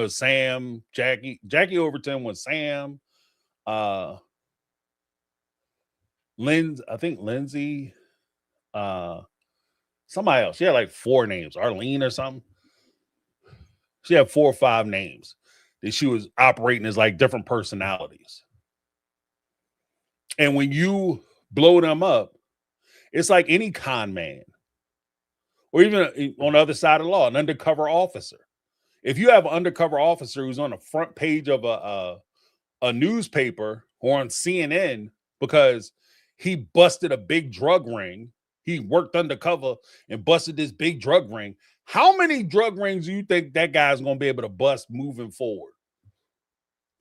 Sam, Jackie Overton was Sam. I think Lindsay, somebody else. She had like 4 names, Arlene or something. She had 4 or 5 names that she was operating as like different personalities. And when you blow them up, it's like any con man, or even on the other side of the law, an undercover officer. If you have an undercover officer who's on the front page of a newspaper or on CNN because he busted a big drug ring, he worked undercover and busted this big drug ring. How many drug rings do you think that guy's going to be able to bust moving forward?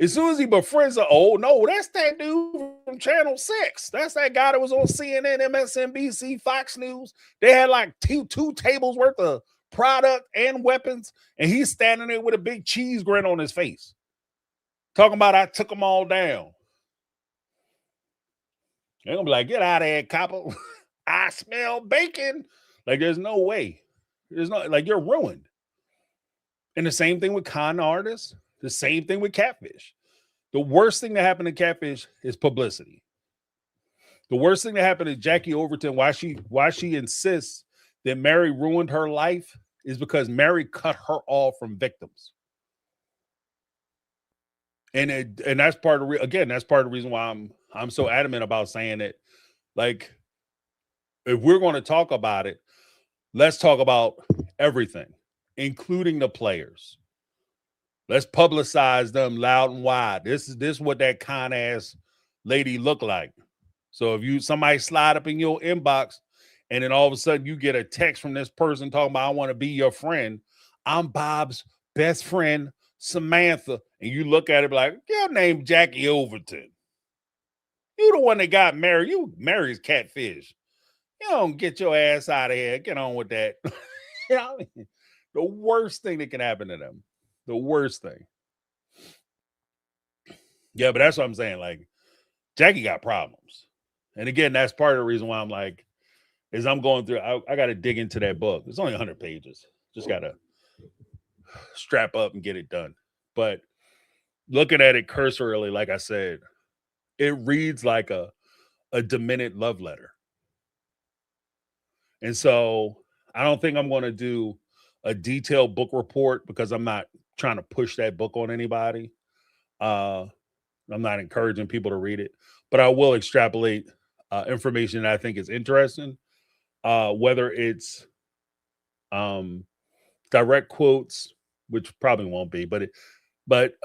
As soon as he befriends her, oh no, that's that dude from Channel 6. That's that guy that was on CNN, MSNBC, Fox News. They had like two tables worth of product and weapons, and he's standing there with a big cheese grin on his face. Talking about I took them all down. They're gonna be like, get out of here, copper. I smell bacon. Like, there's no way. There's no, like, you're ruined. And the same thing with con artists, the same thing with catfish. The worst thing that happened to catfish is publicity. The worst thing that happened to Jackie Overton, why she insists that Mary ruined her life, is because Mary cut her off from victims. And that's part of that's part of the reason why I'm so adamant about saying it. Like, if we're going to talk about it, let's talk about everything, including the players. Let's publicize them loud and wide. This is what that con ass lady looked like. So if somebody slide up in your inbox and then all of a sudden you get a text from this person talking about, I want to be your friend. I'm Bob's best friend, Samantha. And you look at it like, your name Jackie Overton. You the one that got married. You married catfish. You don't get your ass out of here. Get on with that. You know what I mean? The worst thing that can happen to them. The worst thing. Yeah, but that's what I'm saying. Like, Jackie got problems. And again, that's part of the reason why I'm like, as I'm going through, I got to dig into that book. It's only 100 pages. Just got to strap up and get it done. But looking at it cursorily, like I said, it reads like a demented love letter. And so I don't think I'm going to do a detailed book report because I'm not trying to push that book on anybody. I'm not encouraging people to read it, but I will extrapolate information that I think is interesting, whether it's direct quotes, which probably won't be, but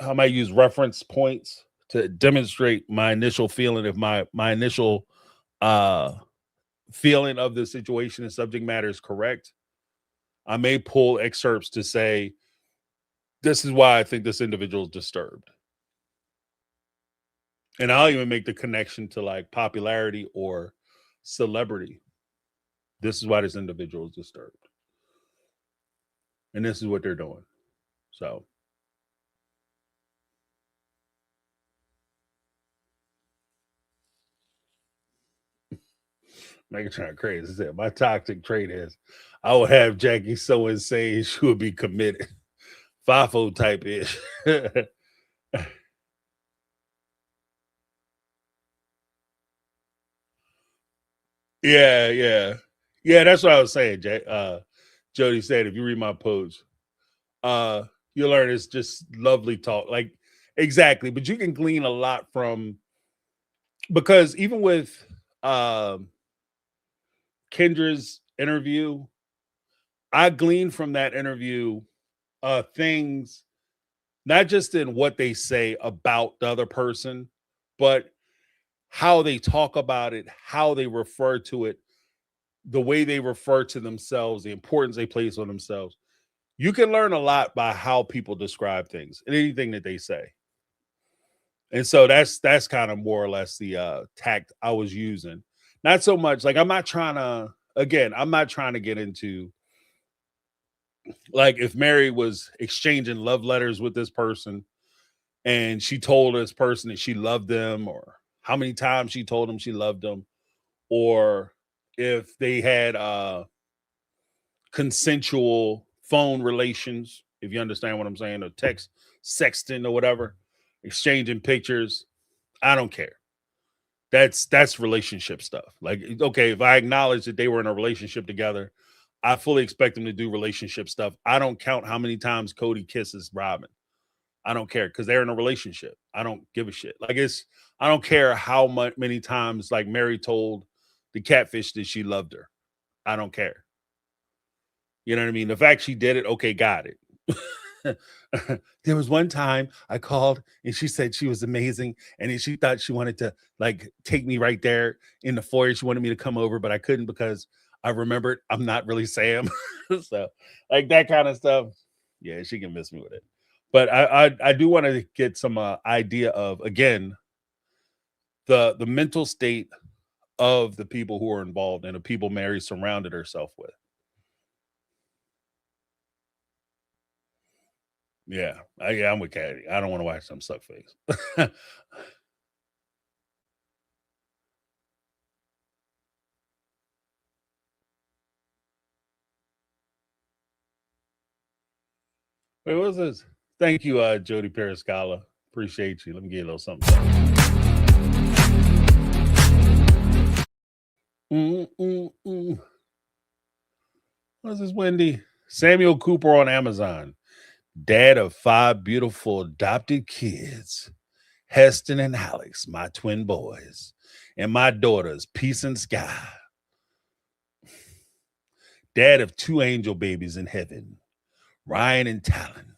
I might use reference points to demonstrate my initial feeling. If my initial feeling of the situation and subject matter is correct, I may pull excerpts to say, this is why I think this individual is disturbed. And I'll even make the connection to like popularity or celebrity. This is why this individual is disturbed. And this is what they're doing. So. Megatron crazy. Said, my toxic trait is I would have Jackie so insane she would be committed. FIFO type ish. Yeah. That's what I was saying, Jody said, if you read my post, you'll learn it's just lovely talk. Like, exactly. But you can glean a lot from, because even with Kendra's interview, I gleaned from that interview things, not just in what they say about the other person, but how they talk about it, how they refer to it, the way they refer to themselves, the importance they place on themselves. You can learn a lot by how people describe things and anything that they say. And so that's kind of more or less the tact I was using. Not so much like I'm not trying to I'm not trying to get into like if Mary was exchanging love letters with this person and she told this person that she loved them, or how many times she told them she loved them, or if they had consensual phone relations, if you understand what I'm saying, or text sexting or whatever, exchanging pictures. I don't care. That's relationship stuff. Like, okay, if I acknowledge that they were in a relationship together, I fully expect them to do relationship stuff. I don't count how many times Cody kisses Robin. I don't care because they're in a relationship. I don't give a shit. Like I don't care how much many times like Mary told the catfish that she loved her. I don't care. You know what I mean? The fact she did it, okay, got it. There was one time I called and she said she was amazing, and then she thought she wanted to like take me right there in the foyer. She wanted me to come over, but I couldn't because I remembered I'm not really Sam. So like that kind of stuff. Yeah, she can miss me with it. But I do want to get some idea of again the mental state of the people who are involved and the people Mary surrounded herself with. Yeah, I'm with Caddy. I don't want to watch some suck face. Wait, what's this? Thank you, Jody Periscala. Appreciate you. Let me get a little something. Mm, mm, mm. What's this, Wendy? Samuel Cooper on Amazon. Dad of 5 beautiful adopted kids. Heston and Alex, my twin boys. And my daughters, Peace and Sky. Dad of 2 angel babies in heaven. Ryan and Talon.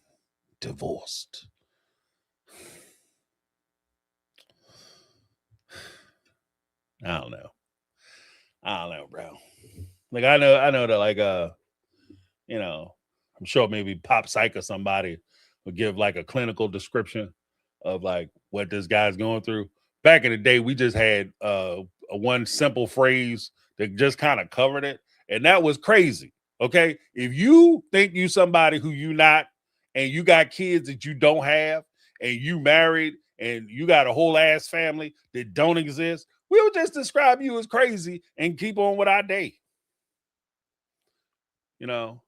Divorced. I don't know. I don't know, bro. Like I know that like you know, I'm sure maybe Pop Psych or somebody would give like a clinical description of like what this guy's going through. Back in the day, we just had a one simple phrase that just kind of covered it, and that was crazy. Okay, if you think you somebody who you not, and you got kids that you don't have, and you married, and you got a whole ass family that don't exist, we'll just describe you as crazy and keep on with our day. You know,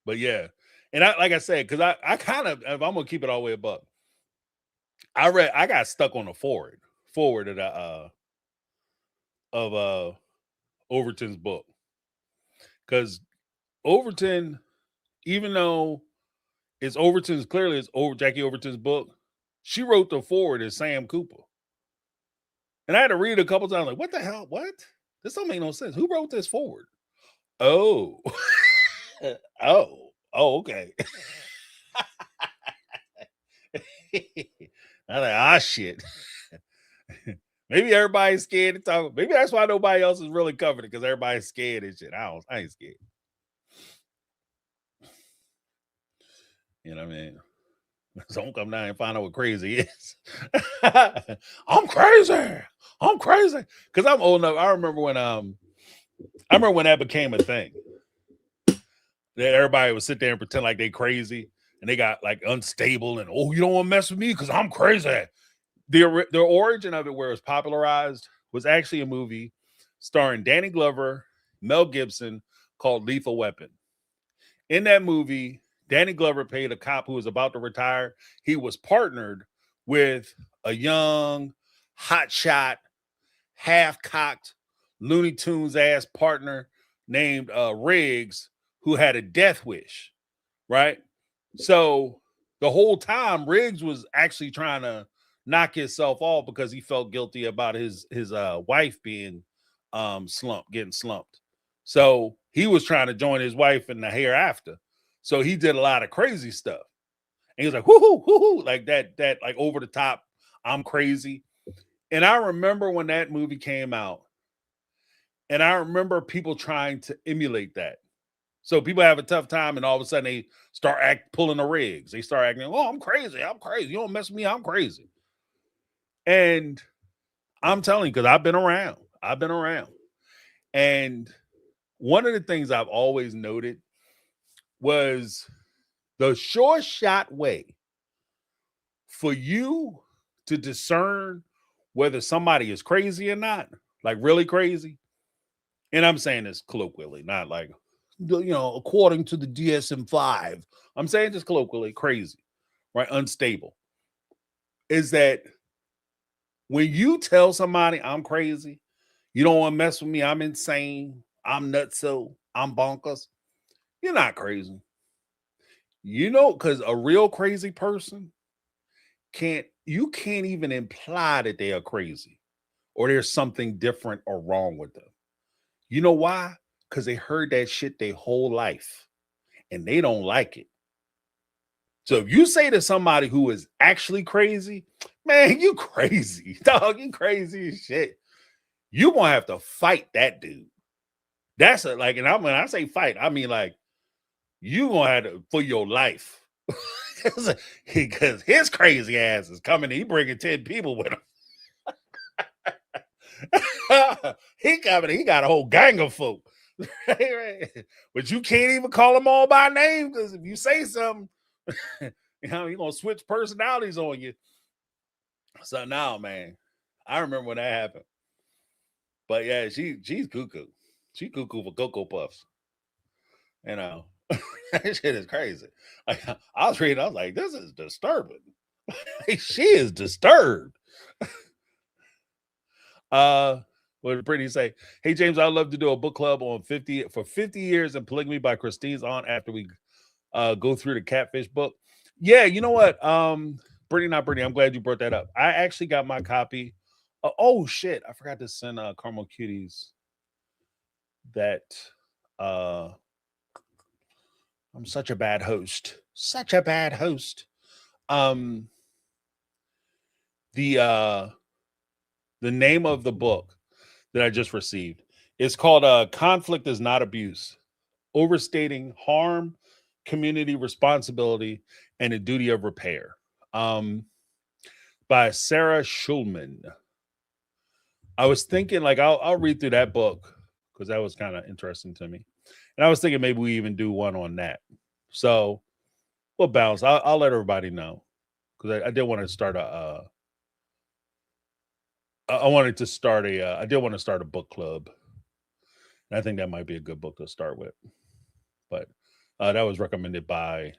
but yeah, and I like I said, because I kind of if I'm gonna keep it all the way above, I got stuck on the forward of Overton's book, because Overton, even though it's Overton's clearly it's over Jackie Overton's book, she wrote the forward as Sam Cooper, and I had to read it a couple times. Like, what the hell? What? This don't make no sense. Who wrote this forward? Oh, okay. I'm like, ah, shit. Maybe everybody's scared to talk. Maybe that's why nobody else is really covered it because everybody's scared and shit. I ain't scared. You know what I mean? Don't come down and find out what crazy is. I'm crazy. I'm crazy. Because I'm old enough. I remember when that became a thing. That everybody would sit there and pretend like they crazy and they got like unstable and oh, you don't want to mess with me because I'm crazy. The origin of it, where it was popularized, was actually a movie starring Danny Glover, Mel Gibson, called Lethal Weapon. In that movie, Danny Glover played a cop who was about to retire. He was partnered with a young, hotshot, half-cocked, Looney Tunes ass partner named Riggs, who had a death wish, right? So the whole time, Riggs was actually trying to knock himself off because he felt guilty about his wife being getting slumped. So he was trying to join his wife in the hereafter. So he did a lot of crazy stuff. And he was like, whoo, whoo, like that, like over the top, I'm crazy. And I remember when that movie came out, and I remember people trying to emulate that. So people have a tough time, and all of a sudden they start pulling the rigs. They start acting, oh, I'm crazy. I'm crazy. You don't mess with me. I'm crazy. And I'm telling you, because I've been around. I've been around. And one of the things I've always noted was the sure shot way for you to discern whether somebody is crazy or not, like really crazy. And I'm saying this colloquially, not like, according to the DSM-5. I'm saying just colloquially, crazy, right? Unstable. Is that when you tell somebody I'm crazy, you don't want to mess with me, I'm insane, I'm nutso, I'm bonkers, you're not crazy. Because a real crazy person can't even imply that they are crazy or there's something different or wrong with them. You know why? Because they heard that shit their whole life and they don't like it. So if you say to somebody who is actually crazy, man, you crazy, dog, you crazy as shit. You're gonna have to fight that dude. That's when I say fight, I mean like you gonna have to for your life. Because his crazy ass is coming. He bringing 10 people with him. He coming. He got a whole gang of folk. Right? But you can't even call them all by name because if you say something, you're gonna switch personalities on you. So now, man, I remember when that happened. But yeah, she's cuckoo. She cuckoo for Cocoa Puffs. That shit is crazy. Like, I was reading, I was like, this is disturbing. She is disturbed. What did Brittany say? Hey James, I'd love to do a book club on 50 years in polygamy by Christine's aunt after we go through the Catfish book. Yeah, you know what? Brittany, not Brittany. I'm glad you brought that up. I actually got my copy. Oh shit, I forgot to send Caramel Cuties that I'm such a bad host. Such a bad host. The name of the book that I just received is called Conflict is Not Abuse. Overstating Harm, Community Responsibility, and the Duty of Repair. By Sarah Schulman. I was thinking like I'll read through that book because that was kind of interesting to me. And I was thinking maybe we even do one on that. So we'll bounce. I'll let everybody know because I did want to start I did want to start a book club. And I think that might be a good book to start with. But that was recommended by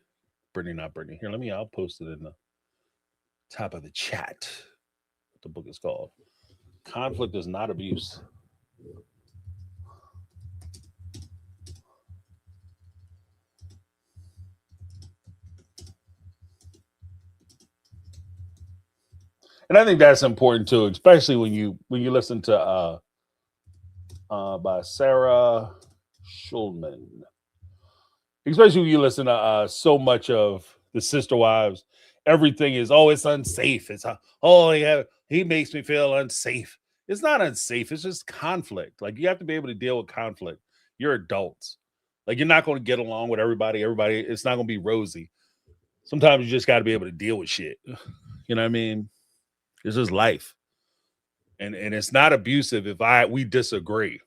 Brittany, not Brittany. Here, I'll post it in the top of the chat. What the book is called. Conflict is Not Abuse. And I think that's important too, especially when you listen to by Sarah Schulman. Especially when you listen to so much of the Sister Wives, everything is it's unsafe. It's he makes me feel unsafe. It's not unsafe. It's just conflict. Like you have to be able to deal with conflict. You're adults. Like you're not going to get along with everybody. It's not going to be rosy. Sometimes you just got to be able to deal with shit. You know what I mean? It's just life. And it's not abusive if we disagree.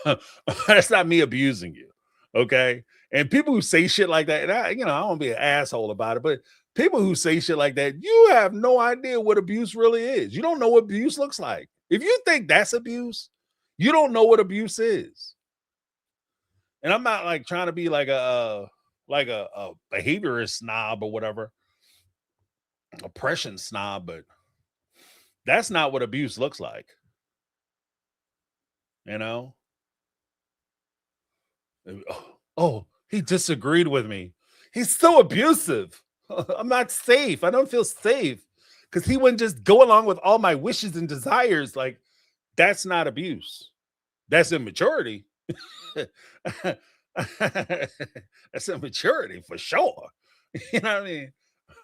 That's not me abusing you. Okay. And people who say shit like that, and I don't want to be an asshole about it, but people who say shit like that, you have no idea what abuse really is. You don't know what abuse looks like. If you think that's abuse, you don't know what abuse is. And I'm not like trying to be like a behaviorist snob or whatever, oppression snob, but that's not what abuse looks like. Oh, he disagreed with me. He's so abusive. I'm not safe. I don't feel safe because he wouldn't just go along with all my wishes and desires. Like, that's not abuse. That's immaturity. That's immaturity for sure. You know what I mean?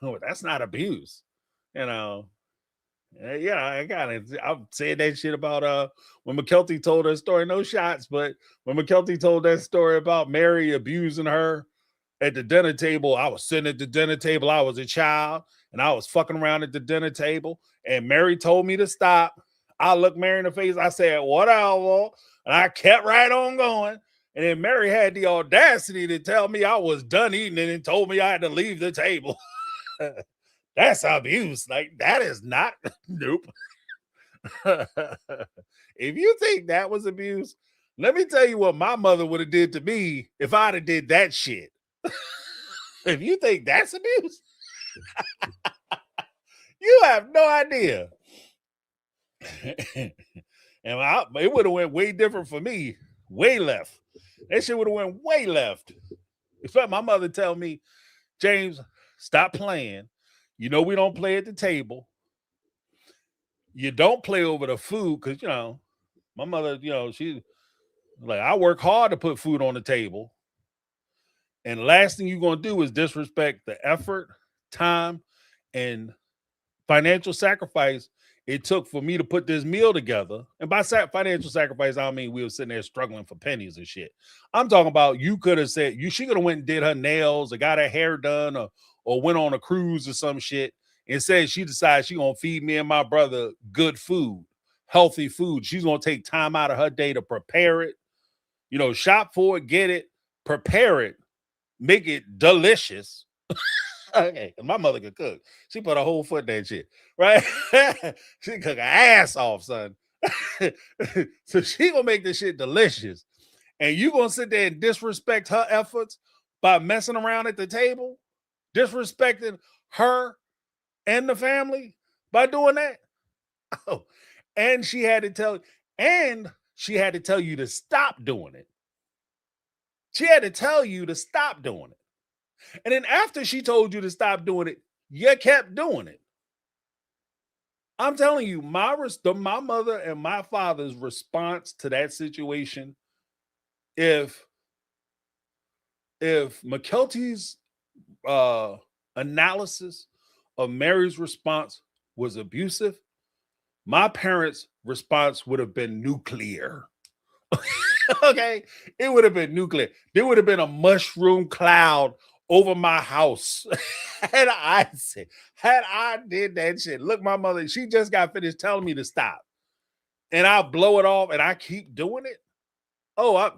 Oh, that's not abuse. Yeah, I got it. I've said that shit about when McKelty told her story, no shots, but when McKelty told that story about Mary abusing her at the dinner table, I was sitting at the dinner table, I was a child, and I was fucking around at the dinner table, and Mary told me to stop. I looked Mary in the face, I said, whatever, and I kept right on going. And then Mary had the audacity to tell me I was done eating and told me I had to leave the table. That's abuse. Like, that is not, nope. If you think that was abuse, let me tell you what my mother would have did to me if I'd have did that shit. If you think that's abuse, you have no idea. And it would have went way different for me, way left. That shit would have went way left. In fact, my mother tell me, James, stop playing. You know we don't play at the table. You don't play over the food because my mother, she like, I work hard to put food on the table. And the last thing you're gonna do is disrespect the effort, time, and financial sacrifice it took for me to put this meal together. And by financial sacrifice, I don't mean we were sitting there struggling for pennies and shit. I'm talking about you could have said she could have went and did her nails or got her hair done or went on a cruise or some shit. Instead, she decided she gonna feed me and my brother good food, healthy food. She's gonna take time out of her day to prepare it, shop for it, get it, prepare it, make it delicious. Okay, my mother could cook. She put a whole foot in that shit, right? She cook her ass off, son. So she gonna make this shit delicious, and you gonna sit there and disrespect her efforts by messing around at the table, disrespecting her and the family by doing that. Oh, and she had to tell you to stop doing it. She had to tell you to stop doing it. And then after she told you to stop doing it, you kept doing it. I'm telling you, my mother and my father's response to that situation, if McKelty's analysis of Mary's response was abusive, my parents' response would have been nuclear. Okay, it would have been nuclear. There would have been a mushroom cloud over my house. Had I did that shit. Look, my mother, she just got finished telling me to stop. And I'll blow it off and I keep doing it. Oh,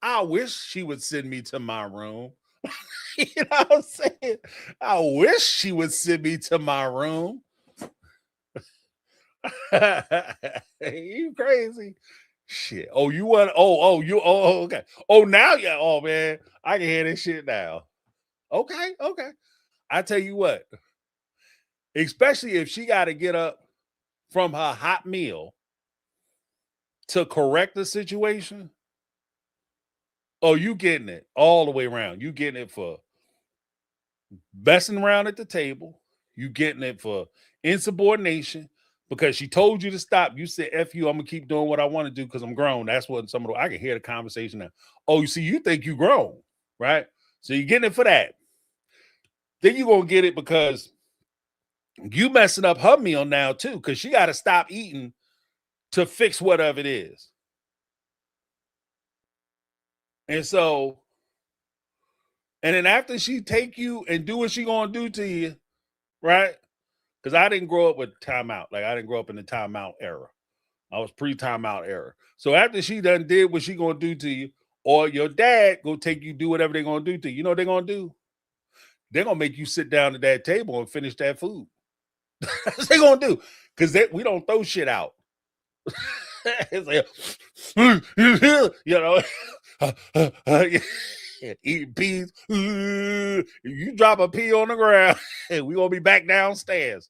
I wish she would send me to my room. You know what I'm saying? I wish she would send me to my room. You crazy? Shit. Oh, you want? Okay. Oh, now yeah. Oh man, I can hear this shit now. Okay. I tell you what, especially if she got to get up from her hot meal to correct the situation. Oh, you getting it all the way around. You getting it for messing around at the table. You getting it for insubordination because she told you to stop. You said, F you, I'm going to keep doing what I want to do because I'm grown. That's what I can hear the conversation now. Oh, you see, you think you grown, right? So you're getting it for that. Then you're going to get it because you messing up her meal now too because she got to stop eating to fix whatever it is. And so, and then after she take you and do what she going to do to you, right? Because I didn't grow up with timeout. Like I didn't grow up in the timeout era. I was pre-timeout era. So after she done did what she gonna do to you, or your dad go take you do whatever they're gonna do to you, you know what they're gonna do? They're gonna make you sit down at that table and finish that food. That's what they gonna do. Because we don't throw shit out. It's like, eating peas. You drop a pea on the ground, we gonna be back downstairs.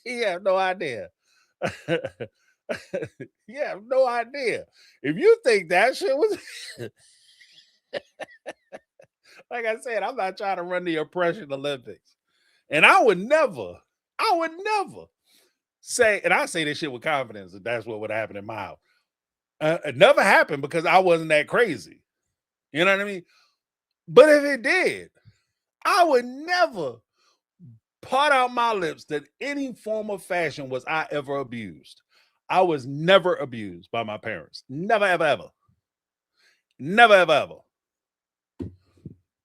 You have no idea. You have no idea. If you think that shit was like I said, I'm not trying to run the oppression Olympics. And I would never say, and I say this shit with confidence that that's what would happen in my house. It never happened because I wasn't that crazy. You know what I mean? But if it did, I would never part out my lips that any form of fashion was I ever abused. I was never abused by my parents. Never, ever, ever. Never, ever, ever.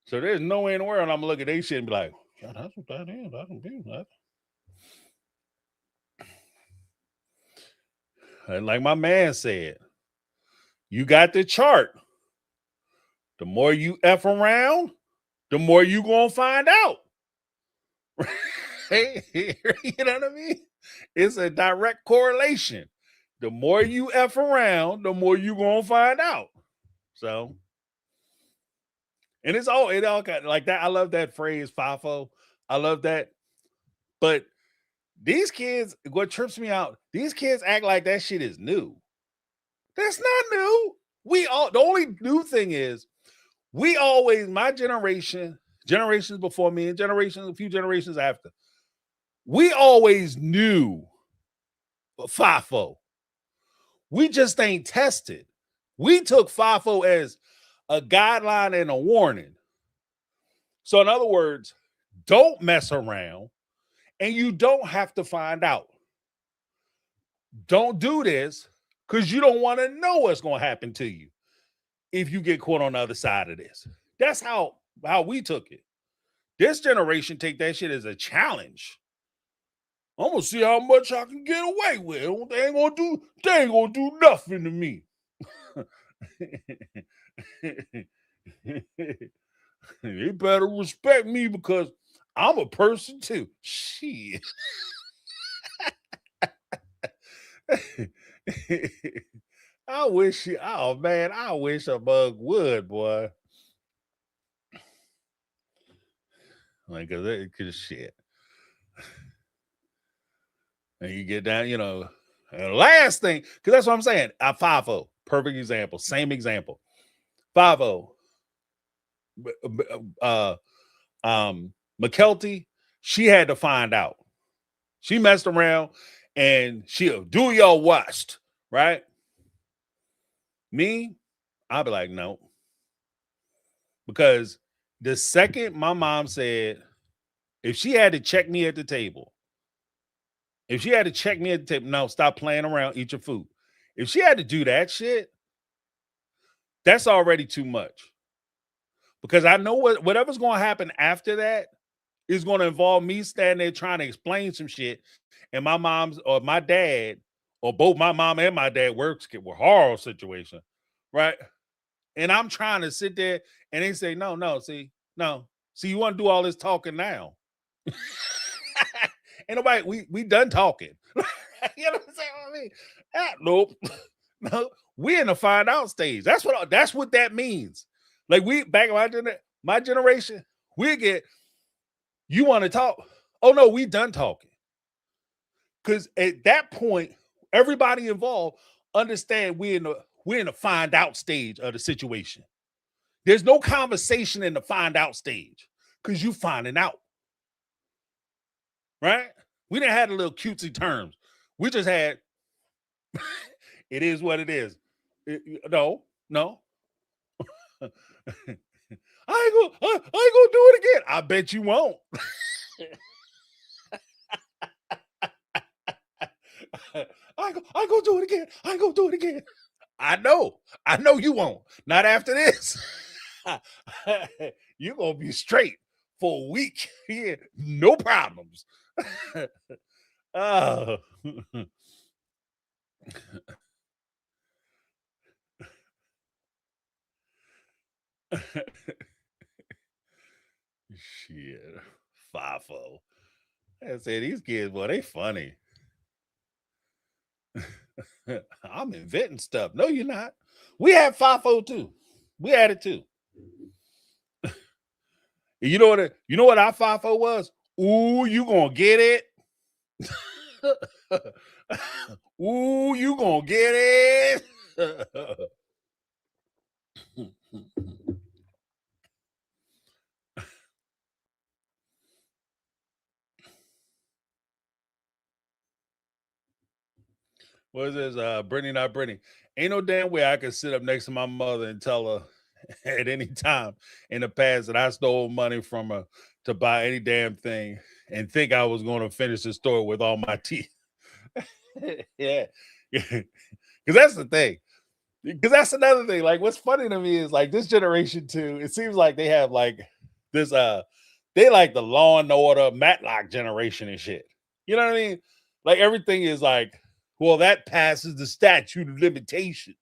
So there's no way in the world I'm gonna look at they shit and be like, yeah, that's what that is. That's abuse. And like my man said, you got the chart. The more you F around, the more you gonna find out. You know what I mean? It's a direct correlation. The more you F around, the more you gonna find out. So, and it all got like that. I love that phrase, FIFO. I love that. But these kids, what trips me out, these kids act like that shit is new. That's not new. The only new thing is we always, my generation, generations before me, and a few generations after, we always knew FIFO. We just ain't tested. We took FIFO as a guideline and a warning. So, in other words, don't mess around and you don't have to find out. Don't do this because you don't want to know what's going to happen to you if you get caught on the other side of this. That's how we took it. This generation take that shit as a challenge. I'm gonna see how much I can get away with. They ain't gonna do nothing to me. They better respect me because I'm a person too. Shit. I wish a bug would, boy. Like, cause shit. And you get down, and last thing, because that's what I'm saying. FIFO, perfect example, same example. FIFO. McKelty, she had to find out. She messed around and she'll do your worst, right? Me, I'll be like, no. Because the second my mom said, if she had to check me at the table, no, stop playing around, eat your food. If she had to do that shit, that's already too much. Because I know whatever's going to happen after that is going to involve me standing there trying to explain some shit. And my mom's or my dad, or both my mom and my dad works with horrible situation, right? And I'm trying to sit there and they say, no, see, you want to do all this talking now. Ain't nobody, we done talking. You know what I'm saying? I mean, nope. No, we in the find out stage. That's what that means. Like back in my generation, we get, you want to talk? Oh no, we done talking. Because at that point, everybody involved understand we're in the find out stage of the situation. There's no conversation in the find out stage because you finding out. Right? We didn't have a little cutesy terms. We just had it is what it is. No. I ain't gonna do it again. I bet you won't. I ain't gonna do it again. I ain't gonna do it again. I know you won't. Not after this. You're gonna be straight for a week. Yeah, no problems. Oh. Shit. FIFO. I said these kids, boy, they funny. I'm inventing stuff. No, you're not. We had FIFO too. We had it too. You know what our FIFO was? Ooh, you gonna get it. Ooh, you gonna get it. What is this? Brittany, not Brittany. Ain't no damn way I could sit up next to my mother and tell her at any time in the past that I stole money from her to buy any damn thing and think I was going to finish the story with all my teeth. Yeah. Because that's the thing. Because that's another thing. Like, what's funny to me is like this generation too. It seems like they have like this. They like the Law and Order Matlock generation and shit. You know what I mean? Like everything is like, well, that passes the statute of limitations.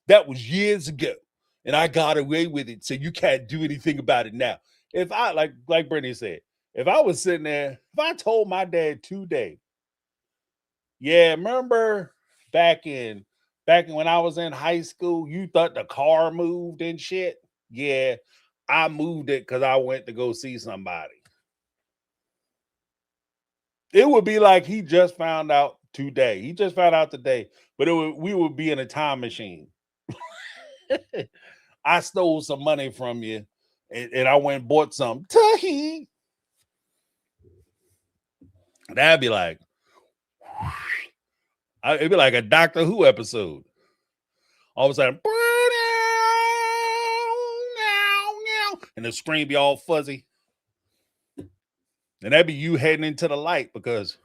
That was years ago, and I got away with it, so you can't do anything about it now. If I like Brittany said, if I was sitting there, if I told my dad today, yeah, remember back in when I was in high school, you thought the car moved and shit. Yeah, I moved it because I went to go see somebody. It would be like he just found out today. He just found out today, but we would be in a time machine. I stole some money from you, and I went and bought some. Tahi. That'd be like, it'd be like a Doctor Who episode. All of a sudden, and the screen be all fuzzy. And that'd be you heading into the light because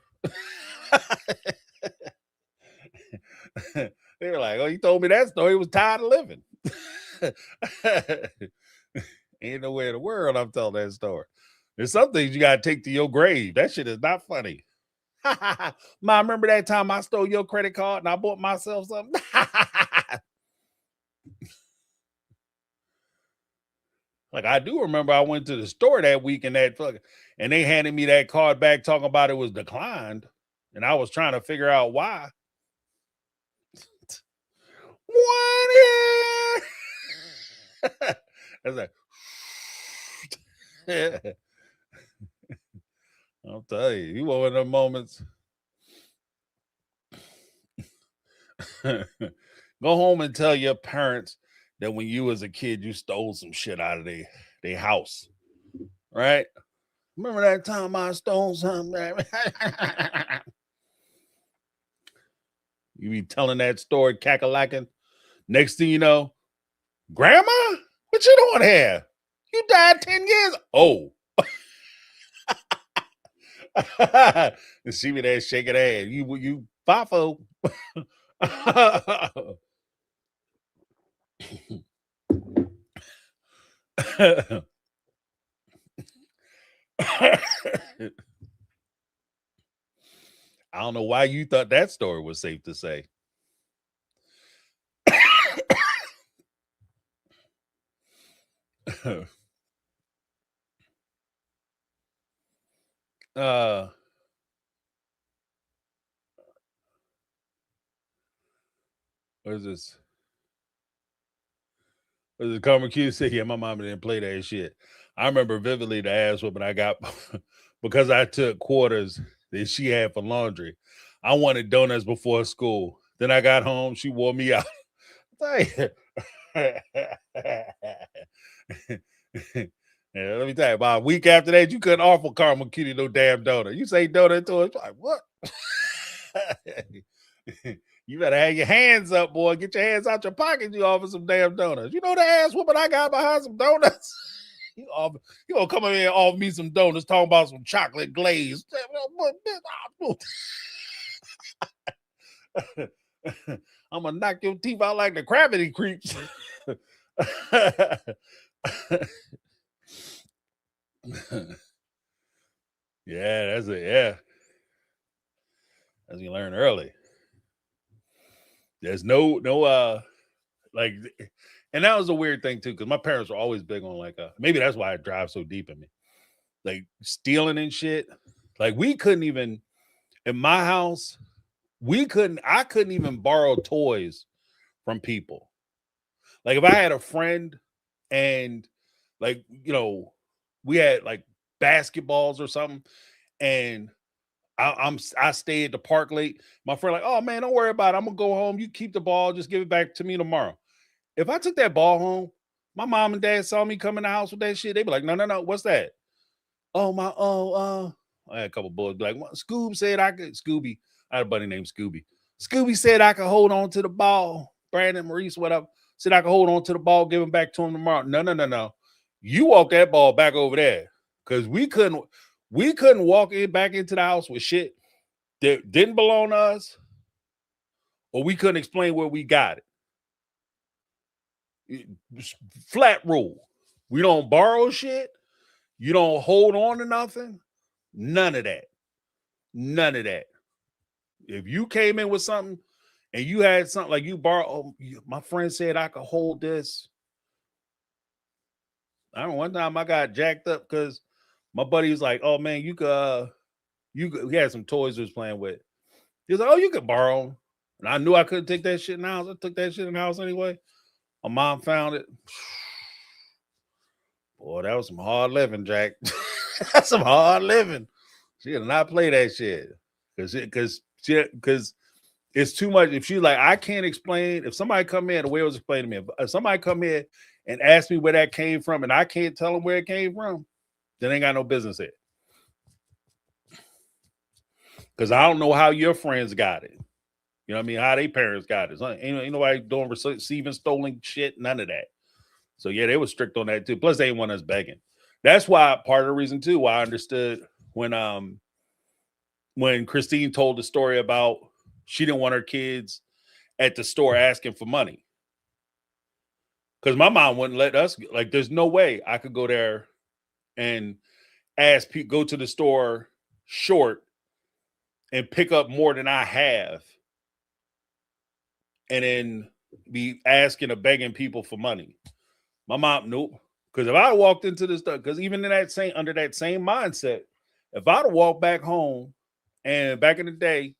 they were like, oh, you told me that story. He was tired of living. Ain't nowhere in the world I'm telling that story. There's some things you got to take to your grave. That shit is not funny. Mom, remember that time I stole your credit card and I bought myself something? Like, I do remember I went to the store that week and and they handed me that card back talking about it was declined. And I was trying to figure out why. What? I was like, I'll tell you, you one of them moments. Go home and tell your parents that when you was a kid, you stole some shit out of their house. Right? Remember that time I stole something? You be telling that story, cackalacking. Next thing you know, Grandma, what you doing here? You died 10 years. Oh. And she be there shaking her head. You fafo. I don't know why you thought that story was safe to say. What is this? What is it? Karma Q said, yeah, my mama didn't play that shit. I remember vividly the ass whooping I got because I took quarters that she had for laundry. I wanted donuts before school. Then I got home, she wore me out. Yeah, let me tell you, about a week after that, you couldn't offer Karma Kitty no damn donut. You say donut to her, it's like, what? You better have your hands up, boy. Get your hands out your pocket. You offer some damn donuts. You know the ass whooping I got behind some donuts. You gonna come in here and offer me some donuts, talking about some chocolate glaze. I'm gonna knock your teeth out like the gravity creeps. Yeah, that's it. Yeah, as you learn early. There's no like, and that was a weird thing too, because my parents were always big on like maybe that's why it drives so deep in me, like stealing and shit. Like we couldn't even in my house, I couldn't even borrow toys from people. Like if I had a friend and like, we had like basketballs or something, and I stay at the park late. My friend like, oh man, don't worry about it. I'm gonna go home. You keep the ball, just give it back to me tomorrow. If I took that ball home, my mom and dad saw me come in the house with that shit. They'd be like, no, what's that? Oh my, I had a couple boys be like, what? Scoob said I could. Scooby, I had a buddy named Scooby. Scooby said I could hold on to the ball. Brandon, Maurice, whatever. Said I could hold on to the ball, give him back to him tomorrow. No. You walk that ball back over there because we couldn't walk it back into the house with shit that didn't belong to us, or we couldn't explain where we got it. Flat rule. We don't borrow shit. You don't hold on to nothing. None of that. None of that. If you came in with something and you had something like you borrow, my friend said I could hold this. I don't know, one time I got jacked up because my buddy was like, oh man, he had some toys he was playing with. He was like, oh, you could borrow them. And I knew I couldn't take that shit in the house. I took that shit in the house anyway. My mom found it. Boy, that was some hard living, Jack. That's some hard living. She did not play that shit. Because it's too much. If she's like, I can't explain. If somebody come in, the way it was explained to me, if somebody come in and ask me where that came from and I can't tell them where it came from, then they ain't got no business here. Because I don't know how your friends got it. You know what I mean? How they parents got it. Ain't nobody doing receiving stolen shit, none of that. So yeah, they were strict on that too. Plus, they ain't want us begging. That's why part of the reason too why I understood when Christine told the story about she didn't want her kids at the store asking for money. Because my mom wouldn't let us, like, there's no way I could go there and go to the store short and pick up more than I have and then be asking or begging people for money. My mom, nope. Because if I walked into this stuff, because even under that same mindset, if I'd have walked back home and back in the day,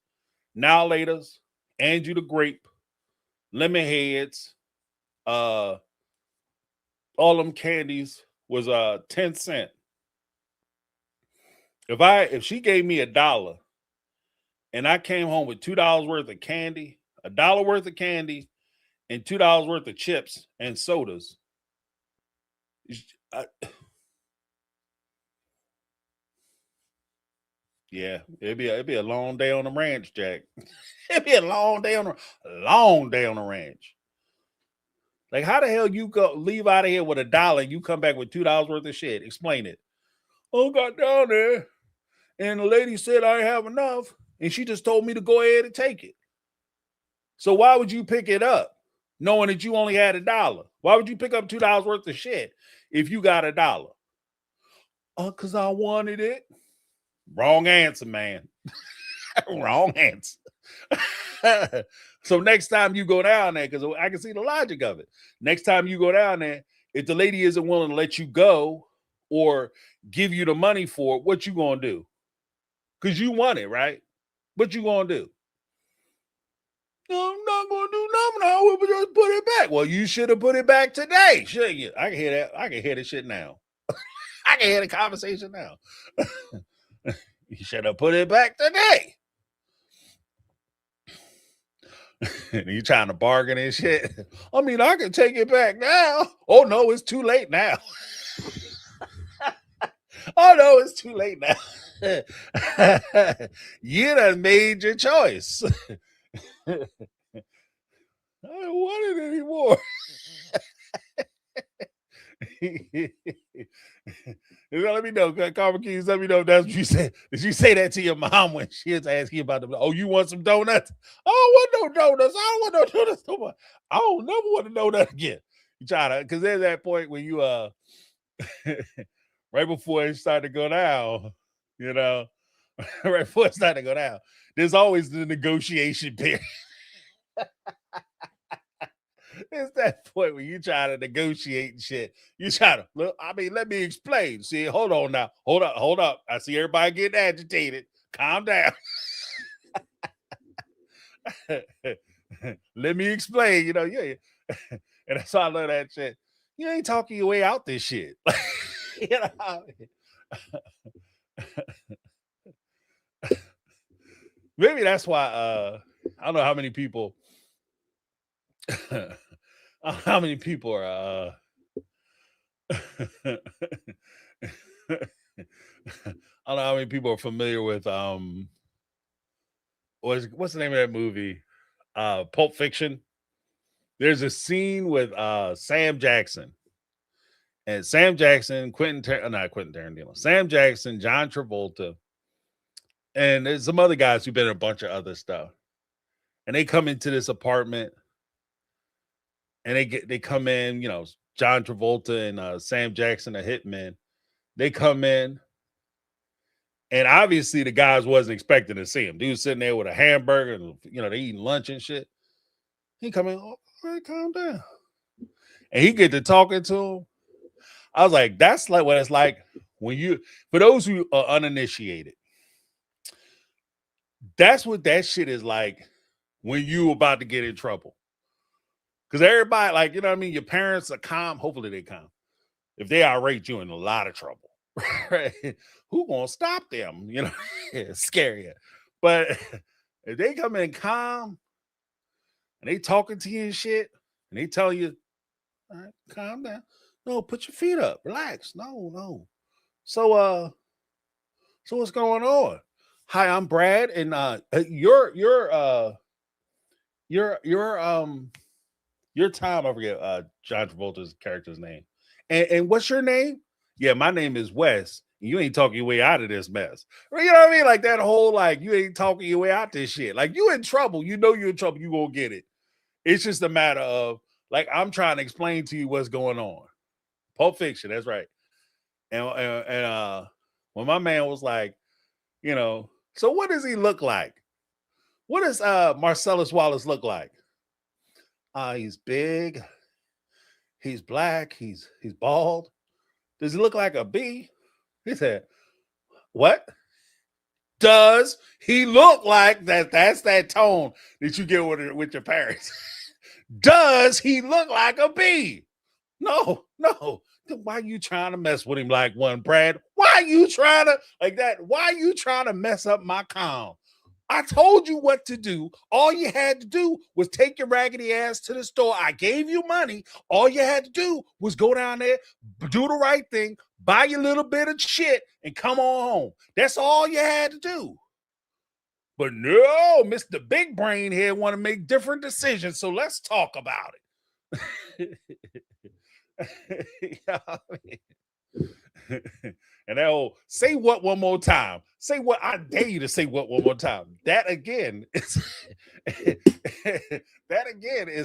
Now Laters, Andrew the Grape, Lemon Heads, all them candies was 10 cents. If she gave me $1 and I came home with $2 worth of candy, $1 worth of candy, and $2 worth of chips and sodas, yeah, it'd be a long day on the ranch, Jack. It'd be a long day on the ranch. Like, how the hell you leave out of here with $1 and you come back with $2 worth of shit? Explain it. Oh, got down there and the lady said I have enough, and she just told me to go ahead and take it. So why would you pick it up knowing that you only had $1? Why would you pick up $2 worth of shit if you got $1? Because I wanted it. Wrong answer, man. Wrong answer. So next time you go down there, because I can see the logic of it. Next time you go down there, if the lady isn't willing to let you go or give you the money for it, what you gonna do? Because you want it, right? What you gonna do? No, I'm not gonna do nothing. I will just put it back. Well, you should have put it back today, shouldn't you? I can hear that. I can hear this shit now. I can hear the conversation now. You should have put it back today. You trying to bargain and shit. I mean, I can take it back now. Oh no, it's too late now. Oh no, it's too late now. You done made your choice. I don't want it anymore. Let me know, Carver Keys. Let me know if that's what you said. Did you say that to your mom when she was asking you about the? Oh, you want some donuts? I don't want no donuts. I don't want no donuts no more. I don't never want to know that again. You try to, because there's that point when you right before it started to go down, you know, right before it started to go down, there's always the negotiation period. It's that point when you try to negotiate and shit. You try to look. I mean, let me explain. See, hold on now. Hold up. I see everybody getting agitated. Calm down. Let me explain. You know, yeah. And that's why I love that shit. You ain't talking your way out this shit. You know? Maybe that's why I don't know how many people how many people are I don't know how many people are familiar with what's the name of that movie? Pulp Fiction. there's a scene with Sam Jackson. And Sam Jackson, not Quentin Tarantino, Sam Jackson, John Travolta, and there's some other guys who've been in a bunch of other stuff. And they come into this apartment and they come in, John Travolta and Sam Jackson, a hitman. They come in, and obviously the guys wasn't expecting to see him. Dude sitting there with a hamburger, and they eating lunch and shit. He come in, all right, calm down. And he get to talking to him. I was like, that's like what it's like when for those who are uninitiated, that's what that shit is like when you about to get in trouble. Because everybody, like, you know what I mean? Your parents are calm. Hopefully they calm. If they irate, you in a lot of trouble. Right? Who gonna stop them? It's scary. But if they come in calm and they talking to you and shit, and they tell you, all right, calm down. No, put your feet up. Relax. No. So what's going on? Hi, I'm Brad, and your Tom, I forget John Travolta's character's name. And what's your name? Yeah, my name is Wes. You ain't talking your way out of this mess. You know what I mean? Like that whole, like, you ain't talking your way out this shit. Like, you in trouble. You know you're in trouble. You gonna get it. It's just a matter of, like, I'm trying to explain to you what's going on. Pulp Fiction, that's right. And when my man was like, so what does he look like? What does Marcellus Wallace look like? He's big. He's black. He's bald. Does he look like a bee? He said, what? Does he look like that? That's that tone that you get with your parents. Does he look like a bee? No. Why are you trying to mess with him like one, Brad? Why are you trying to like that? Why are you trying to mess up my calm? I told you what to do. All you had to do was take your raggedy ass to the store. I gave you money. All you had to do was go down there, do the right thing, buy your little bit of shit, and come on home. That's all you had to do. But no, Mr. Big Brain here want to make different decisions. So let's talk about it. And that old say what one more time. Say what, I dare you to say what one more time. That again is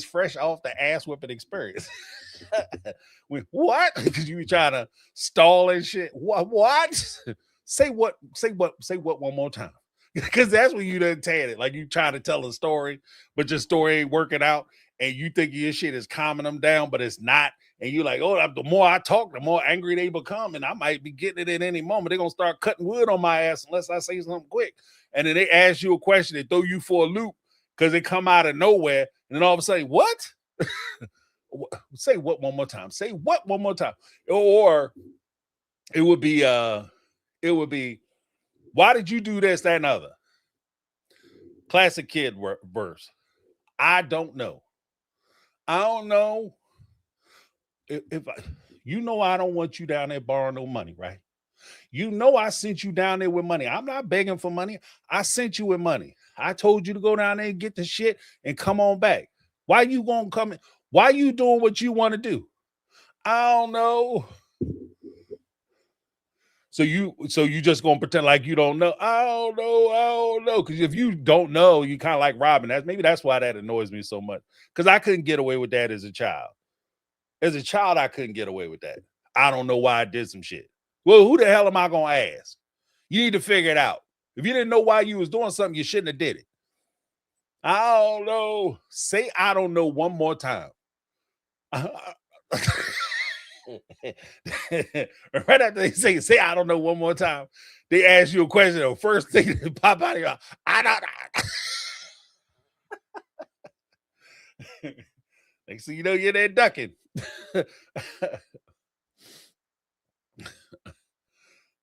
fresh off the ass whipping experience. What? Because you trying to stall and shit. What? Say what one more time. Because that's when you done tad it. Like you trying to tell a story, but your story ain't working out, and you think your shit is calming them down, but it's not. And you're like, oh, the more I talk, the more angry they become, and I might be getting it at any moment. They're gonna start cutting wood on my ass unless I say something quick. And then they ask you a question, they throw you for a loop because they come out of nowhere, and then all of a sudden, what? Say what one more time. Say what one more time. Or it would be, why did you do this, that, and other? Classic kid verse. I don't know. I don't know. If I don't want you down there borrowing no money, right? I sent you down there with money. I'm not begging for money. I sent you with money. I told you to go down there and get the shit and come on back. Why you gonna come in? Why you doing what you want to do? I don't know. So you just gonna pretend like you don't know? I don't know. Because if you don't know, you kind of like Robin. That's why that annoys me so much. Because I couldn't get away with that as a child. As a child, I couldn't get away with that. I don't know why I did some shit. Well, who the hell am I going to ask? You need to figure it out. If you didn't know why you was doing something, you shouldn't have did it. I don't know. Say I don't know one more time. Right after they say I don't know one more time, they ask you a question. The first thing that pop out of your, I don't know. Next thing you know, you're there ducking.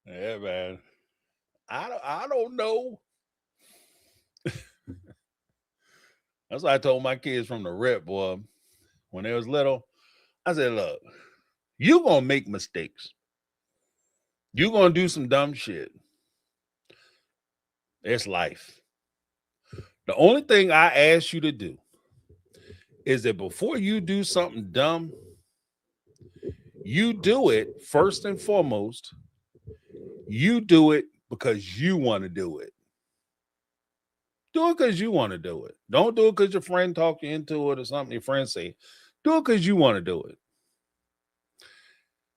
Yeah, man. I don't know. That's what I told my kids from the rip, boy. When they was little, I said, look, you gonna make mistakes. You gonna do some dumb shit. It's life. The only thing I ask you to do is that before you do something dumb, you do it first and foremost. You do it because you want to do it. Do it because you want to do it. Don't do it because your friend talked you into it or something your friend say. Do it because you want to do it.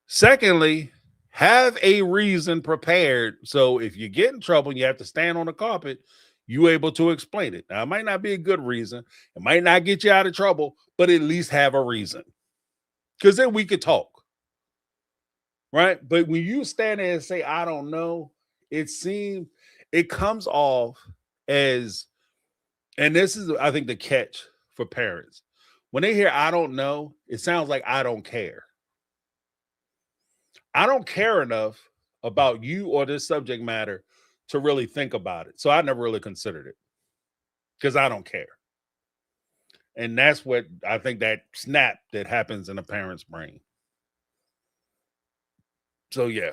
Secondly, have a reason prepared. So if you get in trouble and you have to stand on the carpet, you able to explain it. Now, it might not be a good reason. It might not get you out of trouble, but at least have a reason. Because then we could talk. Right. But when you stand there and say, I don't know, it comes off as, and this is, I think, the catch for parents. When they hear I don't know, it sounds like I don't care. I don't care enough about you or this subject matter to really think about it. So I never really considered it because I don't care. And that's what I think, that snap that happens in a parent's brain. So, yeah.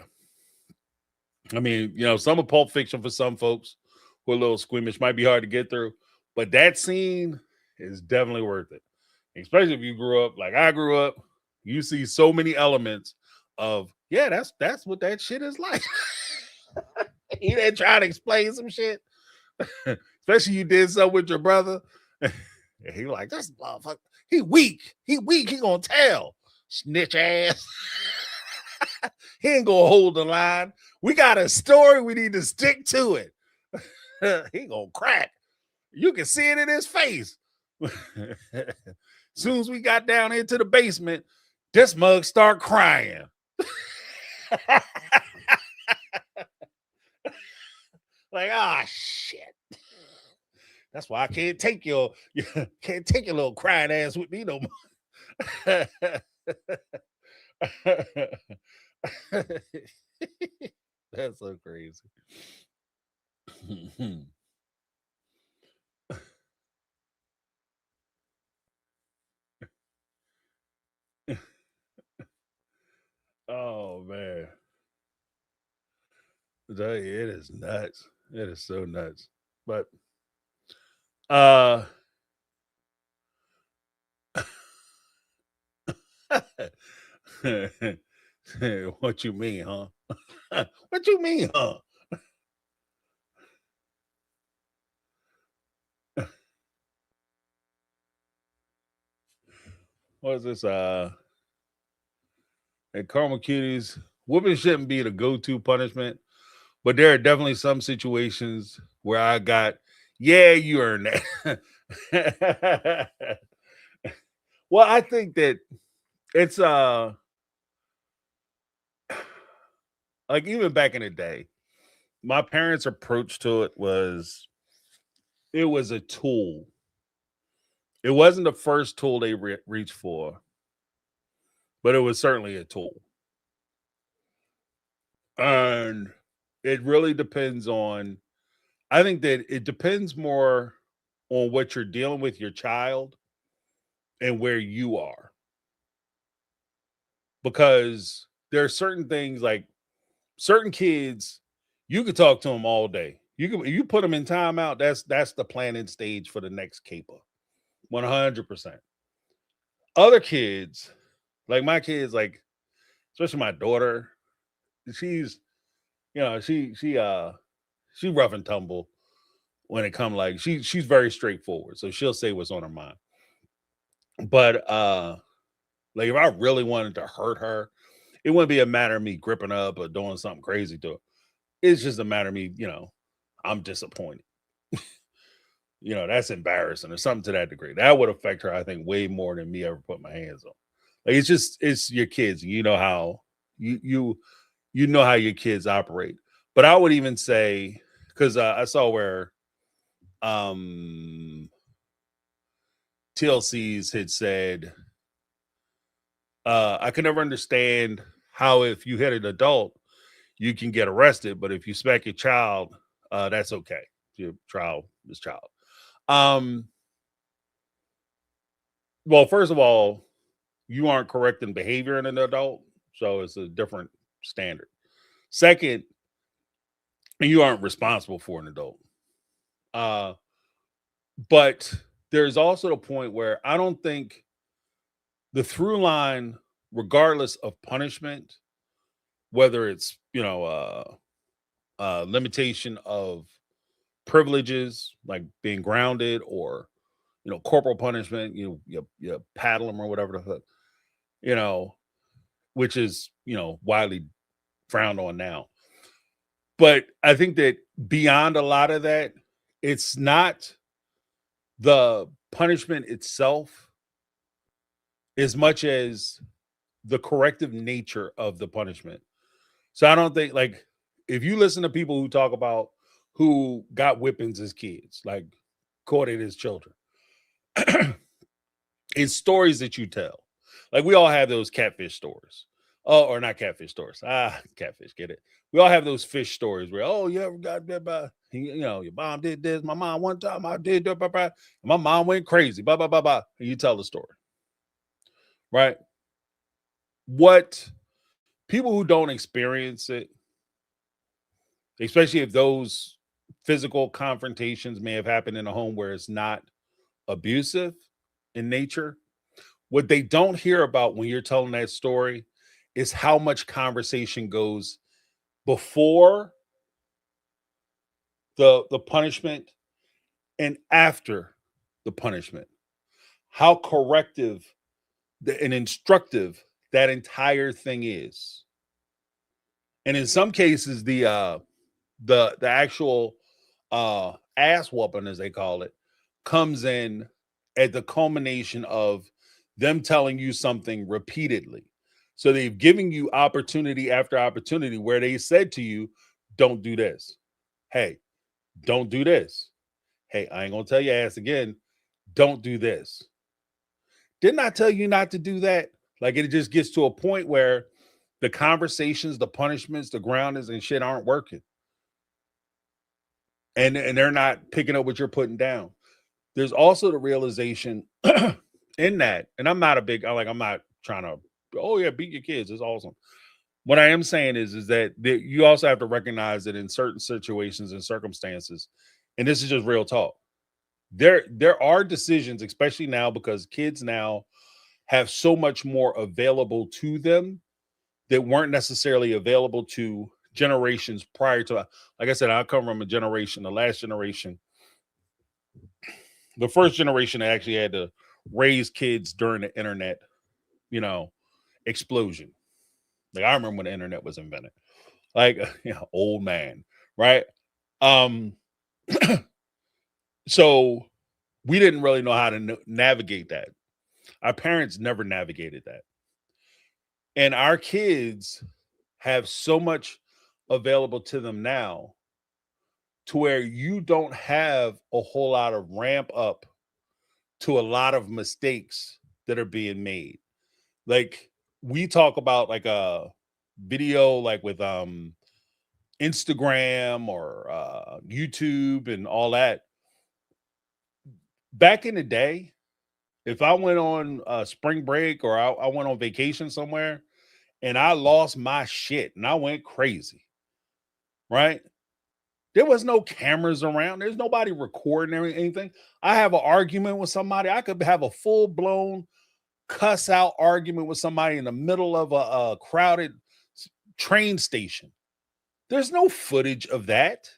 I mean, some of Pulp Fiction for some folks who are a little squeamish might be hard to get through, but that scene is definitely worth it. Especially if you grew up like I grew up, you see so many elements of, yeah, that's what that shit is like. You didn't try to explain some shit. Especially you did something with your brother. He like, this motherfucker, he weak. He gonna tell. Snitch ass. He ain't gonna hold the line. We got a story, we need to stick to it. He gonna crack. You can see it in his face. Soon as we got down into the basement, this mug start crying. Like, shit. That's why I can't take your little crying ass with me no more. That's so crazy. Oh man. It is nuts. It is so nuts. But what you mean, huh? What you mean, huh? What is this? At Karma Cuties, whooping shouldn't be the go-to punishment, but there are definitely some situations where I got, yeah, you earned that. Well, I think that it's like even back in the day, my parents' approach to it was a tool. It wasn't the first tool they reached for, but it was certainly a tool. And it really depends on, I think that it depends more on what you're dealing with your child and where you are. Because there are certain things, like certain kids, you could talk to them all day. You put them in timeout, that's the planning stage for the next caper. 100%. Other kids, like my kids, like especially my daughter, she's she rough and tumble when it come, like she's very straightforward. So she'll say what's on her mind. But like if I really wanted to hurt her, it wouldn't be a matter of me gripping up or doing something crazy to her. It's just a matter of me, I'm disappointed. That's embarrassing or something to that degree. That would affect her, I think, way more than me ever put my hands on. Like it's your kids. You know how you know how your kids operate. But I would even say, because I saw where TLC's had said, I can never understand how if you hit an adult, you can get arrested, but if you smack your child, that's okay. Your child is child. Well, first of all, you aren't correcting behavior in an adult, so it's a different standard. Second, you aren't responsible for an adult. But there's also the point where I don't think the through line, regardless of punishment, whether it's limitation of privileges like being grounded or corporal punishment, you paddle them or whatever the fuck, you know, which is widely frowned on now. But I think that beyond a lot of that, it's not the punishment itself as much as the corrective nature of the punishment. So I don't think, like, if you listen to people who talk about who got whippings as kids, like caught it as children, it's stories that you tell. Like, we all have those catfish stories. Oh, or not catfish stories. Catfish, get it? We all have those fish stories where, oh, you ever got bit by, your mom did this. My mom one time, I did that, blah, blah, and my mom went crazy, blah, blah, blah, blah. And you tell the story, right? What people who don't experience it, especially if those physical confrontations may have happened in a home where it's not abusive in nature, what they don't hear about when you're telling that story is how much conversation goes before the punishment and after the punishment. How corrective and instructive that entire thing is. And in some cases, the actual ass whooping, as they call it, comes in at the culmination of them telling you something repeatedly. So they've given you opportunity after opportunity where they said to you, don't do this. Hey, don't do this. Hey, I ain't gonna tell your ass again. Don't do this. Didn't I tell you not to do that? Like, it just gets to a point where the conversations, the punishments, the groundings and shit aren't working. And they're not picking up what you're putting down. There's also the realization in that, and I'm not trying to, oh yeah, beat your kids. It's awesome. What I am saying is that you also have to recognize that in certain situations and circumstances, and this is just real talk, there are decisions, especially now, because kids now have so much more available to them that weren't necessarily available to generations prior to. Like I said, I come from the last generation, the first generation that actually had to raise kids during the internet, explosion. Like, I remember when the internet was invented, like, old man, right? So we didn't really know how to navigate that. Our parents never navigated that. And our kids have so much available to them now to where you don't have a whole lot of ramp up to a lot of mistakes that are being made. Like, we talk about like a video, like with Instagram or YouTube and all that. Back in the day, if I went on spring break or I went on vacation somewhere and I lost my shit and I went crazy, right? There was no cameras around. There's nobody recording anything. I have an argument with somebody. I could have a full-blown cuss out argument with somebody in the middle of a crowded train station. There's no footage of that.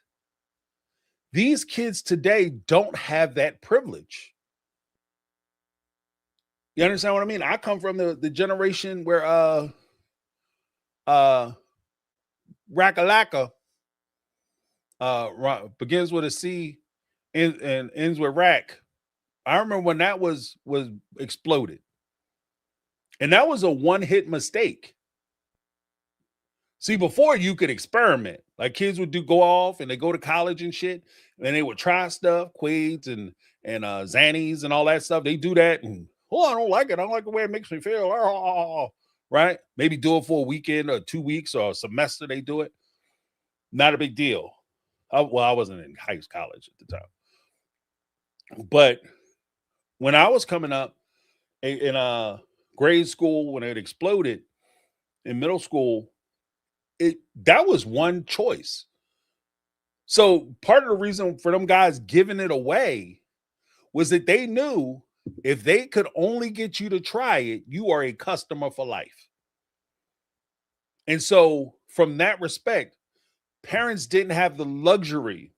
These kids today don't have that privilege. You understand what I mean? I come from the generation where Rakalaka begins with a C and ends with rack. I remember when that was exploded. And that was a one-hit mistake. See, before you could experiment, like kids would go off and they go to college and shit, and they would try stuff, Quaads and Xannies and all that stuff. They do that, and I don't like it. I don't like the way it makes me feel. Right? Maybe do it for a weekend or 2 weeks or a semester. They do it. Not a big deal. I wasn't in college at the time, but when I was coming up in grade school, when it exploded in middle school, that was one choice. So part of the reason for them guys giving it away was that they knew if they could only get you to try it, you are a customer for life. And so, from that respect, parents didn't have the luxury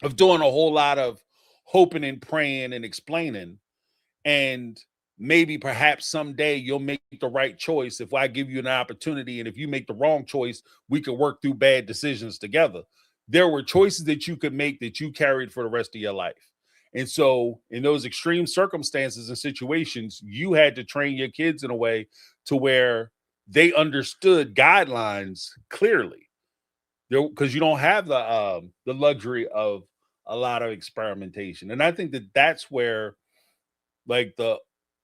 of doing a whole lot of hoping and praying and explaining. And maybe perhaps someday you'll make the right choice if I give you an opportunity. And if you make the wrong choice, we can work through bad decisions together. There were choices that you could make that you carried for the rest of your life. And so, in those extreme circumstances and situations, you had to train your kids in a way to where they understood guidelines clearly, because you don't have the luxury of a lot of experimentation. And I think that that's where, like,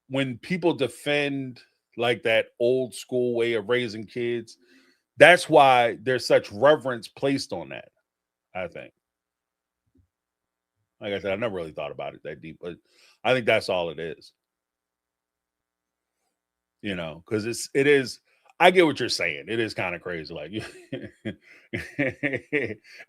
when people defend like that old school way of raising kids, that's why there's such reverence placed on that. I think. Like I said, I never really thought about it that deep, but I think that's all it is. Because it is. I get what you're saying. It is kind of crazy, like,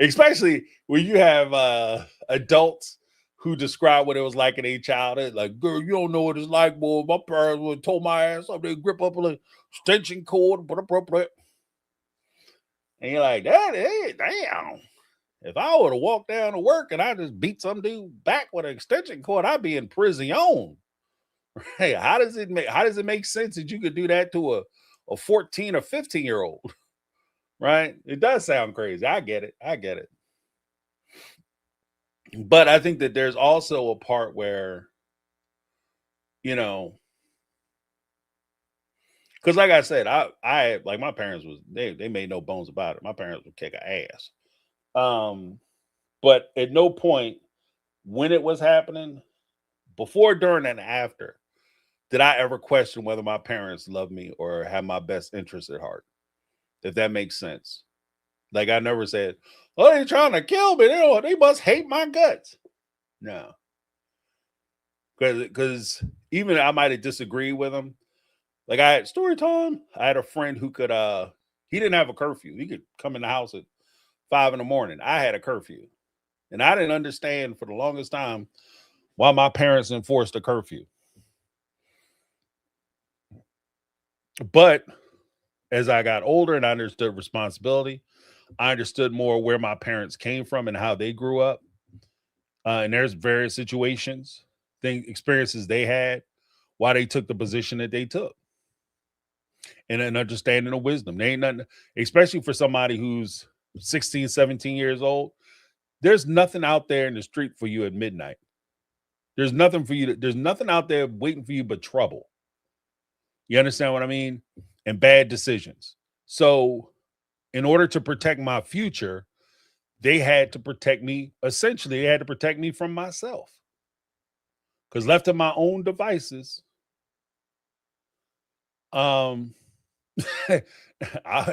especially when you have adults who describe what it was like in a childhood. Like, girl, you don't know what it's like, boy. My parents would told my ass up, they grip up an extension cord, and you're like, hey, damn. If I would have walked down to work and I just beat some dude back with an extension cord, I'd be in prison. Hey, how does it make sense that you could do that to a 14 or 15-year-old? Right? It does sound crazy. I get it. But I think that there's also a part where, because like I said, I like, my parents they made no bones about it. My parents would kick ass. But at no point when it was happening, before, during, and after, did I ever question whether my parents love me or have my best interest at heart. If that makes sense. Like, I never said, oh, they're trying to kill me. They must hate my guts. No. Because even I might have disagreed with them. Like, I had story time. I had a friend who could, he didn't have a curfew. He could come in the house at 5 a.m. I had a curfew. And I didn't understand for the longest time why my parents enforced a curfew. But as I got older and I understood responsibility, I understood more where my parents came from and how they grew up. And there's various situations, experiences they had, why they took the position that they took. And an understanding of wisdom. They ain't nothing, especially for somebody who's 16, 17 years old. There's nothing out there in the street for you at midnight. There's nothing out there waiting for you but trouble. You understand what I mean? And bad decisions. So, in order to protect my future, they had to protect me. Essentially, they had to protect me from myself. Because left to my own devices, you know what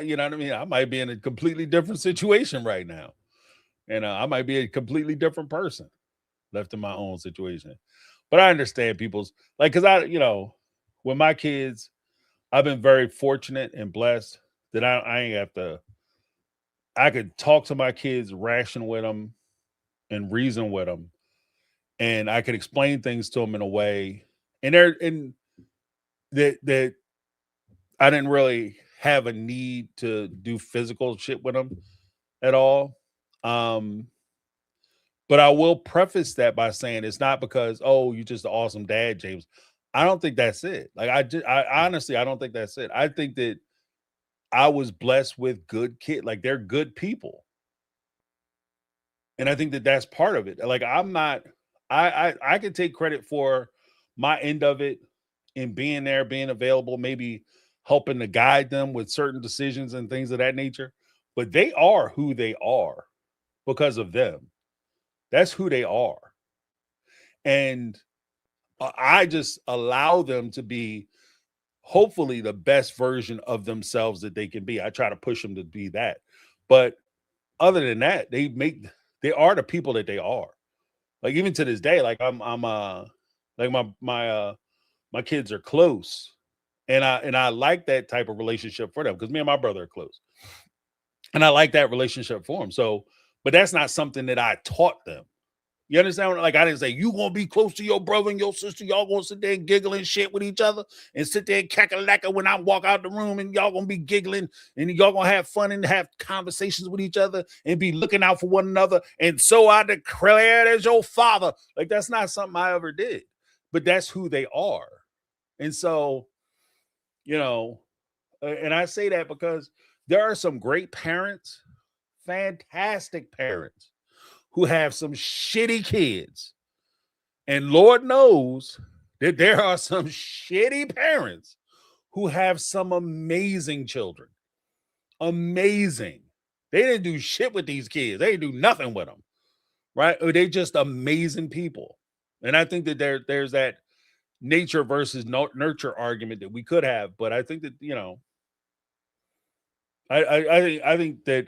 I mean? I might be in a completely different situation right now. And I might be a completely different person left to my own situation. But I understand people's, like, because with my kids, I've been very fortunate and blessed that I ain't have to, I could talk to my kids, ration with them, and reason with them. And I could explain things to them in a way, and that I didn't really have a need to do physical shit with them at all. But I will preface that by saying it's not because, oh, you're just an awesome dad, James. I don't think that's it. Like, I honestly, I don't think that's it. I think that I was blessed with good kids. Like, they're good people. And I think that that's part of it. Like, I'm not, I can take credit for my end of it in being there, being available, maybe helping to guide them with certain decisions and things of that nature. But they are who they are because of them. That's who they are. And I just allow them to be, hopefully, the best version of themselves that they can be. I try to push them to be that. But other than that, they are the people that they are. Like, even to this day, like, I'm like, my kids are close. And I like that type of relationship for them, because me and my brother are close. And I like that relationship for them. So, but that's not something that I taught them. You understand? Like, I didn't say you gonna be close to your brother and your sister. Y'all gonna sit there and giggle and shit with each other and sit there and cackalacker when I walk out the room, and y'all gonna be giggling and y'all gonna have fun and have conversations with each other and be looking out for one another. And so I declare as your father. Like, that's not something I ever did, but that's who they are. And so, you know, and I say that because there are some great parents, fantastic parents, who have some shitty kids. And Lord knows that there are some shitty parents who have some amazing children. Amazing. They didn't do shit with these kids. They didn't do nothing with them. Right? Or they just amazing people. And I think that there's that nature versus nurture argument that we could have. But I think that, you know, I think that,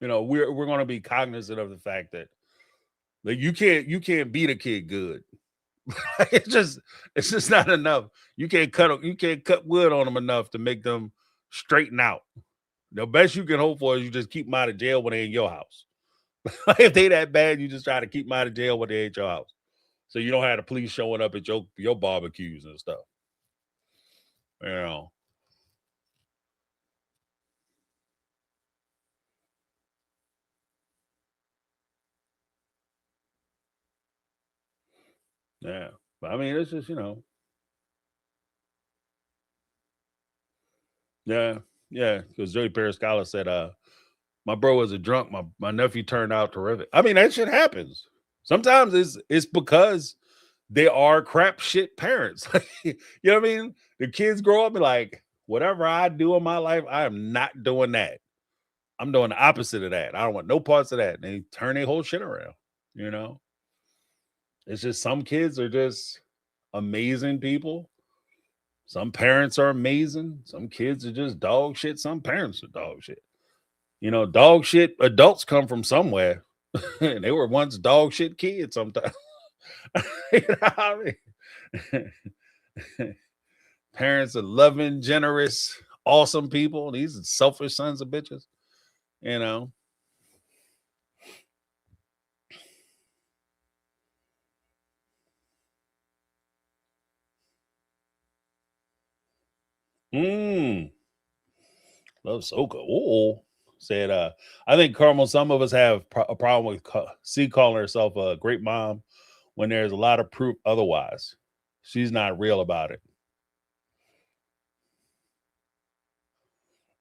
you know, we're going to be cognizant of the fact that, like, you can't beat a kid good. it's just not enough. You can't cut wood on them enough to make them straighten out. The best you can hope for is you just keep them out of jail when they're in your house. If they that bad, you just try to keep them out of jail when they're at your house, so you don't have the police showing up at your barbecues and stuff. You know. Yeah, but I mean, it's just, you know. Yeah, yeah. Because Joey Periscala said, my bro was a drunk. My nephew turned out terrific. I mean, that shit happens. Sometimes it's because they are crap shit parents. You know what I mean? The kids grow up and like, whatever I do in my life, I am not doing that. I'm doing the opposite of that. I don't want no parts of that. And they turn their whole shit around. You know, it's just some kids are just amazing people. Some parents are amazing. Some kids are just dog shit. Some parents are dog shit. You know, dog shit adults come from somewhere. And they were once dog shit kids sometimes. You know what I mean? Parents are loving, generous, awesome people. These are selfish sons of bitches. You know. Mm. Love Soka. Oh, said, I think Carmel, some of us have a problem with C calling herself a great mom when there's a lot of proof otherwise. She's not real about it.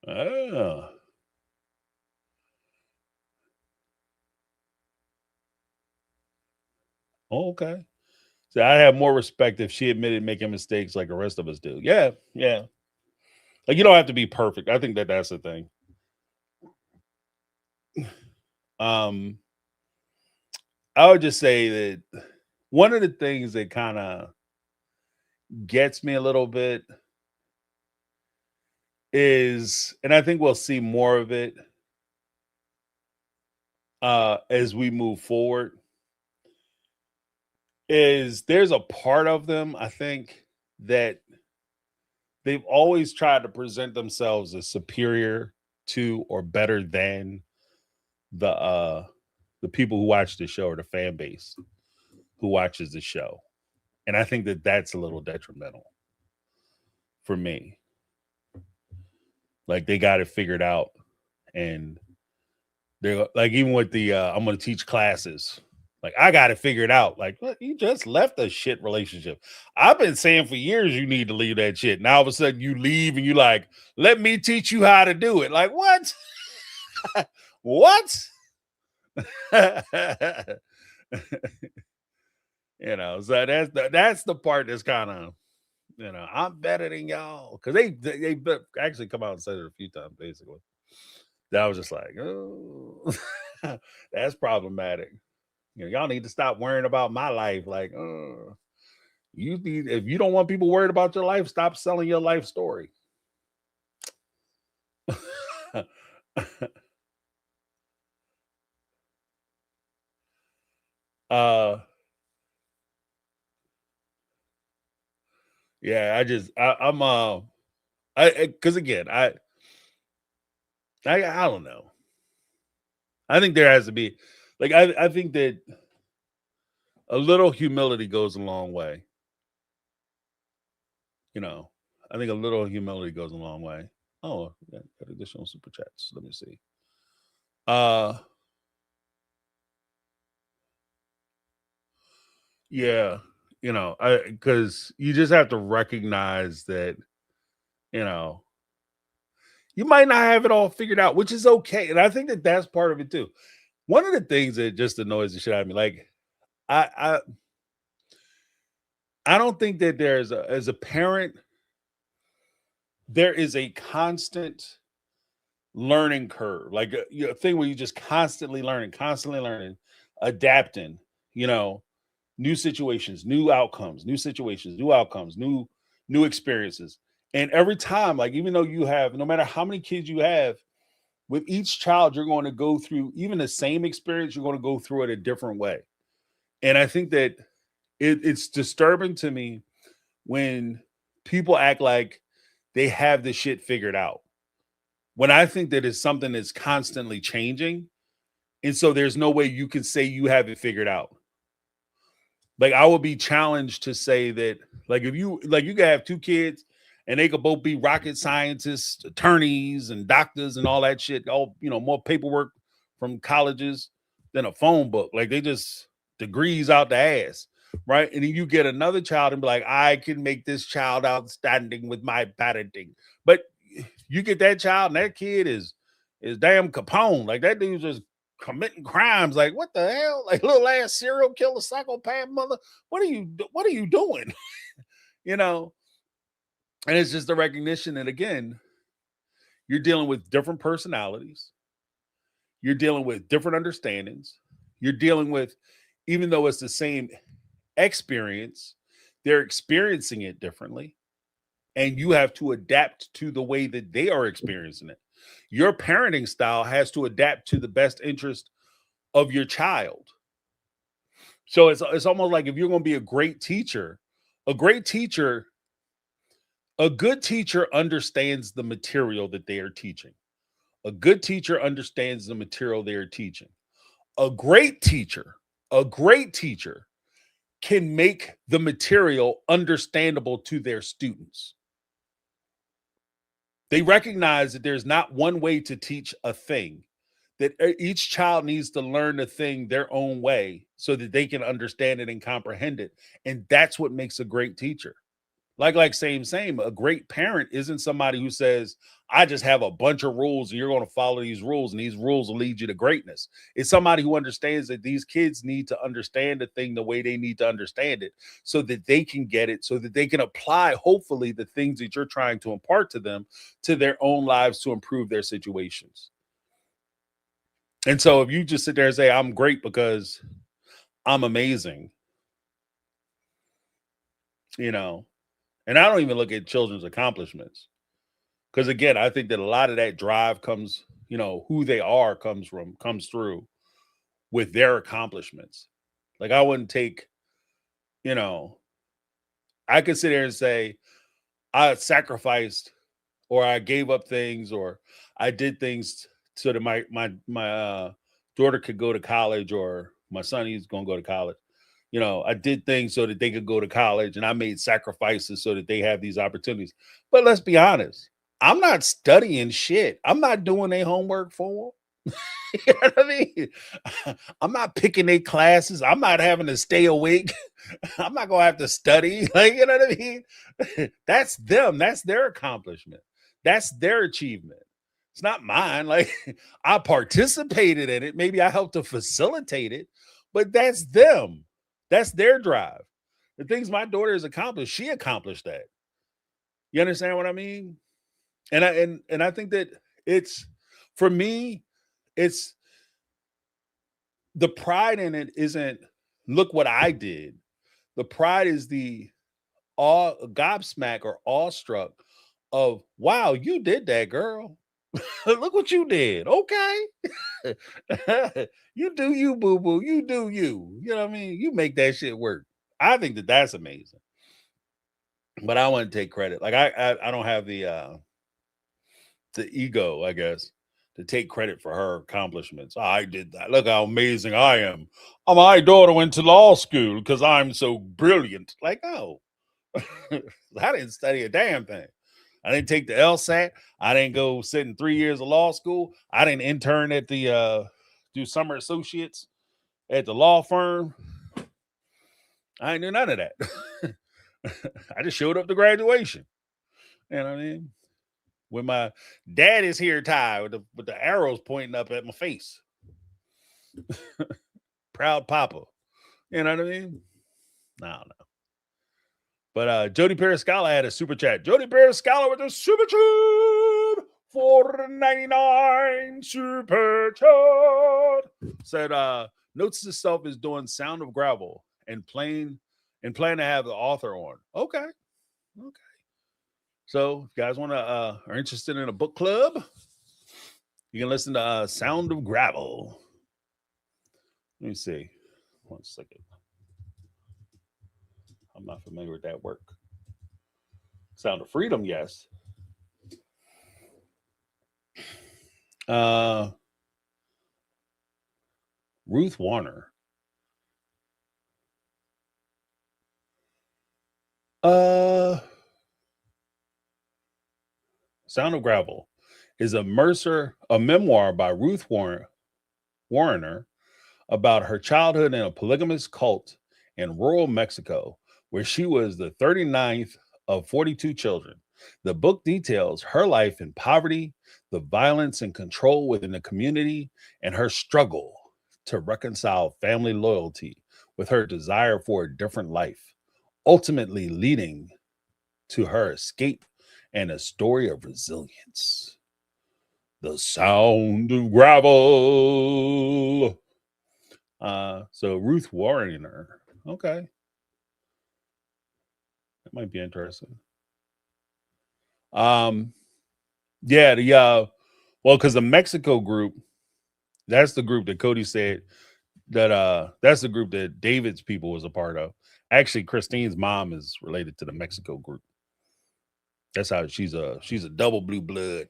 Oh, okay. So I'd have more respect if she admitted making mistakes like the rest of us do. Yeah, yeah. Like, you don't have to be perfect. I think that that's the thing. Um, I would just say that one of the things that kind of gets me a little bit is, and I think we'll see more of it as we move forward, is there's a part of them, I think, that they've always tried to present themselves as superior to or better than the people who watch the show, or the fan base who watches the show. And I think that that's a little detrimental for me. Like, they got it figured out, and they're like, even with the I'm going to teach classes. Like, I got it figured out. Like, look, you just left a shit relationship. I've been saying for years you need to leave that shit. Now all of a sudden you leave and you like, let me teach you how to do it. Like, what? What? You know, so that's the part that's kind of, you know, I'm better than y'all, because they actually come out and said it a few times basically. That was just like, oh, that's problematic. You know, y'all need to stop worrying about my life. Like, you need, if you don't want people worried about your life, stop selling your life story. uh yeah, I'm I because again, I don't know. I think there has to be, like, I think that A little humility goes a long way. You know, I think a little humility goes a long way. Oh, got additional super chats. Let me see. Uh, yeah, I because you just have to recognize that, you know, you might not have it all figured out, which is okay. And I think that that's part of it too. One of the things that just annoys the shit out of me, like I I I don't think that there's as a parent, there is a constant learning curve, like a thing where you just constantly learning, adapting, you know, new situations, new outcomes, new situations, new outcomes, new experiences. And every time, like even though you have, no matter how many kids you have, with each child, you're going to go through even the same experience, you're going to go through it a different way. And I think that it's disturbing to me when people act like they have the shit figured out. When I think that it's something that's constantly changing. And so there's no way you can say you have it figured out. Like I would be challenged to say that, like if you like you could have two kids and they could both be rocket scientists, attorneys, and doctors and all that shit, all more paperwork from colleges than a phone book. Like they just degrees out the ass. Right. And then you get another child and be like, I can make this child outstanding with my parenting. But you get that child and that kid is damn Capone. Like that dude's just committing crimes. Like what the hell? Like little ass serial killer, psychopath mother. What are you doing? you know, and it's just the recognition that again, you're dealing with different personalities, you're dealing with different understandings, you're dealing with, even though it's the same experience, they're experiencing it differently. And you have to adapt to the way that they are experiencing it. Your parenting style has to adapt to the best interest of your child. So it's almost like if you're going to be a great teacher, a good teacher understands the material that they are teaching. A good teacher understands the material they are teaching. A great teacher, a great teacher can make the material understandable to their students. They recognize that there's not one way to teach a thing, that each child needs to learn the thing their own way so that they can understand it and comprehend it. And that's what makes a great teacher. Like same. A great parent isn't somebody who says, I just have a bunch of rules and you're going to follow these rules and these rules will lead you to greatness. It's somebody who understands that these kids need to understand the thing the way they need to understand it so that they can get it, so that they can apply, hopefully, the things that you're trying to impart to them to their own lives to improve their situations. And so if you just sit there and say, I'm great because I'm amazing, you know, and I don't even look at children's accomplishments. Because again, I think that a lot of that drive comes, who they are comes through with their accomplishments. Like I wouldn't take, you know, I could sit there and say, I sacrificed or I gave up things or I did things so that my daughter could go to college or my son he's gonna go to college. I did things so that they could go to college and I made sacrifices so that they have these opportunities. But let's be honest, I'm not studying shit. I'm not doing their homework for them. You know what I mean? I'm not picking their classes. I'm not having to stay awake. I'm not gonna have to study. Like, you know what I mean? That's them. That's their accomplishment. That's their achievement. It's not mine. Like I participated in it. Maybe I helped to facilitate it, but that's them. That's their drive. The things my daughter has accomplished, she accomplished that. You understand what I mean? And I think that it's for me, it's the pride in it isn't look what I did. The pride is the awe gobsmack or awestruck of wow, you did that, girl. Look what you did. Okay. You do you, boo boo. You do you. You know what I mean? You make that shit work. I think that that's amazing. But I want to take credit. Like I don't have the ego, I guess, to take credit for her accomplishments. I did that. Look how amazing I am. Oh, my daughter went to law school because I'm so brilliant. Like, oh, I didn't study a damn thing. I didn't take the LSAT. I didn't go sit in 3 years of law school. I didn't intern at the do summer associates at the law firm. I didn't do none of that. I just showed up to graduation. You know what I mean? With my daddy's hair tie with the arrows pointing up at my face. Proud papa. You know what I mean? I don't know. But Jody Periscala had a super chat. Jody Periscala with a super chat. $4.99 super chat. Said notes to self is doing Sound of Gravel and plan to have the author on. Okay. So if you guys want to are interested in a book club, you can listen to Sound of Gravel. Let me see. 1 second. I'm not familiar with that work. Sound of Freedom, yes. Ruth Warner. Sound of Gravel is a memoir by Ruth Warner about her childhood in a polygamous cult in rural Mexico, where she was the 39th of 42 children. The book details her life in poverty, the violence and control within the community, and her struggle to reconcile family loyalty with her desire for a different life, ultimately leading to her escape and a story of resilience. The Sound of Gravel. So Ruth Warner. Okay. That might be interesting. Yeah, because the Mexico group, that's the group that Cody said that that's the group that David's people was a part of. Actually, Christine's mom is related to the Mexico group. That's how she's a double blue blood.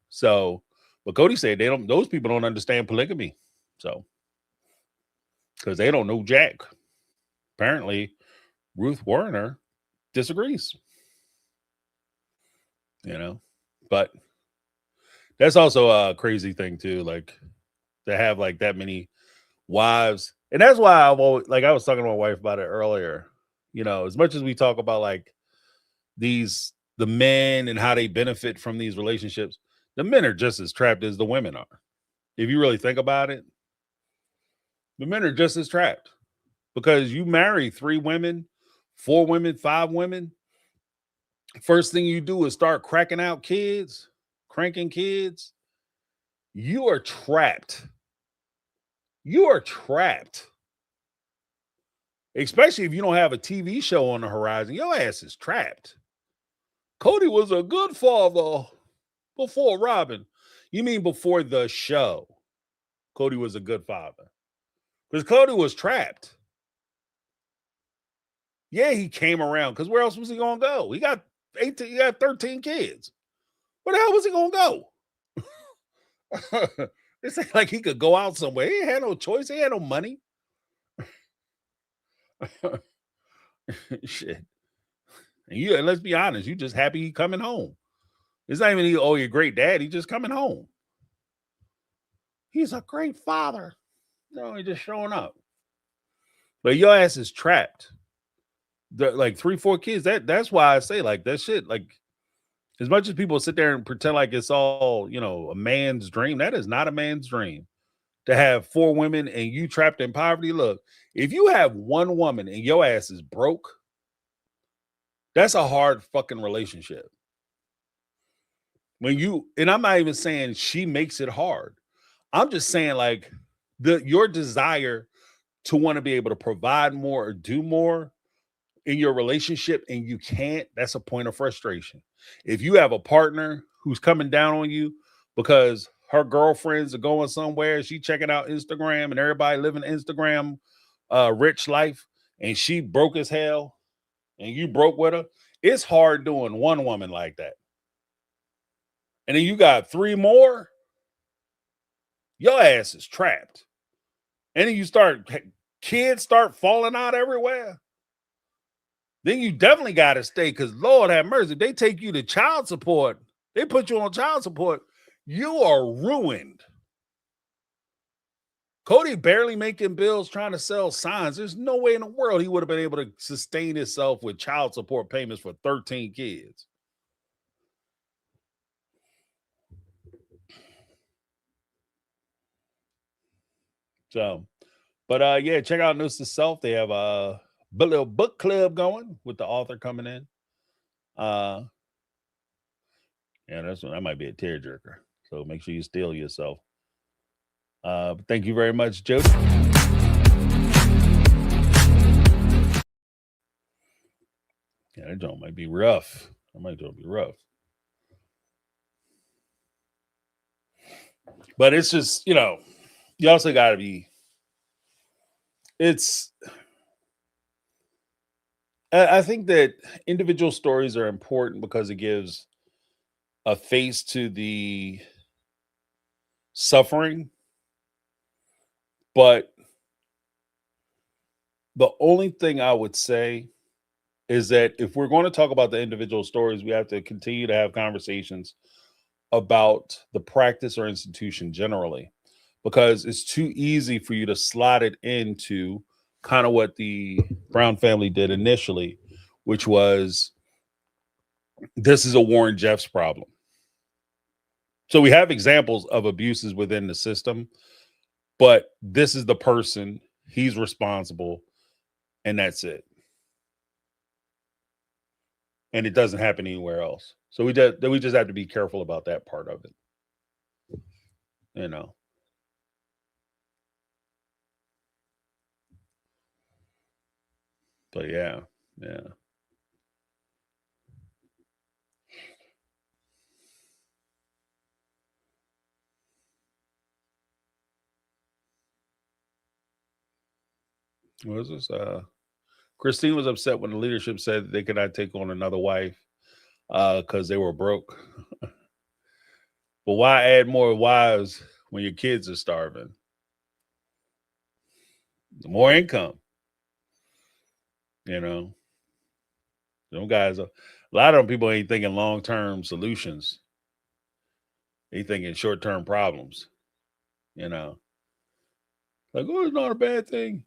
So but Cody said those people don't understand polygamy. So because they don't know jack. Apparently, Ruth Warner disagrees. But that's also a crazy thing too, like to have like that many wives. And that's why I've always, like I was talking to my wife about it earlier, as much as we talk about like the men and how they benefit from these relationships, the men are just as trapped as the women are. If you really think about it, the men are just as trapped because you marry 3 women, 4 women, 5 women. First thing you do is start cranking kids. You are trapped. Especially if you don't have a TV show on the horizon, your ass is trapped. Cody was a good father before Robin. You mean before the show? Cody was a good father. Because Cody was trapped. Yeah, he came around because where else was he going to go? He got 13 kids. Where the hell was he going to go? It's like he could go out somewhere. He had no choice. He had no money. Shit. And let's be honest, you just happy he coming home. It's not even you're great dad. He's just coming home. He's a great father. No, he's just showing up. But your ass is trapped. Like 3, 4 kids. That's why I say like that shit. Like as much as people sit there and pretend like it's all a man's dream, that is not a man's dream. To have 4 women and you trapped in poverty. Look, if you have 1 woman and your ass is broke, that's a hard fucking relationship. And I'm not even saying she makes it hard. I'm just saying like your desire to want to be able to provide more or do more in your relationship and you can't, that's a point of frustration. If you have a partner who's coming down on you because her girlfriends are going somewhere, she checking out Instagram and everybody living Instagram rich life, and she broke as hell and you broke with her, it's hard doing 1 woman like that. and then you got 3 more, your ass is trapped. And then kids start falling out everywhere. Then you definitely got to stay, because Lord have mercy, if they take you to child support, they put you on child support, you are ruined. Cody barely making bills trying to sell signs. There's no way in the world he would have been able to sustain himself with child support payments for 13 kids. So, but yeah, check out Noose to Self. They have a little book club going with the author coming in. Yeah, that might be a tearjerker. So make sure you steel yourself. Thank you very much, Jody. Yeah, that joint might be rough. That might be rough. But it's just, you also got to be. I think that individual stories are important because it gives a face to the suffering. But the only thing I would say is that if we're going to talk about the individual stories, we have to continue to have conversations about the practice or institution generally, because it's too easy for you to slot it into kind of what the Brown family did initially, which was, this is a Warren Jeffs problem. So we have examples of abuses within the system, but this is the person, he's responsible, and that's it. And it doesn't happen anywhere else. So we just have to be careful about that part of it. But yeah. What is this? Christine was upset when the leadership said they could not take on another wife because they were broke. But why add more wives when your kids are starving? The more income, Them guys, a lot of them people ain't thinking long-term solutions. They thinking short-term problems. Like, oh, it's not a bad thing.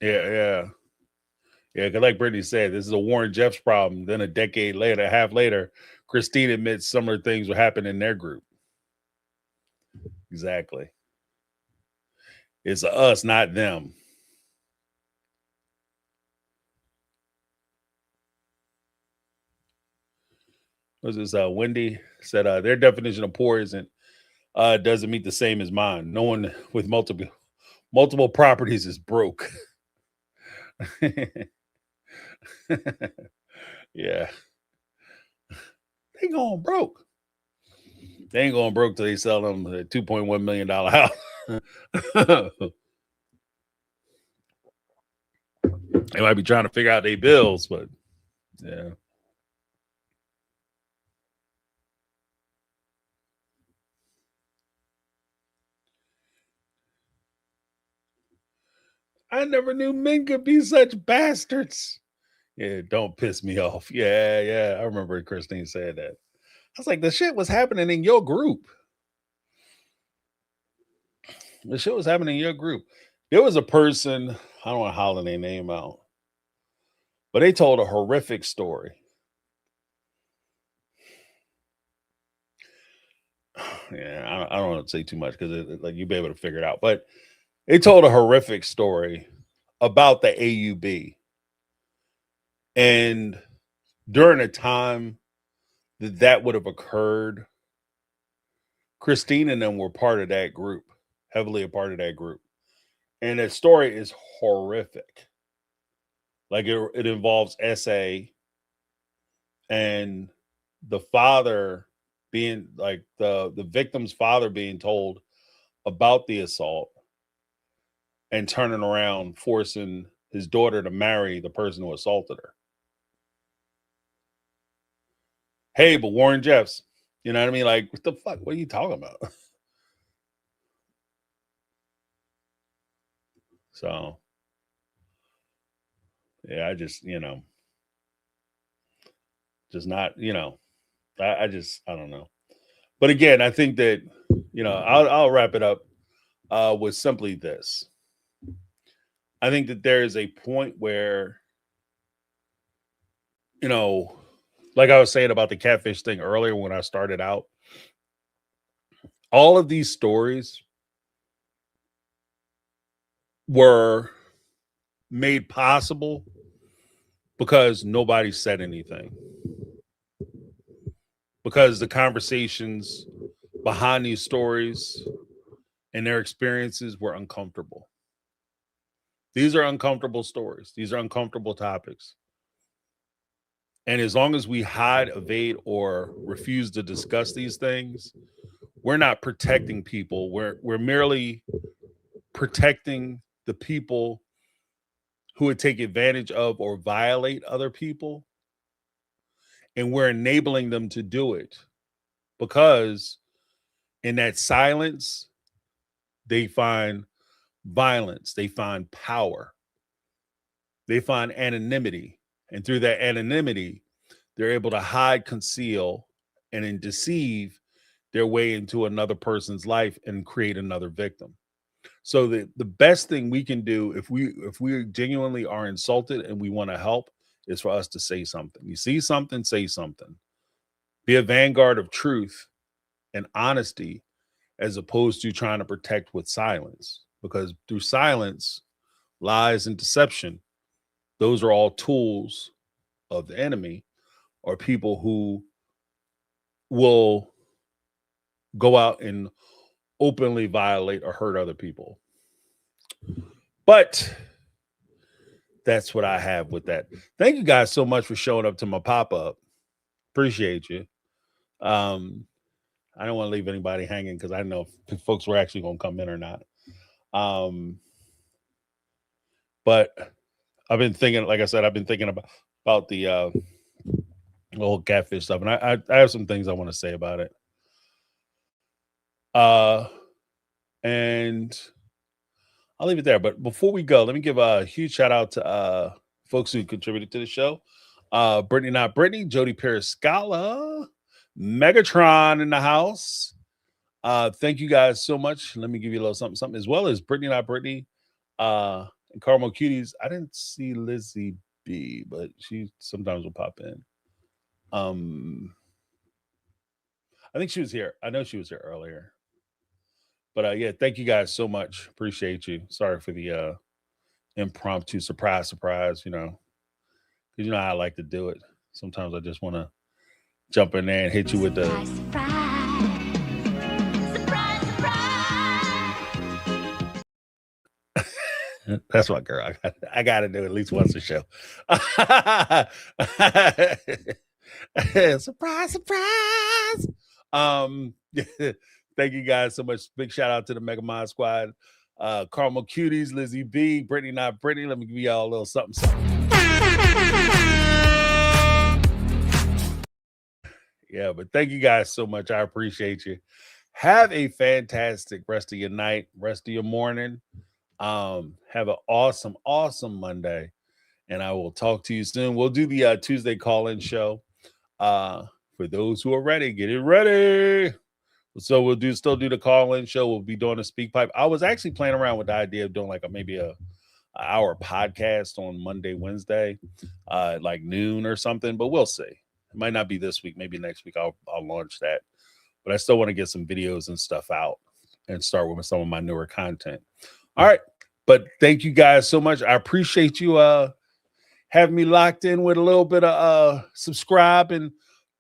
Yeah. Because like Brittany said, this is a Warren Jeffs problem. Then a half later, Christine admits similar things will happen in their group. Exactly. It's us, not them. What was this? Wendy said their definition of poor doesn't meet the same as mine. No one with multiple properties is broke. Yeah. They going broke. They ain't going broke till they sell them a $2.1 million house. They might be trying to figure out their bills, but yeah. I never knew men could be such bastards. Yeah, don't piss me off. Yeah. I remember Christine said that. I was like, the shit was happening in your group. The shit was happening in your group. There was a person, I don't want to holler their name out, but they told a horrific story. Yeah, I don't want to say too much because like you'll be able to figure it out. But they told a horrific story about the AUB. And during a time that would have occurred, Christine and them were part of that group, heavily a part of that group. And that story is horrific. Like it involves SA and the father being like the victim's father being told about the assault and turning around, forcing his daughter to marry the person who assaulted her. Hey, but Warren Jeffs, you know what I mean? Like, what the fuck? What are you talking about? So, yeah, I just, just not, I don't know. But again, I think that, I'll wrap it up with simply this. I think that there is a point where, like I was saying about the catfish thing earlier when I started out, all of these stories were made possible because nobody said anything. Because the conversations behind these stories and their experiences were uncomfortable. These are uncomfortable stories. These are uncomfortable topics. And as long as we hide, evade, or refuse to discuss these things, we're not protecting people. We're merely protecting the people who would take advantage of or violate other people. And we're enabling them to do it because in that silence, they find violence, they find power, they find anonymity. And through that anonymity, they're able to hide, conceal, and then deceive their way into another person's life and create another victim. So the best thing we can do if we genuinely are insulted and we want to help is for us to say something. You see something, say something. Be a vanguard of truth and honesty as opposed to trying to protect with silence. Because through silence, lies and deception, those are all tools of the enemy or people who will go out and openly violate or hurt other people. But that's what I have with that. Thank you guys so much for showing up to my pop-up. Appreciate you. I don't want to leave anybody hanging because I don't know if folks were actually going to come in or not. But I've been thinking, like I said, I've been thinking about the whole catfish stuff, and I have some things I want to say about it. And I'll leave it there. But before we go, let me give a huge shout out to folks who contributed to the show. Brittany Not Brittany, Jody Periscala, Megatron in the house. Thank you guys so much. Let me give you a little something, as well as Brittany Not Brittany, and Carmel Cuties. I didn't see Lizzie B, but she sometimes will pop in. I think she was here. I know she was here earlier. But yeah, thank you guys so much. Appreciate you. Sorry for the impromptu surprise, because you know how I like to do it. Sometimes I just want to jump in there and hit you with the That's my girl. I got to do at least once a show. Surprise, surprise. Thank you guys so much. Big shout out to the Mega Mod Squad. Carmel Cuties, Lizzie B, Brittany Not Brittany. Let me give y'all a little something. Yeah, but thank you guys so much. I appreciate you. Have a fantastic rest of your night, rest of your morning. Have an awesome Monday, and I will talk to you soon. We'll do the Tuesday call-in show. For those who are ready, get it ready. So we'll still do the call-in show. We'll be doing a speak pipe. I was actually playing around with the idea of doing like maybe a hour podcast on Monday, Wednesday, like noon or something, but we'll see. It might not be this week, maybe next week I'll launch that. But I still want to get some videos and stuff out and start with some of my newer content. All right. But thank you guys so much. I appreciate you having me locked in with a little bit of subscribe and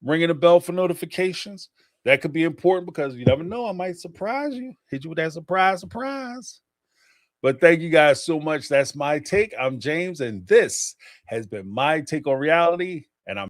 ringing the bell for notifications. That could be important because you never know. I might surprise you. Hit you with that surprise. But thank you guys so much. That's my take. I'm James, and this has been my take on reality. And I'm